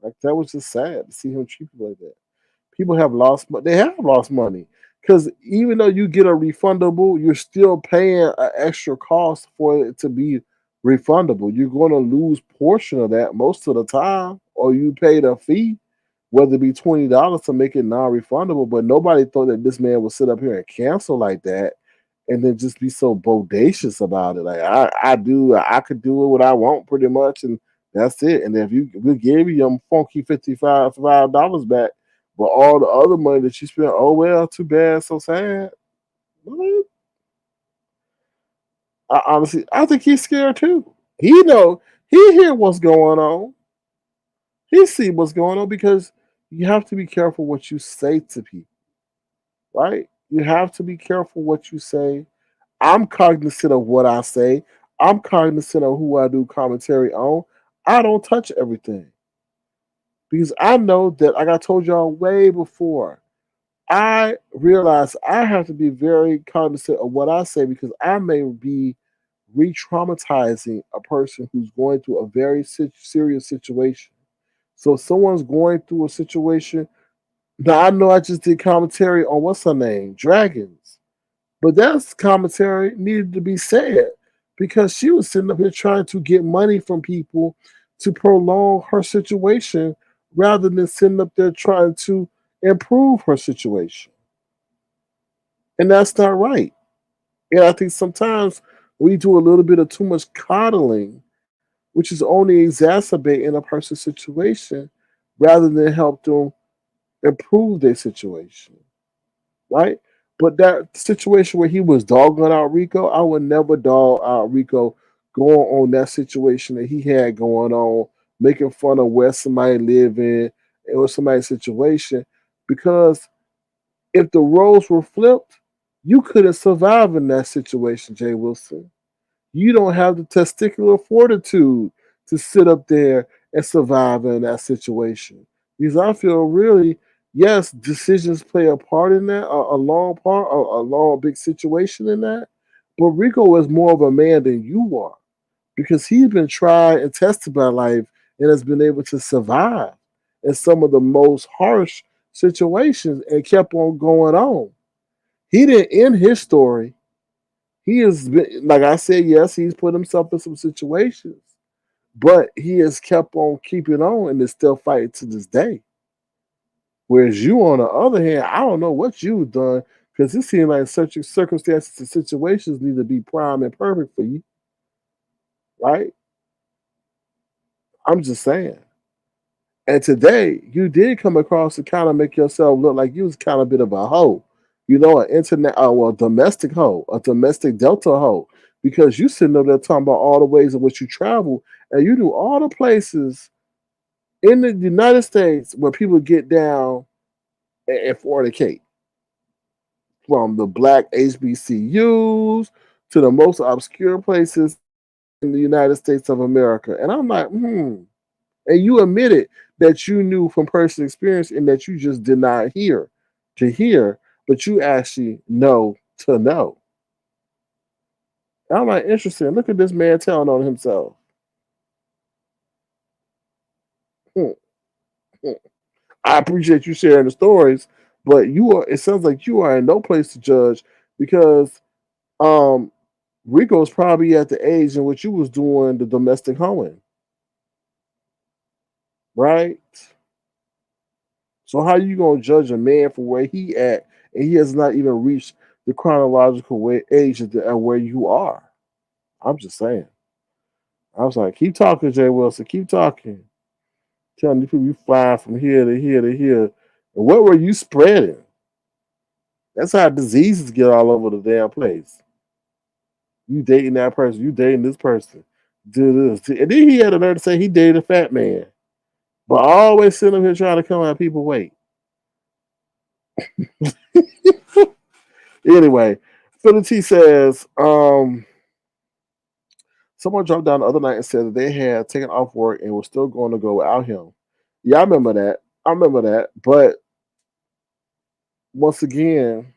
Like that was just sad to see him treated like that. People have lost, they have lost money because even though you get a refundable, you're still paying an extra cost for it to be refundable. You're going to lose portion of that most of the time, or you paid a fee, whether it be $20 to make it non-refundable. But nobody thought that this man would sit up here and cancel like that and then just be so bodacious about it. Like I could do what I want pretty much, and that's it. And if you we gave you them funky $55 back, but all the other money that you spent, oh well, too bad, so sad. What? I think he's scared too. He hear what's going on. He see what's going on because you have to be careful what you say to people, right? You have to be careful what you say. I'm cognizant of what I say. I'm cognizant of who I do commentary on. I don't touch everything because I know that, like I told y'all way before, I realize I have to be very cognizant of what I say because I may be re traumatizing a person who's going through a very serious situation. So if someone's going through a situation, now I know I just did commentary on what's her name? Dragons. But that's commentary needed to be said because she was sitting up here trying to get money from people to prolong her situation rather than sitting up there trying to improve her situation. And that's not right. And I think sometimes we do a little bit of too much coddling, which is only exacerbating a person's situation rather than help them improve their situation. Right? But that situation where he was dogging out Rico, I would never dog out Rico going on that situation that he had going on, making fun of where somebody live in and with somebody's situation. Because if the roles were flipped, you couldn't survive in that situation, Jay Wilson. You don't have the testicular fortitude to sit up there and survive in that situation. Because I feel really, yes, decisions play a part in that, a long part, a long big situation in that. But Rico is more of a man than you are because he's been tried and tested by life and has been able to survive in some of the most harsh situations and kept on going on. He didn't end his story. He has been, like I said, yes, he's put himself in some situations, but he has kept on keeping on and is still fighting to this day. Whereas you, on the other hand, I don't know what you've done because it seems like such circumstances and situations need to be prime and perfect for you, right? I'm just saying. And today, you did come across to kind of make yourself look like you was kind of a bit of a hoe, an internet, well, domestic hoe, a domestic Delta hoe, because you sitting up there talking about all the ways in which you travel, and you do all the places in the United States where people get down and fornicate, from the black HBCUs to the most obscure places in the United States of America. And I'm like, And you admitted that you knew from personal experience and that you just did not hear to hear, but you actually know to know. I'm like, interesting. Look at this man telling on himself. Hmm, hmm. I appreciate you sharing the stories, but it sounds like you are in no place to judge because um Rico's probably at the age in which you was doing the domestic hoeing, right? So how you gonna judge a man for where he at and he has not even reached the chronological age at where you are? I'm just saying. I was like, keep talking, Jay Wilson. Keep talking. Telling these people you fly from here to here to here. And what were you spreading? That's how diseases get all over the damn place. You dating that person. You dating this person. Do this. And then he had the nerve to say he dated a fat man. But always sitting up here trying to come at people weight. Anyway, Philly T says, someone dropped down the other night and said that they had taken off work and were still going to go without him. Yeah, I remember that. But once again,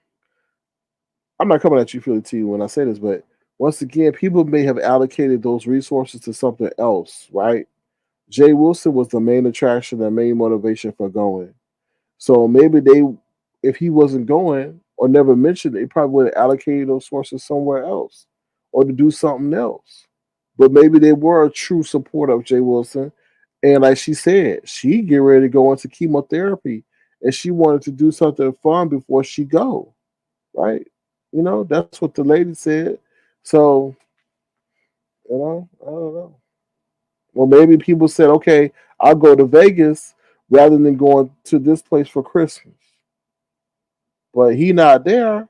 I'm not coming at you, Philly T, when I say this, but once again, people may have allocated those resources to something else, right? Jay Wilson was the main attraction, the main motivation for going. So maybe they, if he wasn't going or never mentioned, they probably would have allocated those sources somewhere else or to do something else. But maybe they were a true supporter of Jay Wilson. And like she said, she get ready to go into chemotherapy and she wanted to do something fun before she go, right? That's what the lady said. So, I don't know. Well, maybe people said, okay, I'll go to Vegas rather than going to this place for Christmas. But he not there.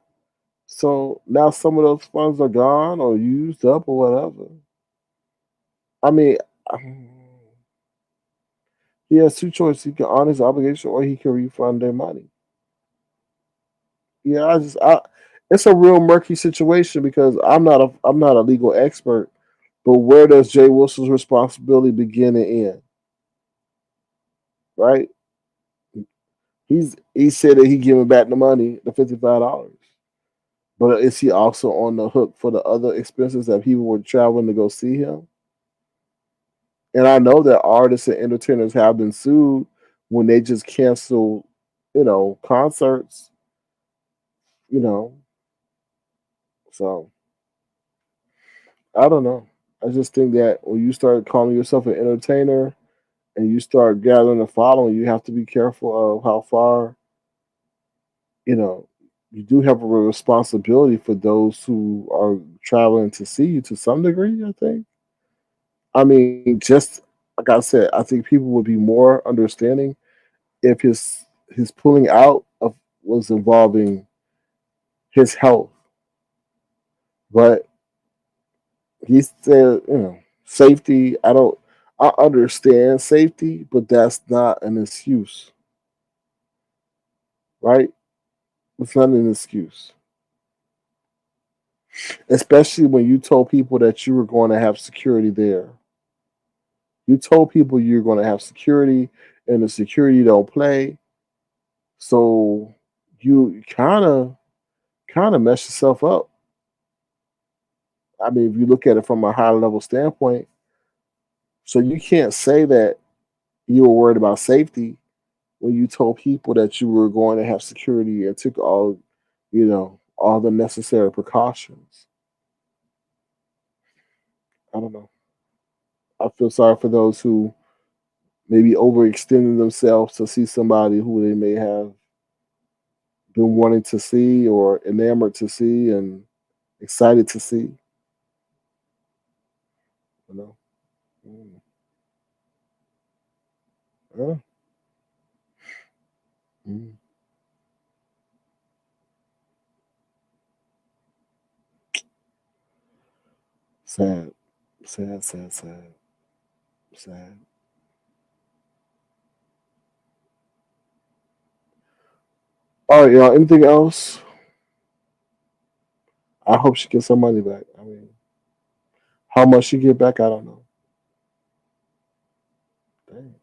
So now some of those funds are gone or used up or whatever. I mean, he has two choices. He can honor his obligation or he can refund their money. Yeah, it's a real murky situation because I'm not a legal expert, but where does Jay Wilson's responsibility begin and end? Right? He said that he giving back the money, the $55. But is he also on the hook for the other expenses that people were traveling to go see him? And I know that artists and entertainers have been sued when they just cancel, concerts, you know. So I don't know. I just think that when you start calling yourself an entertainer and you start gathering a following, you have to be careful of how far, you know, you do have a responsibility for those who are traveling to see you to some degree, I think. I mean, just like I said, I think people would be more understanding if his pulling out of was involving his health. But he said, safety. I understand safety, but that's not an excuse, right? It's not an excuse, especially when you told people that you were going to have security there. You told people you're going to have security, and the security don't play. So you kind of mess yourself up. I mean, if you look at it from a high level standpoint, so you can't say that you were worried about safety when you told people that you were going to have security and took all the necessary precautions. I don't know. I feel sorry for those who maybe overextended themselves to see somebody who they may have been wanting to see or enamored to see and excited to see. You know, Mm, yeah. Mm. Sad, sad, sad, sad, sad. All right, y'all. Anything else? I hope she gets her money back. I mean, how much she get back, I don't know. Dang.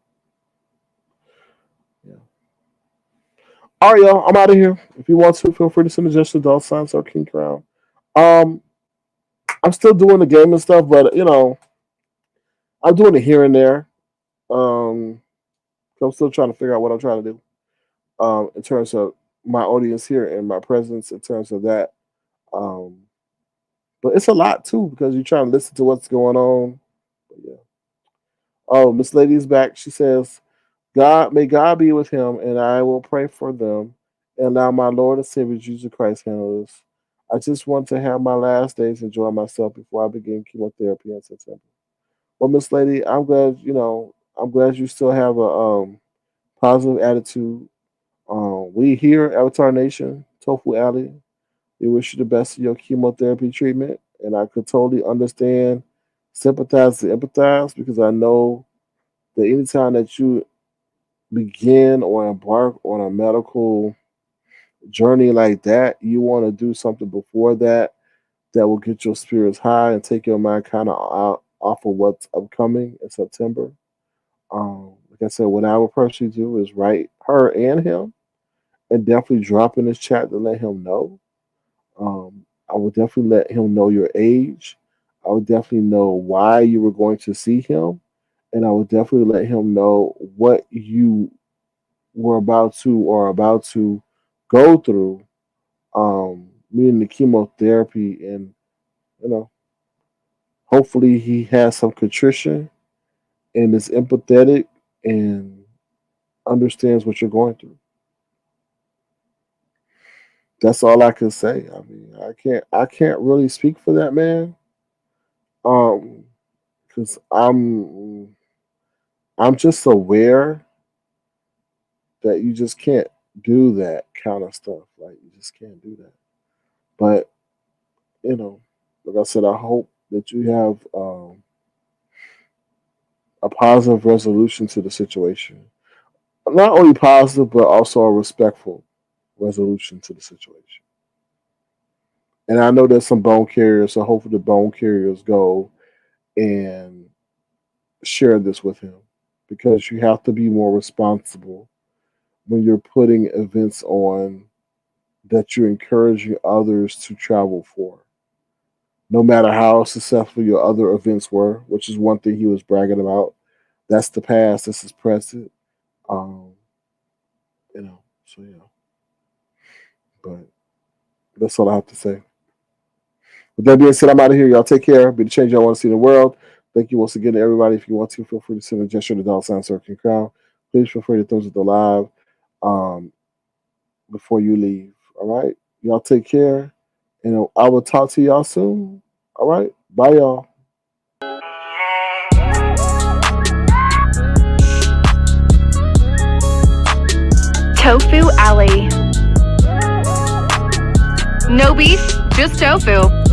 Yeah. All right, y'all. I'm out of here. If you want to, feel free to send suggestions, dollar signs or King Crown. Um, I'm still doing the game and stuff, but I'm doing it here and there. Um, I'm still trying to figure out what I'm trying to do. In terms of my audience here and my presence, in terms of that. Um, but it's a lot too because you're trying to listen to what's going on. But yeah. Oh, Miss Lady's back. She says, God, may God be with him, and I will pray for them. And now, my Lord and Savior Jesus Christ handle this. I just want to have my last days enjoy myself before I begin chemotherapy in September. Well, Miss Lady, I'm glad I'm glad you still have a positive attitude. We here, Avatar Nation, Tofu Alley, we wish you the best of your chemotherapy treatment, and I could totally understand, sympathize to empathize because I know that anytime that you begin or embark on a medical journey like that, you want to do something before that will get your spirits high and take your mind kind of out off of what's upcoming in September. Like I said, what I would personally do is write her and him and definitely drop in his chat to let him know. I would definitely let him know your age. I would definitely know why you were going to see him, and I would definitely let him know what you were about to or about to go through, meaning the chemotherapy, and you know, hopefully he has some contrition and is empathetic and understands what you're going through. That's all I can say. I mean, I can't really speak for that man, um, because I'm just aware that you just can't do that kind of stuff. Like you just can't do that. But you know, like I said, I hope that you have a positive resolution to the situation. Not only positive, but also a respectful resolution to the situation. And I know there's some bone carriers, so hopefully the bone carriers go and share this with him, because you have to be more responsible when you're putting events on that you're encouraging others to travel for. No matter how successful your other events were, which is one thing he was bragging about. That's the past. This is present. Um, so yeah. But that's all I have to say. With that being said, I'm out of here. Y'all take care. Be the change y'all want to see in the world. Thank you once again to everybody. If you want to, feel free to send a gesture to $, Circle Crown. Please feel free to thumbs up the live um, before you leave. All right. Y'all take care. And I will talk to y'all soon. All right. Bye, y'all. Tofu Alley. No beef, just tofu.